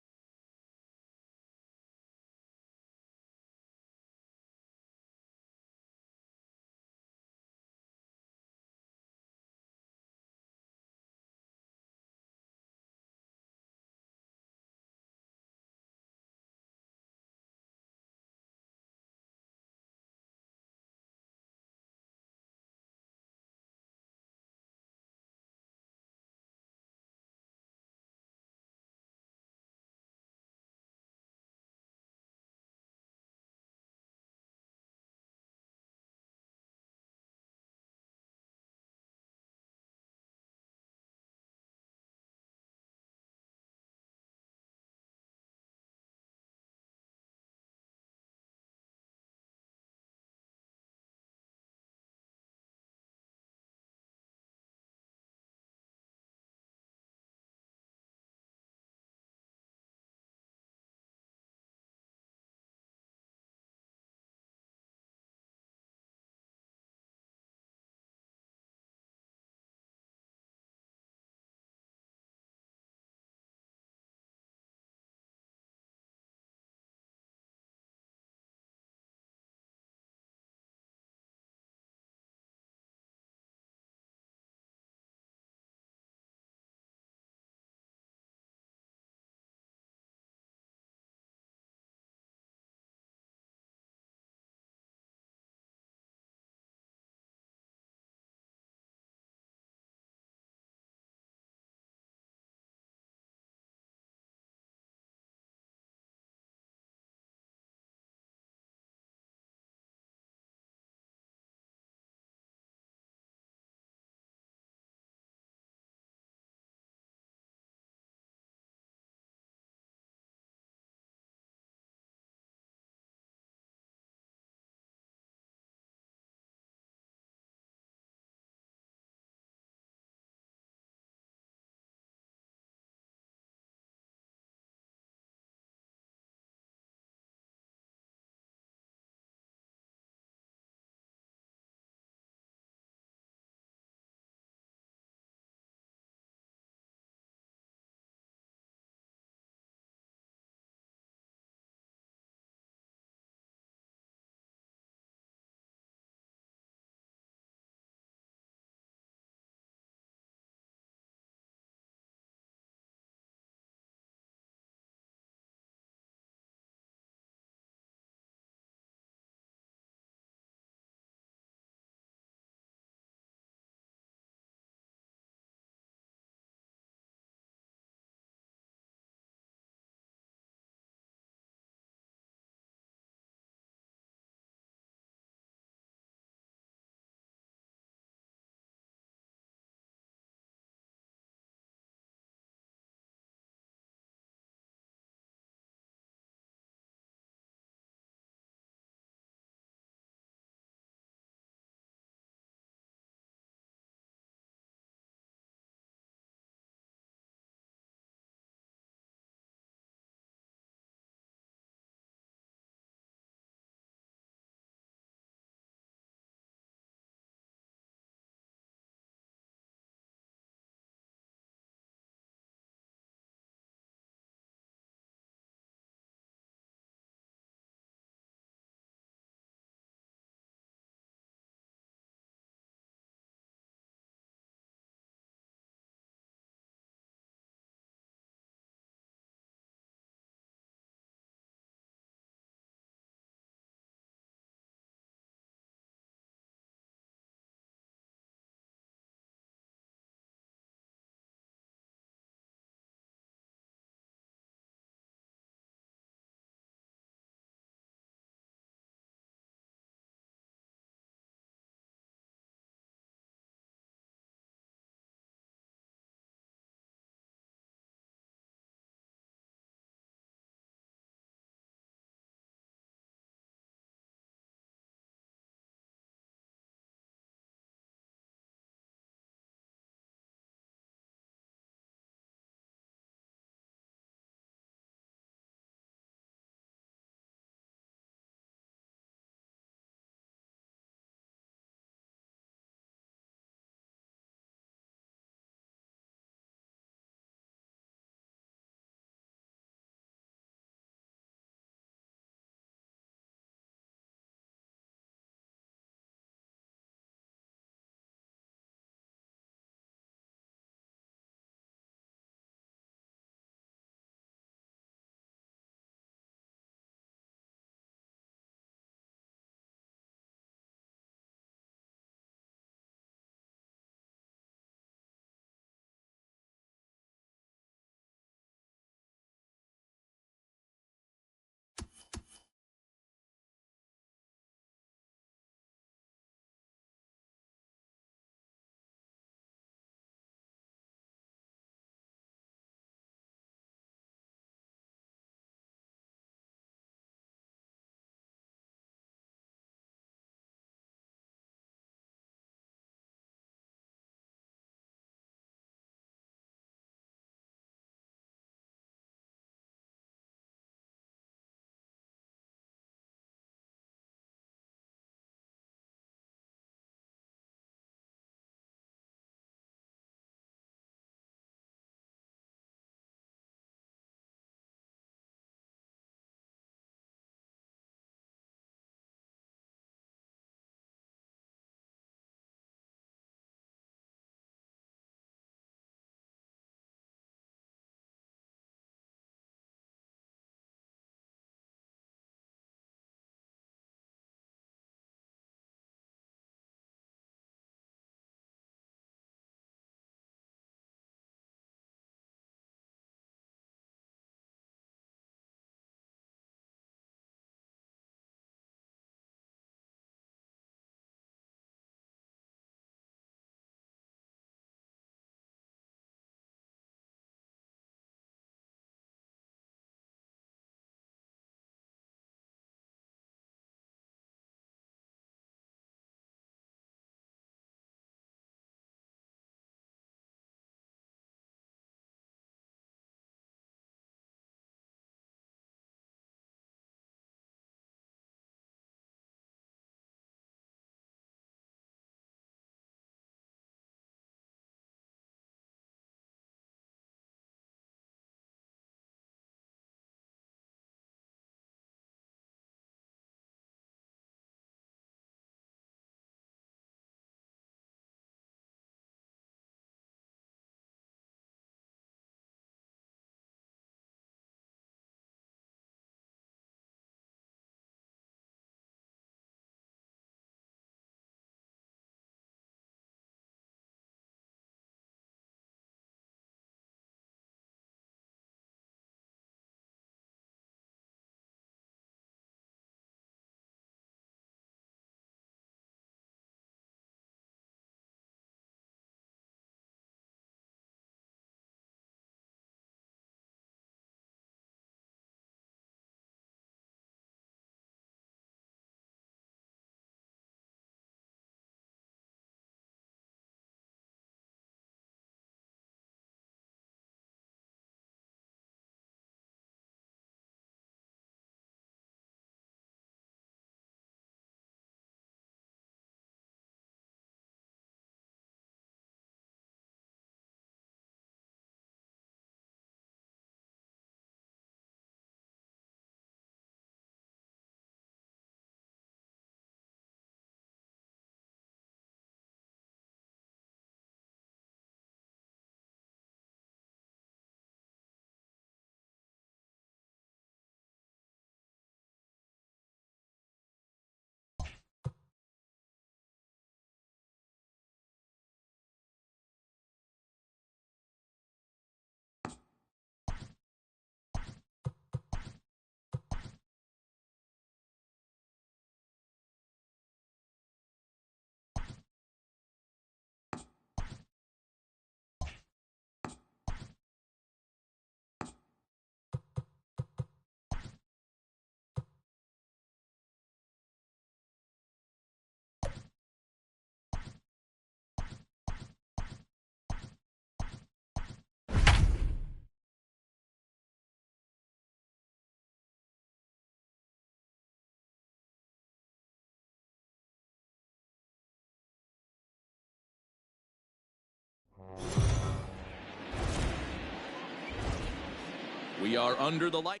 We are under the light.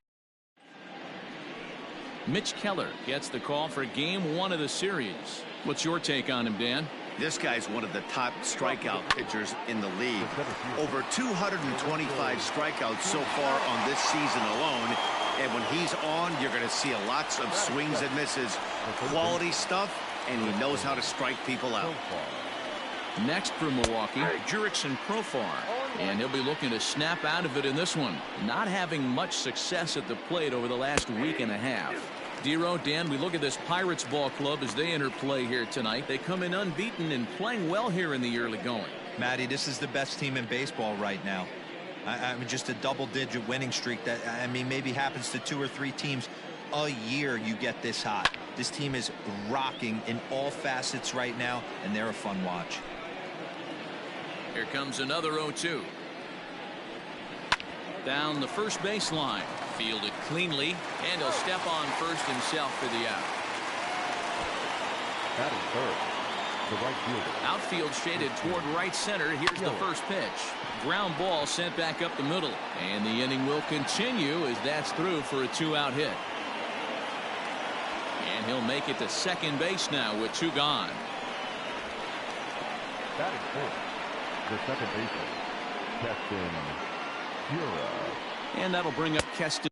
Mitch Keller gets the call for game 1 of the series. What's your take on him, Dan? This guy's one of the top strikeout pitchers in the league. Over 225 strikeouts so far on this season alone. And when he's on, you're going to see lots of swings and misses. Quality stuff, and he knows how to strike people out. Next for Milwaukee, Jurickson Profar. And he'll be looking to snap out of it in this one. Not having much success at the plate over the last week and a half. Dero, Dan, we look at this Pirates ball club as they enter play here tonight. They come in unbeaten and playing well here in the early going. Matty, this is the best team in baseball right now. I mean, just a double-digit winning streak that, I mean, maybe happens to 2 or 3 teams a year you get this hot. This team is rocking in all facets right now, and they're a fun watch. Here comes another 0-2. Down the first baseline. Fielded cleanly, and he'll step on first himself for the out. That is third. The right fielder. Outfield shaded toward right center. Here's the first pitch. Ground ball sent back up the middle. And the inning will continue as that's through for a 2-out hit. And he'll make it to second base now with 2 gone. That is fourth. The second baseman, Keston Hiura. And that'll bring up Keston.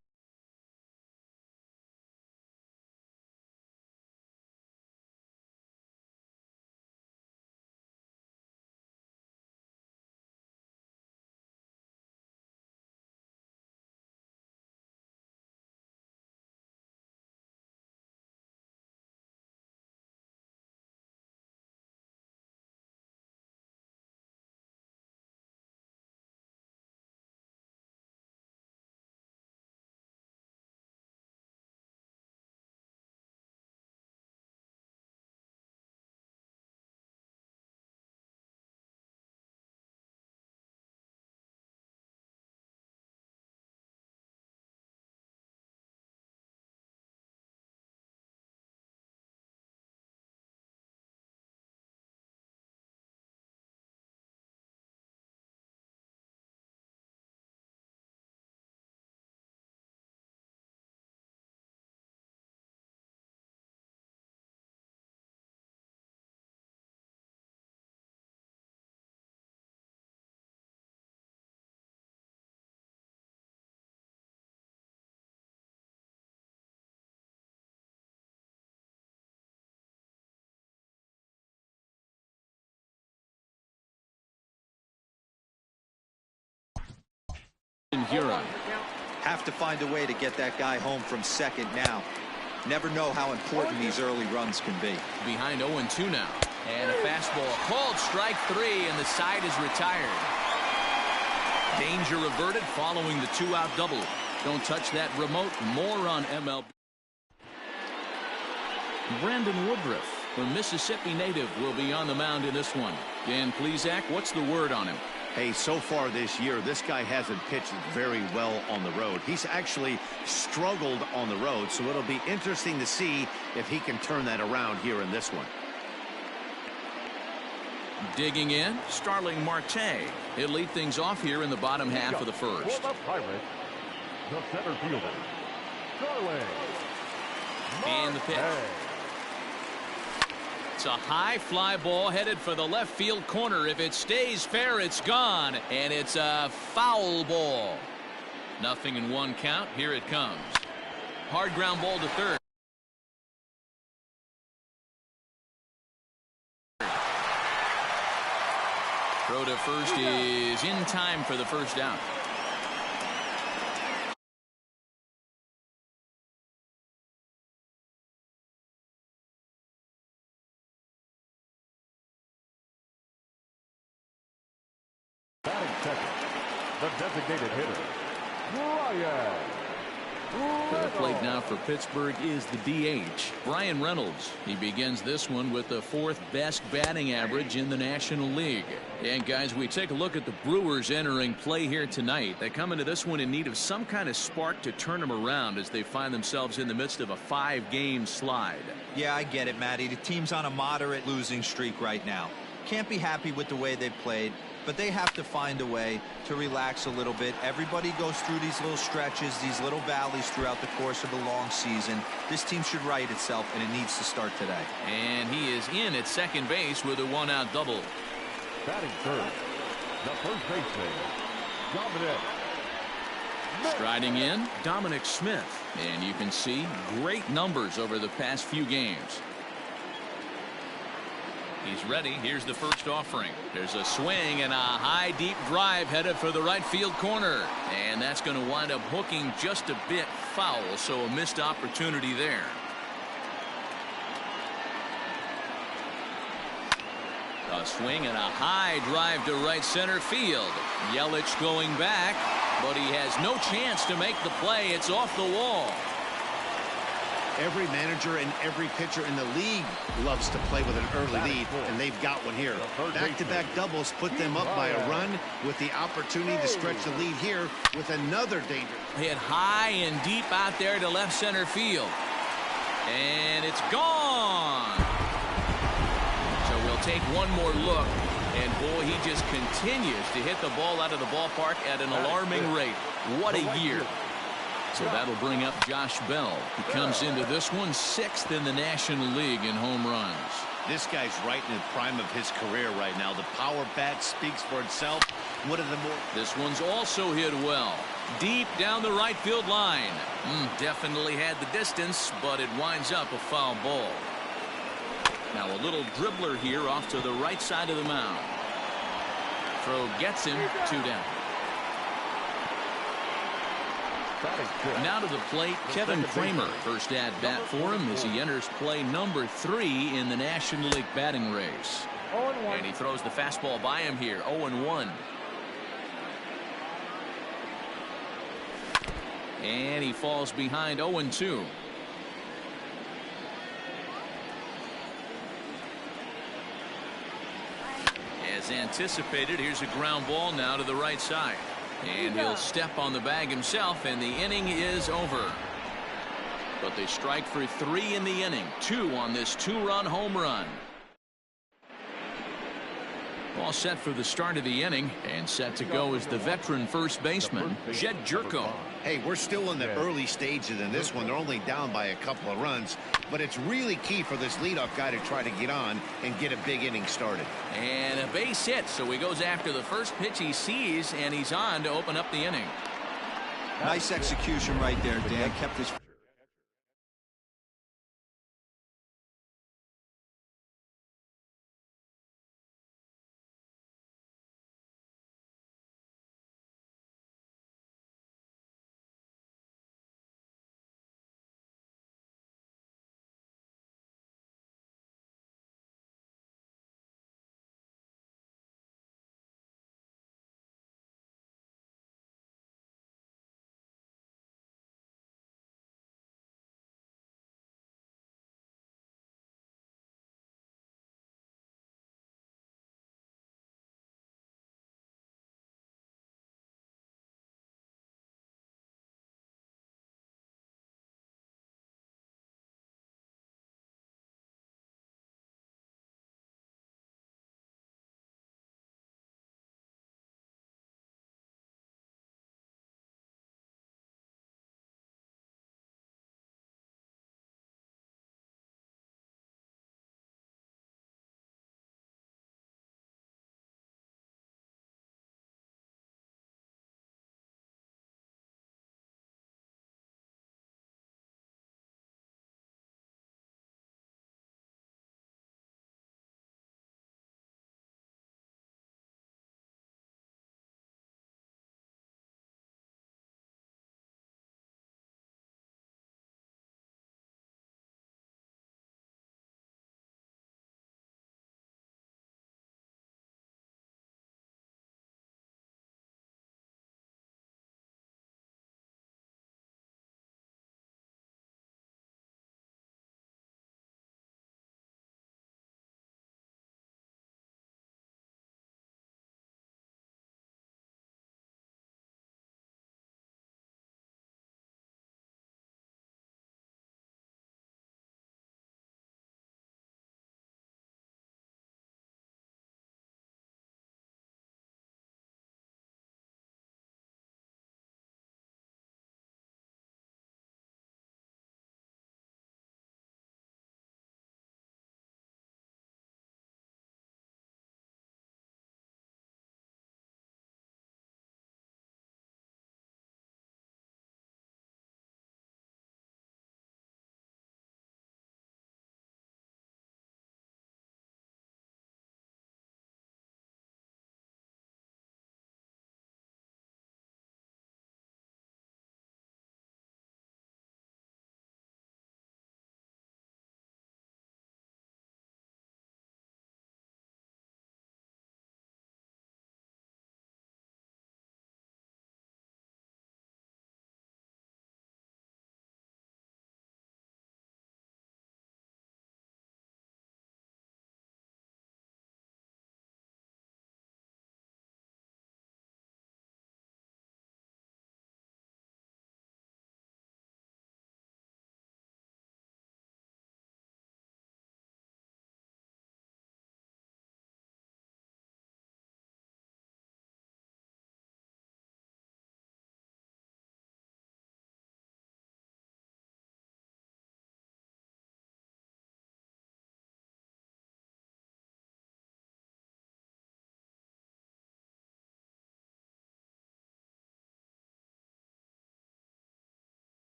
Hiura. Have to find a way to get that guy home from second now. Never know how important these early runs can be. Behind 0-2 now. And a fastball called strike 3, and the side is retired. Danger averted following the 2-out double. Don't touch that remote. More on MLB. Brandon Woodruff, the Mississippi native, will be on the mound in this one. Dan Plesac, what's the word on him? Hey, so far this year, this guy hasn't pitched very well on the road. He's actually struggled on the road, so it'll be interesting to see if he can turn that around here in this one. Digging in, Starling Marte. He'll lead things off here in the bottom half of the first. For the Pirates, the center fielder, Starling And the pitch. It's a high fly ball headed for the left field corner. If it stays fair, it's gone. And it's a foul ball. Nothing in 1 count. Here it comes. Hard ground ball to third. Throw to first is in time for the first down. Batting second, the designated hitter, Bryan To the plate now for Pittsburgh is the DH, Bryan Reynolds. He begins this one with the 4th best batting average in the National League. And guys, we take a look at the Brewers entering play here tonight. They come into this one in need of some kind of spark to turn them around as they find themselves in the midst of a 5-game slide. Yeah, I get it, Matty. The team's on a moderate losing streak right now. Can't be happy with the way they played. but they have to find a way to relax a little bit. Everybody goes through these little stretches, these little valleys throughout the course of a long season. This team should right itself, and it needs to start today. And he is in at second base with a one-out double. Batting third, the first baseman, Dominic. Striding in, Dominic Smith. And you can see great numbers over the past few games. He's ready. Here's the first offering. There's a swing and a high deep drive headed for the right field corner. And that's going to wind up hooking just a bit foul, so a missed opportunity there. A swing and a high drive to right center field. Yelich going back, but he has no chance to make the play. It's off the wall. Every manager and every pitcher in the league loves to play with an early lead, and they've got one here. Back-to-back doubles put them up by a run with the opportunity to stretch the lead here with another danger. Hit high and deep out there to left center field. And it's gone. So we'll take one more look. And boy, he just continues to hit the ball out of the ballpark at an alarming rate. What a year. So that'll bring up Josh Bell. He comes into this one 6th in the National League in home runs. This guy's right in the prime of his career right now. The power bat speaks for itself. One of the more. This one's also hit well. Deep down the right field line. Definitely had the distance, but it winds up a foul ball. Now a little dribbler here off to the right side of the mound. Throw gets him, 2 down. Now to the plate, Kevin Kramer. First at bat for him as he enters play number 3 in the National League batting race. And he throws the fastball by him here, 0-1. And he falls behind 0-2. As anticipated, here's a ground ball now to the right side. And he'll step on the bag himself, and the inning is over. But they strike for 3 in the inning. 2 on this 2-run home run. All set for the start of the inning, and set to go is the veteran first baseman, Jed Jerko. Hey, we're still in the early stages in this one. They're only down by a couple of runs, but it's really key for this leadoff guy to try to get on and get a big inning started. And a base hit, so he goes after the first pitch he sees, and he's on to open up the inning. Nice execution right there, Dan. Kept his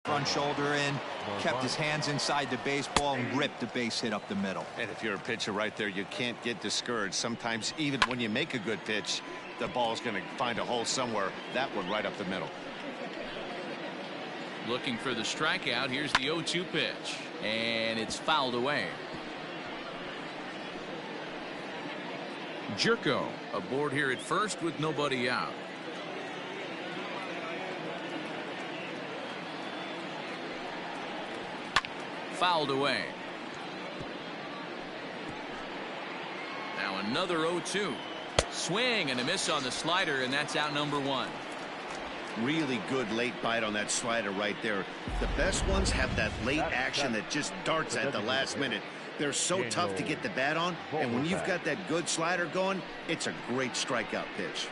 Front shoulder in, kept his hands inside the baseball, and ripped the base hit up the middle. And if you're a pitcher right there, you can't get discouraged. Sometimes even when you make a good pitch, the ball's going to find a hole somewhere. That one right up the middle. Looking for the strikeout. Here's the 0-2 pitch. And it's fouled away. Jerko aboard here at first with nobody out. Fouled away. Now another 0-2. Swing and a miss on the slider, and that's out number 1. Really good late bite on that slider right there. The best ones have that late action that just darts at the last minute. They're so tough to get the bat on, and when you've got that good slider going, it's a great strikeout pitch.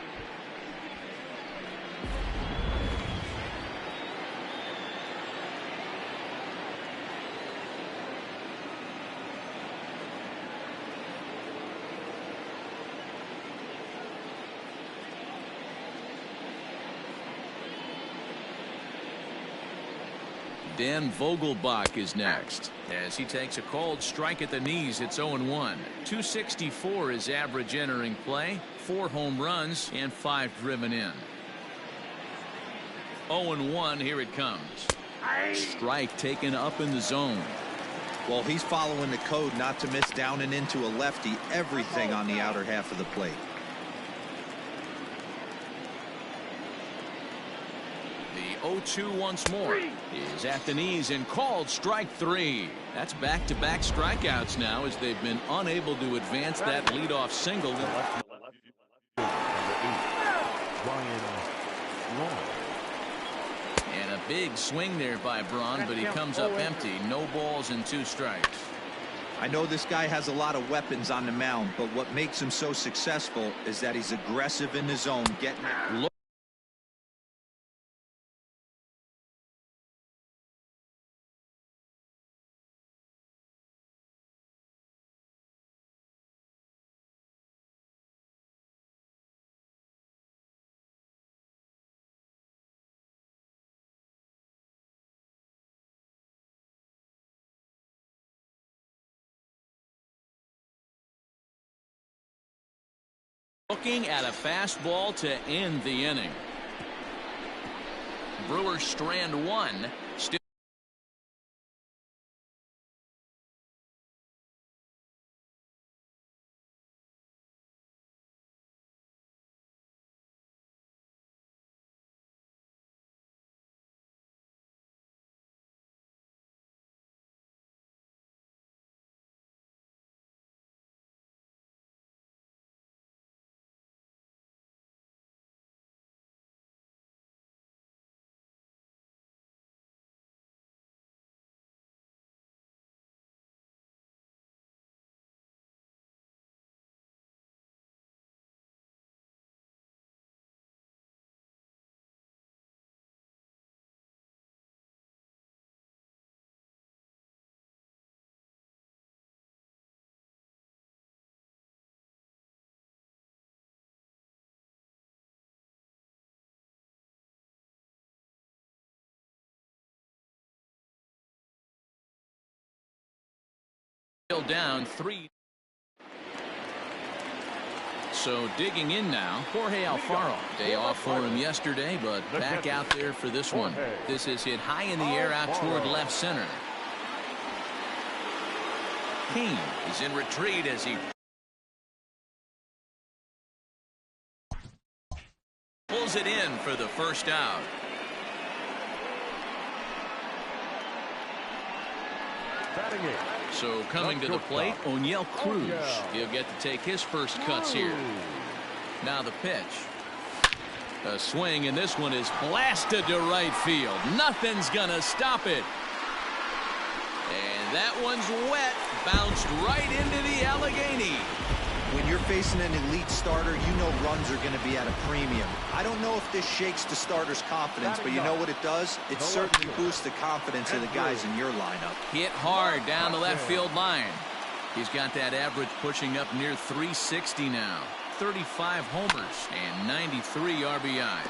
Dan Vogelbach is next as he takes a called strike at the knees. It's 0-1. 264 is average entering play, 4 home runs and 5 driven in. 0-1. Here it comes. Strike taken up in the zone. Well, he's following the code not to miss down and into a lefty. Everything on the outer half of the plate. The 0-2 once more is at the knees and called strike 3. That's back-to-back strikeouts now as they've been unable to advance that leadoff single. And a big swing there by Braun, but he comes up empty. No balls and 2 strikes. I know this guy has a lot of weapons on the mound, but what makes him so successful is that he's aggressive in the zone, getting it. Looking at a fastball to end the inning. Brewers strand 1. Still down 3. So digging in now, Jorge Alfaro. Day off for him yesterday, but back out there for this one. This is hit high in the air out toward left center. King is in retreat as he pulls it in for the first out. So coming to the plate, O'Neill Cruz. He'll get to take his first cuts here. Now the pitch. A swing, and this one is blasted to right field. Nothing's gonna stop it. And that one's wet. Bounced right into the Allegheny. When you're facing an elite starter, you know runs are going to be at a premium. I don't know if this shakes the starter's confidence, but you know what it does? It certainly boosts the confidence of the guys in your lineup. Hit hard down the left field line. He's got that average pushing up near 360 now. 35 homers and 93 RBIs.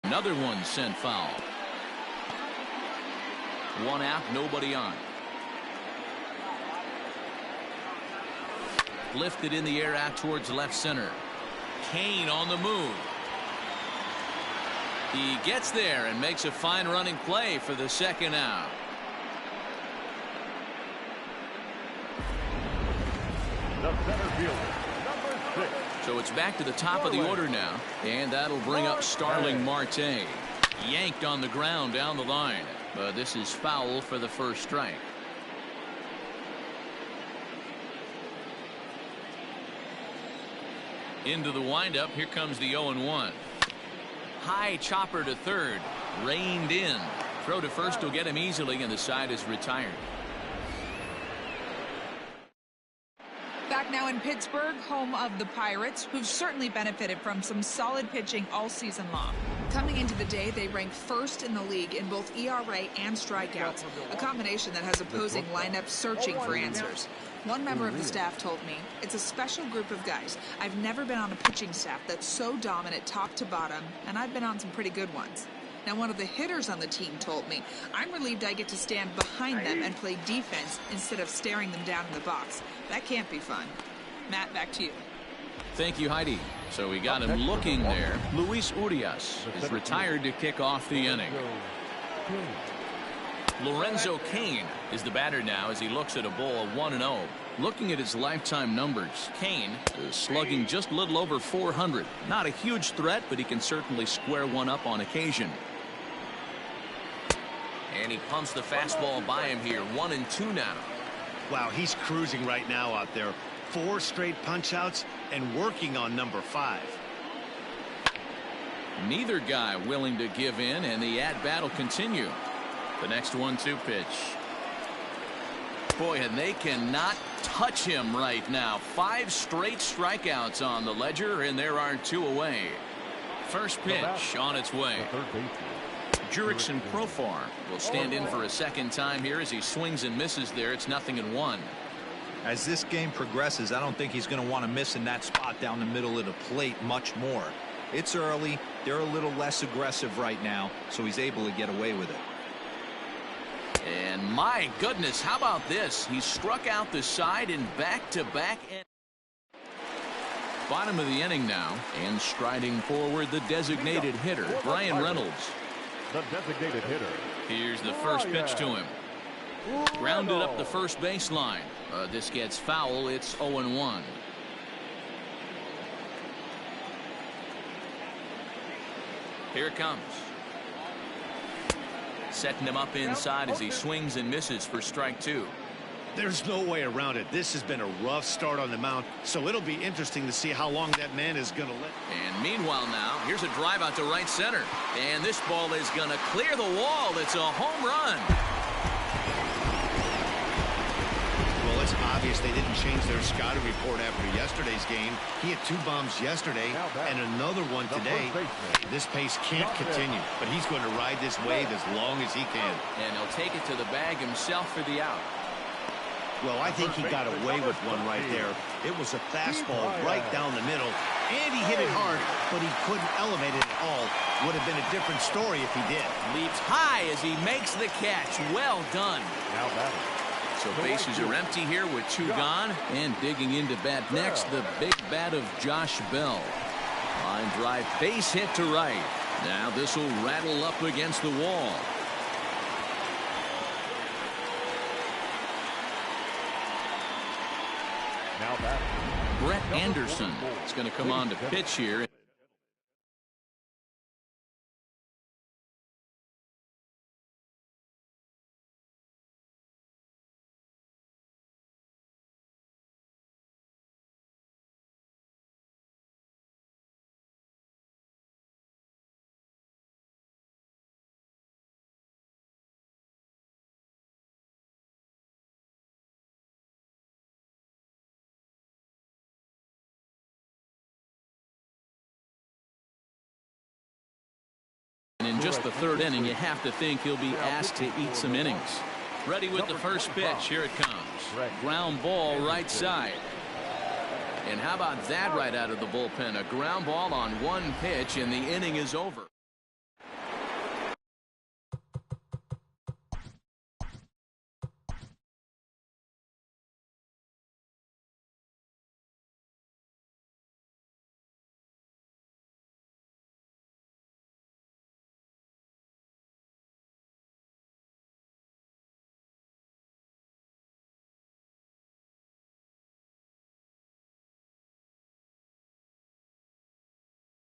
Another one sent foul. One out, nobody on. Lifted in the air out towards left center. Cain on the move. He gets there and makes a fine running play for the second out. The center fielder, number 6. So it's back to the top of the order now, and that'll bring up Starling Marte. Yanked on the ground down the line, but this is foul for the first strike. Into the windup, here comes the 0-1. High chopper to third, reined in. Throw to first will get him easily, and the side is retired. Back now in Pittsburgh, home of the Pirates, who've certainly benefited from some solid pitching all season long. Coming into the day, they rank first in the league in both ERA and strikeouts, a combination that has opposing lineups searching for answers. One member of the staff told me, it's a special group of guys. I've never been on a pitching staff that's so dominant top to bottom, and I've been on some pretty good ones. Now, one of the hitters on the team told me, I'm relieved I get to stand behind them and play defense instead of staring them down in the box. That can't be fun. Matt, back to you. Thank you, Heidi. So we got him looking there. Luis Urias is retired to kick off the inning. Lorenzo Cain is the batter now as he looks at a ball of 1-0. Looking at his lifetime numbers, Cain is slugging just a little over 400. Not a huge threat, but he can certainly square one up on occasion. And he pumps the fastball by him here. 1-2 now. Wow, he's cruising right now out there. 4 straight punch-outs and working on number 5. Neither guy willing to give in, and the at-bat will continue. The next 1-2 pitch. Boy, and they cannot touch him right now. 5 straight strikeouts on the ledger, and there are 2 away. First pitch on its way. Jurickson Profar will stand in for a second time here as he swings and misses there. It's 0-1. As this game progresses, I don't think he's going to want to miss in that spot down the middle of the plate much more. It's early. They're a little less aggressive right now, so he's able to get away with it. And my goodness, how about this? He struck out the side in back-to-back. Bottom of the inning now, and striding forward the designated hitter, Brian Reynolds. The designated hitter. Here's the first pitch to him. Grounded up the first baseline. This gets foul. It's 0-1. Here it comes. Setting him up inside as he swings and misses for strike 2. There's no way around it. This has been a rough start on the mound, so it'll be interesting to see how long that man is going to let. And meanwhile now, here's a drive out to right center. And this ball is going to clear the wall. It's a home run. Well, it's obvious they didn't change their scouting report after yesterday's game. He had 2 bombs yesterday and another one today. This pace can't continue, but he's going to ride this wave as long as he can. And he'll take it to the bag himself for the out. Well, I think he got away with one right there. It was a fastball right down the middle, and he hit it hard, but he couldn't elevate it at all. Would have been a different story if he did. Leaps high as he makes the catch. Well done. Now batting. So bases are empty here with 2 gone, and digging into bat next, the big bat of Josh Bell. Line drive, base hit to right. Now this will rattle up against the wall. Now batting. Brett Anderson is going to come on to pitch here. In just the 3rd inning, you have to think he'll be asked to eat some innings. Ready with the first pitch. Here it comes. Ground ball right side. And how about that right out of the bullpen? A ground ball on 1 pitch, and the inning is over.